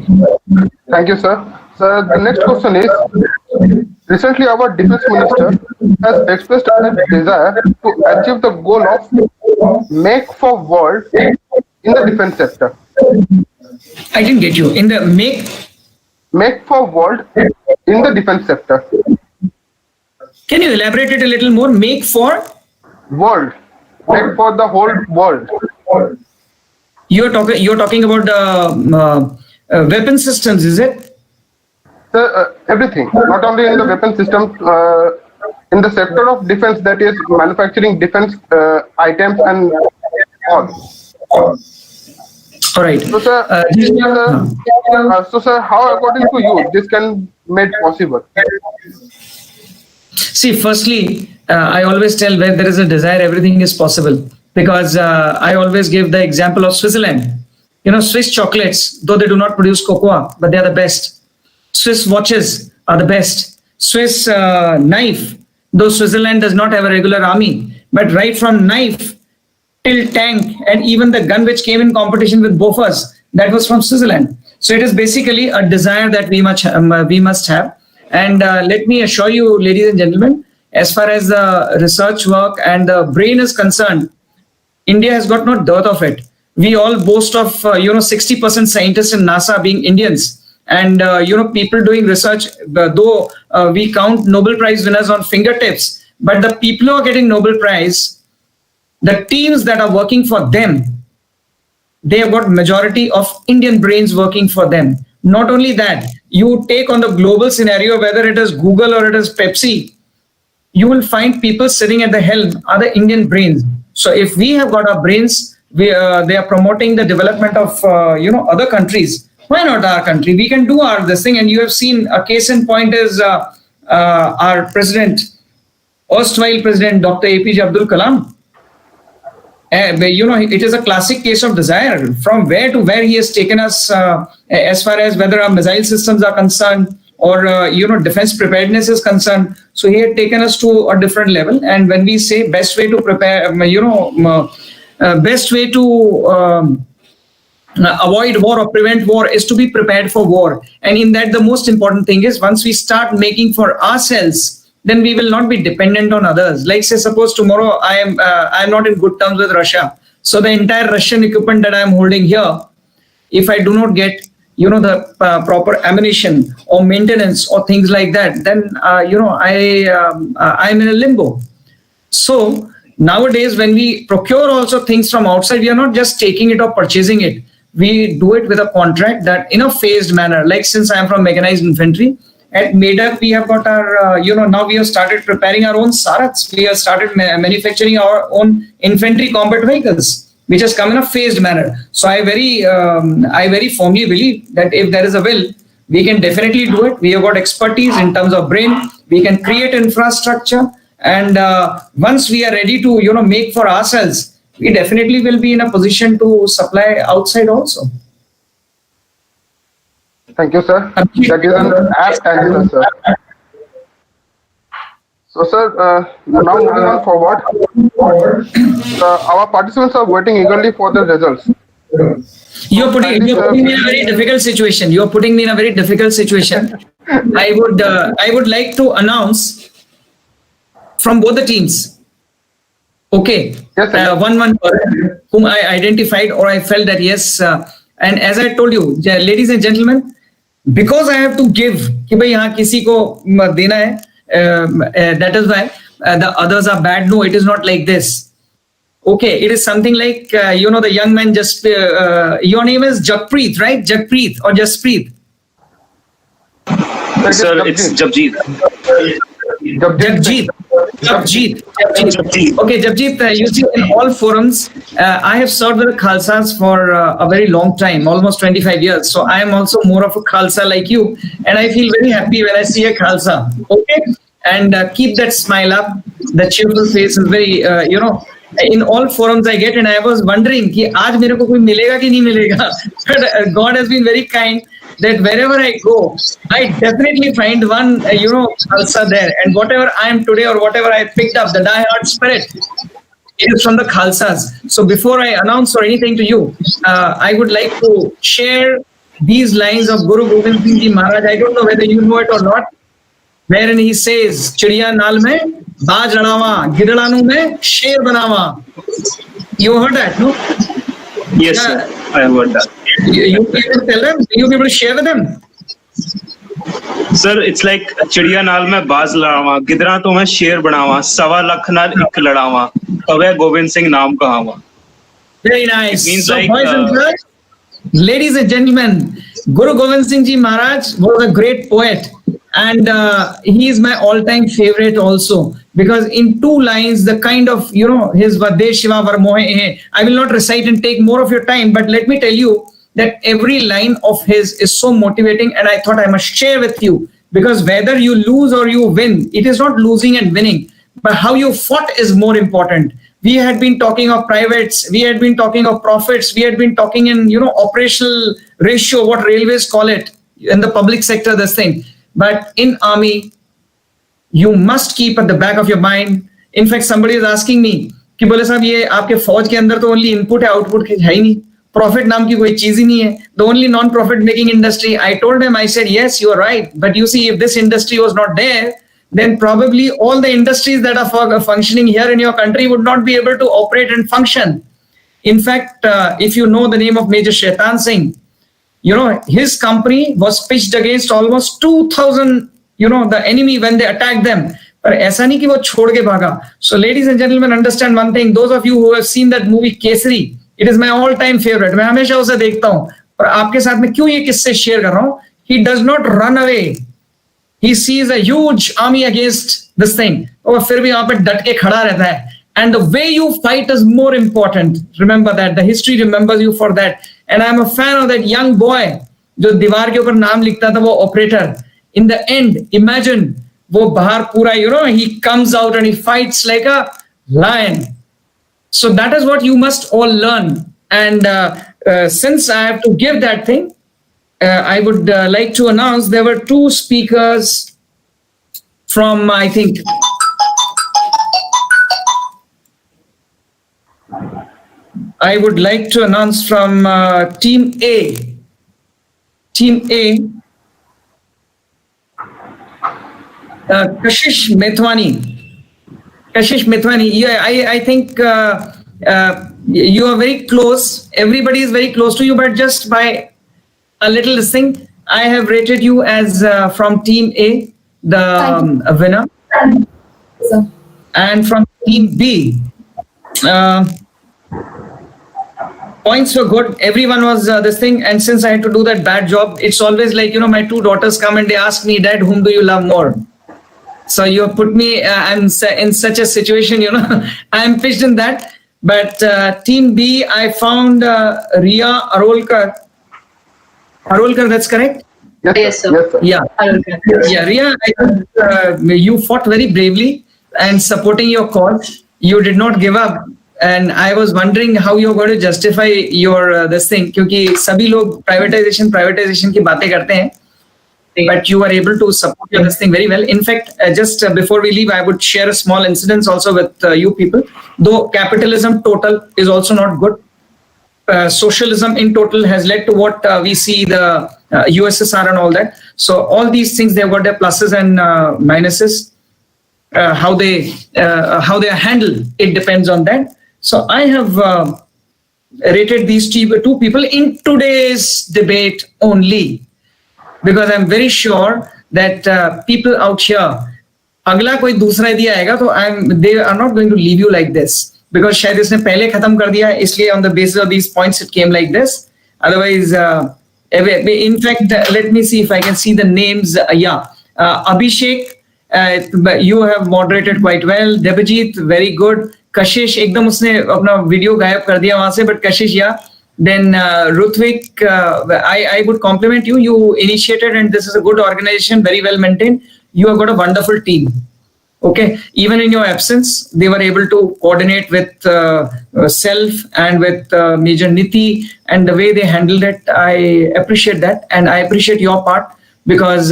Thank you, sir. Sir, the next question is, recently our defense minister has expressed a desire to achieve the goal of make for world in the defense sector. I didn't get you. In the make for world in the defense sector. Can you elaborate it a little more? Make for world. Make for the whole world. You're talking about the weapon systems, is it? Everything, not only in the weapon system, in the sector of defense, that is manufacturing defense items and all. All right. So, sir, how according to you this can made possible? See, firstly, I always tell where there is a desire, everything is possible. Because I always give the example of Switzerland. You know, Swiss chocolates, though they do not produce cocoa, but they are the best. Swiss watches are the best. Swiss knife, though Switzerland does not have a regular army, but right from knife till tank and even the gun which came in competition with Bofors, that was from Switzerland. So it is basically a desire that we must have. And let me assure you, ladies and gentlemen, as far as the research work and the brain is concerned, India has got no dearth of it. We all boast of 60% scientists in NASA being Indians. And, people doing research, though we count Nobel Prize winners on fingertips, but the people who are getting Nobel Prize, the teams that are working for them, they have got majority of Indian brains working for them. Not only that, you take on the global scenario, whether it is Google or it is Pepsi, you will find people sitting at the helm are the Indian brains. So if we have got our brains, they are promoting the development of, other countries. Why not our country? We can do this thing. And you have seen a case in point is our president, erstwhile president, Dr. APJ Abdul Kalam. It is a classic case of desire. From where to where he has taken us as far as whether our missile systems are concerned or, defense preparedness is concerned. So he had taken us to a different level. And when we say best way to prepare, best way to avoid war or prevent war is to be prepared for war. And in that, the most important thing is once we start making for ourselves, then we will not be dependent on others. Like say, suppose tomorrow I am not in good terms with Russia. So the entire Russian equipment that I am holding here, if I do not get, the proper ammunition or maintenance or things like that, then, I'm in a limbo. So nowadays, when we procure also things from outside, we are not just taking it or purchasing it. We do it with a contract that in a phased manner, like since I am from Mechanized Infantry, at MEDAC, we have got our, now we have started preparing our own Sarats. We have started manufacturing our own infantry combat vehicles, which has come in a phased manner. So I very firmly believe that if there is a will, we can definitely do it. We have got expertise in terms of brain. We can create infrastructure. And once we are ready to, make for ourselves, we definitely will be in a position to supply outside also. Thank you, sir. That is an apt answer, sir. So, sir, now moving on forward, our participants are waiting eagerly for the results. You're putting me in a very difficult situation. You're putting me in a very difficult situation. I would like to announce from both the teams. Okay, yes, one whom I identified or I felt that yes, and as I told you, ladies and gentlemen, because I have to give, कि भाई यहाँ किसी को देना है, that is why the others are bad. No, it is not like this. Okay, it is something like the young man just your name is Jagpreet, right? Jagpreet or Jaspreet? Sir, it's Japjeet. Japjeet. Okay, Japjeet, you see, in all forums, I have served with the Khalsas for a very long time, almost 25 years. So I am also more of a Khalsa like you. And I feel very happy when I see a Khalsa. Okay? And keep that smile up. The cheerful face is very, in all forums I get, and I was wondering, कि आज मेरे को कोई मिलेगा कि नहीं मिलेगा? But God has been very kind. That wherever I go, I definitely find one, Khalsa there. And whatever I am today or whatever I picked up, the die-hard spirit, It is from the Khalsas. So before I announce or anything to you, I would like to share these lines of Guru Gobind Singh Ji Maharaj. I don't know whether you know it or not, wherein he says, "Chidiya naal mein baaj ladawa, gidalanu mein sher banawa." You heard that, no? Yes, sir. I have heard that. You be able to tell them? You be able to share with them? Sir, it's like चिड़िया नाल में बाज लड़ावा, गिदरा तो मैं शेर बनावा, सवा लख नाल इक लड़ावा, तवे गोविंद सिंह नाम कहावा. Very nice. It means So, like, boys and girls, ladies and gentlemen, Guru Gobind Singh Ji Maharaj was a great poet, and he is my all-time favorite also, because in 2 lines, the kind of, his Vade Shiva Varmohe He. I will not recite and take more of your time, but let me tell you that every line of his is so motivating, and I thought I must share with you, because whether you lose or you win, it is not losing and winning, but how you fought is more important. We had been talking of privates, we had been talking of profits, we had been talking in, operational ratio, what railways call it, in the public sector, this thing. But in army, you must keep at the back of your mind. In fact, somebody is asking me, कि बोले साहब ये आपके फौज के अंदर तो only input है, output है ही नहीं. Profit नाम की कोई चीज ही नहीं है. The only non-profit making industry. I told him, I said, yes, you are right. But you see, if this industry was not there, then probably all the industries that are functioning here in your country would not be able to operate and function. In fact, if you know the name of Major Shaitan Singh, his company was pitched against almost 2,000, the enemy when they attacked them. पर ऐसा नहीं कि वो छोड़ के भागा. So ladies and gentlemen, understand one thing. Those of you who have seen that movie Kesari, it is my all-time favorite. मैं हमेशा उसे देखता हूँ. और आपके साथ में क्यों ये किस्से शेयर कर रहा हूँ? He does not run away. He sees a huge army against this thing. और फिर भी वहाँ पे डट के खड़ा रहता है. And the way you fight is more important. Remember that. The history remembers you for that. And I'm a fan of that young boy जो दीवार के ऊपर नाम लिखता था, वो operator. In the end, imagine वो बाहर पूरा, he comes out and he fights like a lion. So that is what you must all learn. And since I have to give that thing, I would like to announce there were 2 speakers from, I think, I would like to announce from Team A. Team A, Kashish Methwani. Kashish Methwani, yeah, I think you are very close. Everybody is very close to you, but just by a little thing, I have rated you as from Team A, the winner. And from Team B, points were good. Everyone was this thing. And since I had to do that bad job, it's always like, my 2 daughters come and they ask me, Dad, whom do you love more? So you put me, I'm in such a situation, I'm pitched in that. But Team B, I found Ria Arolkar. Arolkar, that's correct? Yes, sir. Yes, sir. Yeah. Yeah, Ria, I think, you fought very bravely and supporting your cause. You did not give up. And I was wondering how you're going to justify your this thing. क्योंकि सभी लोग privatization की बातें करते हैं. But you were able to support this thing very well. In fact, just before we leave, I would share a small incident also with you people. Though capitalism total is also not good. Socialism in total has led to what we see the USSR and all that. So all these things, they've got their pluses and minuses. How they are handled, it depends on that. So I have rated these 2 people in today's debate only, because I'm very sure that people out here, अगला कोई दूसरा दिया आएगा तो they are not going to leave you like this, because शायद इसने पहले खत्म कर दिया, इसलिए on the basis of these points it came like this. Otherwise, in fact, let me see if I can see the names. Abhishek, you have moderated quite well. Debajit, very good. Kashish, एकदम उसने अपना video गायब कर दिया वहां से, but Kashish, yeah. Then Rutvik, I would compliment you. You initiated, and this is a good organization, very well maintained. You have got a wonderful team. Okay, even in your absence, they were able to coordinate with self and with Major Niti, and the way they handled it, I appreciate that, and I appreciate your part, because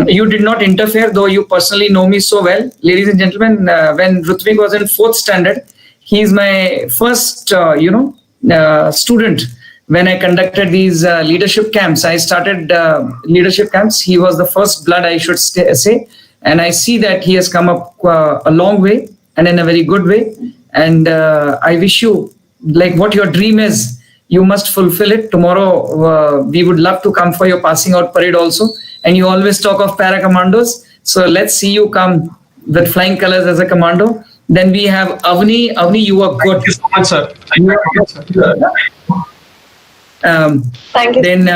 you did not interfere, though you personally know me so well. Ladies and gentlemen, when Rutvik was in 4th standard, He's my first, student when I conducted these leadership camps. I started leadership camps. He was the first blood, I should say. And I see that he has come up a long way and in a very good way. And I wish you, like what your dream is, you must fulfill it. Tomorrow, we would love to come for your passing out parade also. And you always talk of para commandos. So let's see you come with flying colors as a commando. Then we have Avni. Avni, you are good. Thank you so much, sir. Thank you. Then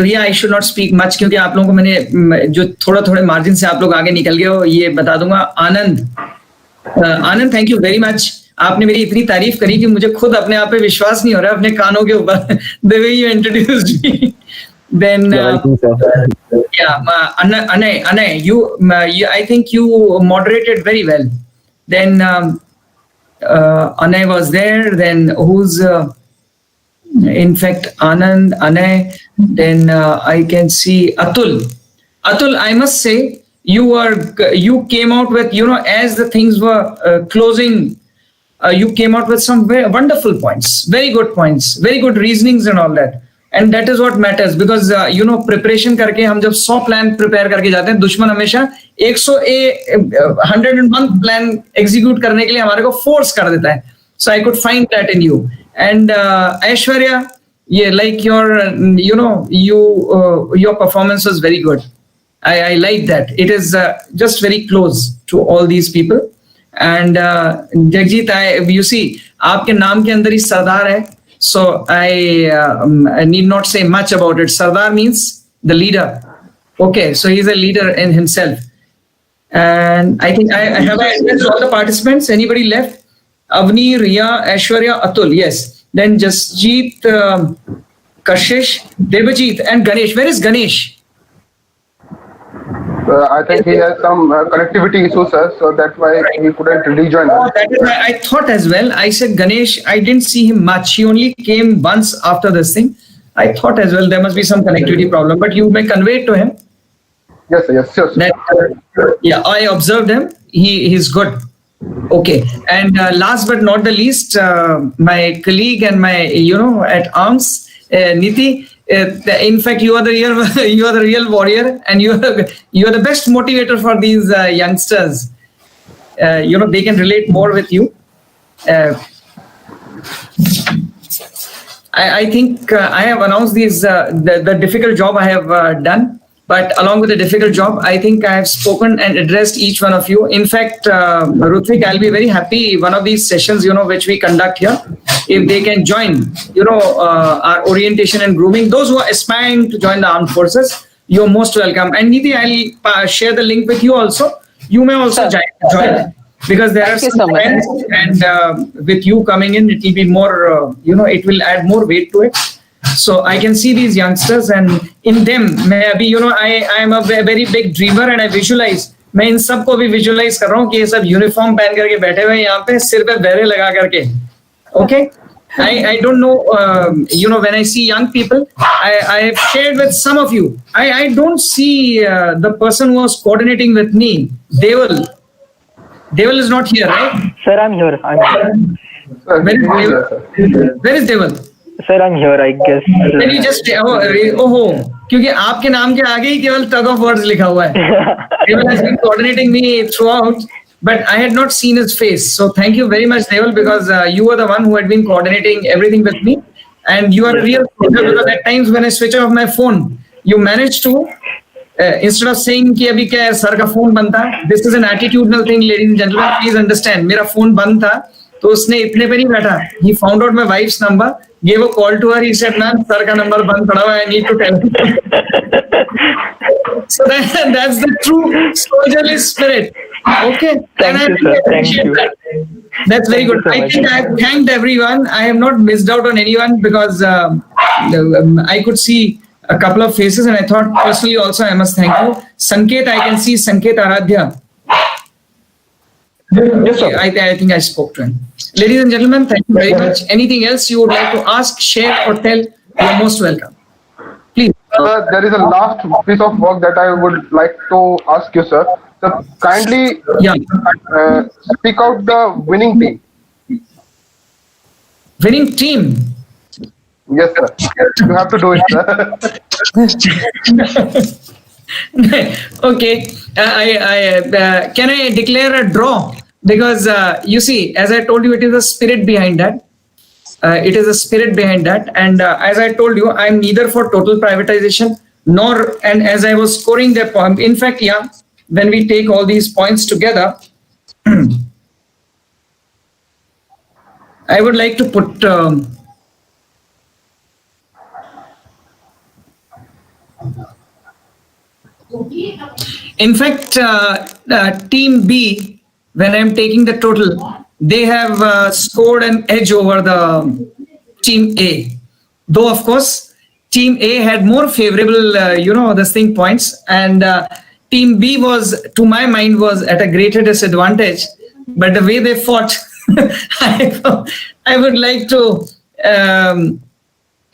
Riya, I should not speak much क्योंकि आप लोगों को मैंने जो थोड़े margin से आप लोग आगे निकल गए हो ये बता दूंगा. आनंद, आनंद, थैंक यू वेरी मच. आपने मेरी इतनी तारीफ करी कि मुझे खुद अपने आप पे विश्वास नहीं हो रहा अपने कानों के ऊपर. The way you introduced me. Then Anay, you I think you moderated very well. Then Anay was there. Then who's in fact Anand, Anay. Then I can see Atul. Atul, I must say you came out with, as the things were closing, you came out with some very wonderful points, very good points, very good reasonings and all that. And that is what matters because preparation करके हम जब 100 plan prepare करके जाते हैं, दुश्मन हमेशा 101 plan execute करने के लिए हमारे को फोर्स कर देता है. So I could find that in you. And Aishwarya, yeah, like your performance was very good. I like that. It is just very close to all these people. And Jagjit, you see, आपके नाम के अंदर ही सरदार है. So I need not say much about it. Sardar means the leader. Okay, so he's a leader in himself. And I think I have addressed all the participants. Anybody left? Avni, Riya, Aishwarya, Atul. Yes. Then Jasjeet, Kashish, Devajit, and Ganesh. Where is Ganesh? I think he has some connectivity issues, sir, so that's why he couldn't rejoin us. That is why I thought as well. I said Ganesh, I didn't see him much. He only came once after this thing. I thought as well there must be some connectivity problem, but you may convey it to him. Yes, sir, yes, sure. That, yeah, I observed him. He's good. Okay. And last but not the least, my colleague and my, at arms, Niti. In fact, you are the real warrior, and you are the best motivator for these youngsters. They can relate more with you. I think I have announced these the difficult job I have done. But along with the difficult job, I think I have spoken and addressed each one of you. In fact, Rutvik, I'll be very happy one of these sessions, which we conduct here, if they can join, our orientation and grooming. Those who are aspiring to join the armed forces, you're most welcome. And Nidhi, I'll share the link with you also. You may also join because there are some friends, and with you coming in, it will be more, it will add more weight to it. So I can see these youngsters, and in them, maybe I am a very big dreamer, and I visualize. मैं इन सब को भी visualize कर रहा हूँ कि ये सब uniform पहन करके बैठे हुए यहाँ पे सिर पे बेरे लगा करके. Okay, I don't know. When I see young people, I have shared with some of you. I don't see the person who was coordinating with me. Deval is not here, right? Sir, I'm here. Where is Deval? Sir, I'm here, I guess. Can you just क्योंकि आपके नाम के आगे ही केवल tug of words लिखा हुआ है. Deval has been coordinating me throughout, but I had not seen his face. So thank you very much, Deval, because you were the one who had been coordinating everything with me, and you are a real soldier. Because at times when I switch off my phone, you manage to instead of saying कि अभी क्या sir का phone बंद था. This is an attitudinal thing, ladies and gentlemen. Please understand. मेरा phone बंद था, तो उसने इतने पे नहीं बैठा. He found out my wife's number. Gave a call to her. He said, "Man, sir ka number band pada hua. I need to tell him." So that's the true soldierly spirit. Okay. Thank you, sir. Thank you. That's very good. I think I have thanked everyone. I have not missed out on anyone because I could see a couple of faces, and I thought personally also I must thank you. Sanket, I can see Sanket Aradhya. Yes, sir. I think I spoke to him. Ladies and gentlemen, thank you very much. Anything else you would like to ask, share, or tell? You're most welcome. Please. There is a last piece of work that I would like to ask you, sir. So kindly speak out the winning team. winning team. Yes, sir. You have to do it, sir. Okay, can I declare a draw? Because you see, as I told you, it is a spirit behind that. It is a spirit behind that, and as I told you, I'm neither for total privatization nor. And as I was scoring the point, in fact, yeah, when we take all these points together, I would like to put. In fact, Team B, when I'm taking the total, they have scored an edge over the Team A. Though, of course, Team A had more favorable, this thing points, and Team B was, to my mind, was at a greater disadvantage. But the way they fought, I would like to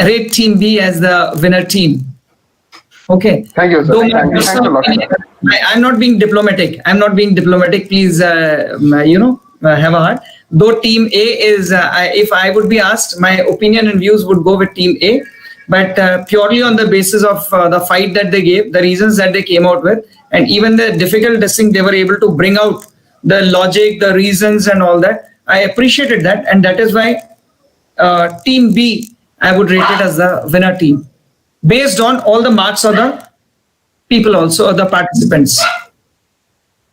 rate Team B as the winner team. Okay. Thank you, sir. Thanks a lot. I'm not being diplomatic. Please, have a heart. Though Team A is, if I would be asked, my opinion and views would go with Team A. But purely on the basis of the fight that they gave, the reasons that they came out with, and even the difficult thing they were able to bring out, the logic, the reasons and all that, I appreciated that. And that is why Team B, I would rate it as the winner team, based on all the marks of the people also, the participants.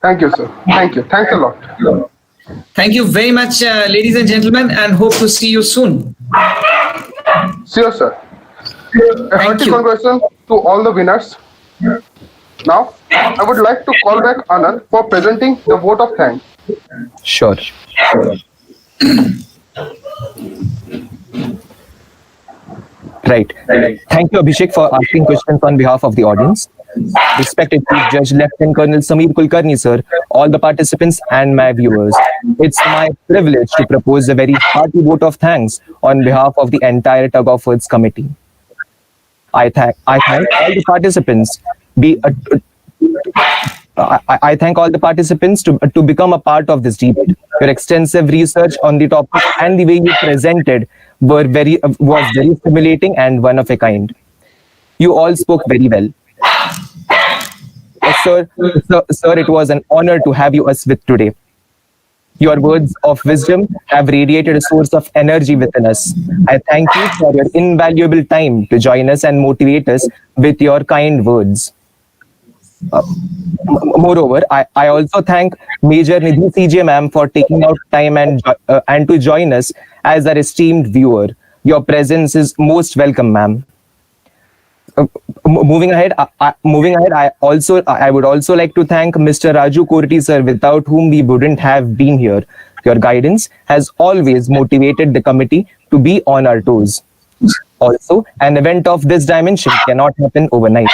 Thank you, sir. Thank you. Thanks a lot. Thank you very much, ladies and gentlemen, and hope to see you soon. See you, sir. A hearty congratulations to all the winners. Now, I would like to call back Anand for presenting the vote of thanks. Sure. Right. Thank you, Abhishek, for asking questions on behalf of the audience. Respected Chief Judge Lt.Col Sameer Kulkarni, sir, all the participants and my viewers. It's my privilege to propose a very hearty vote of thanks on behalf of the entire Tug of Words committee. I thank all the participants. I thank all the participants to become a part of this debate. Your extensive research on the topic and the way you presented was very stimulating and one of a kind. You all spoke very well. Sir, it was an honor to have you us with today. Your words of wisdom have radiated a source of energy within us. I thank you for your invaluable time to join us and motivate us with your kind words. Moreover, I also thank Major Nidhi CJ ma'am for taking out time and to join us as our esteemed viewer. Your presence is most welcome, ma'am. Moving ahead, I would also like to thank Mr. Raju Korti sir, without whom we wouldn't have been here. Your guidance has always motivated the committee to be on our toes. Also, an event of this dimension cannot happen overnight.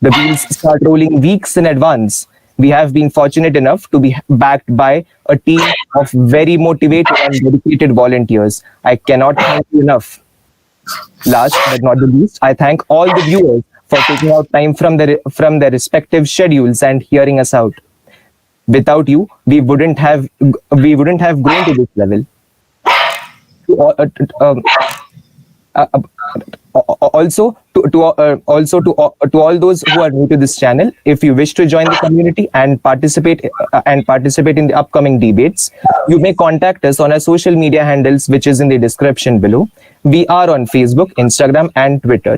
The wheels start rolling weeks in advance. We have been fortunate enough to be backed by a team of very motivated and dedicated volunteers. I cannot thank you enough. Last but not the least, I thank all the viewers for taking out time from their respective schedules and hearing us out. Without you, we wouldn't have grown to this level. Also, to all those who are new to this channel, if you wish to join the community and participate in the upcoming debates, you may contact us on our social media handles, which is in the description below. We are on Facebook, Instagram, and Twitter.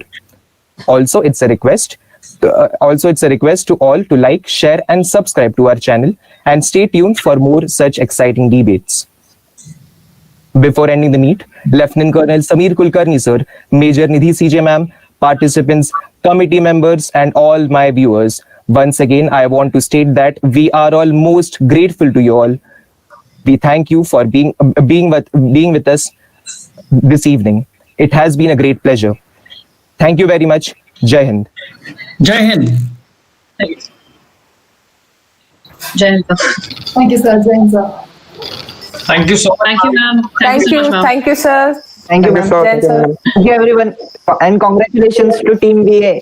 Also, it's a request to all to like, share, and subscribe to our channel, and stay tuned for more such exciting debates. Before ending the meet, Lieutenant Colonel Sameer Kulkarni sir, Major Nidhi CJ ma'am, participants, committee members, and all my viewers, once again I want to state that we are all most grateful to you all. We thank you for being with us this evening. It has been a great pleasure. Thank you very much. Jai Hind. Jai Hind. Jai Hind. Thank you, sir. Jai Hind, sir. Thank you so much. Thank you, ma'am. Thank you, ma'am. thank you, sir. Thank you, ma'am. Jai Hind, sir. Thank you, everyone. And congratulations to Team BA.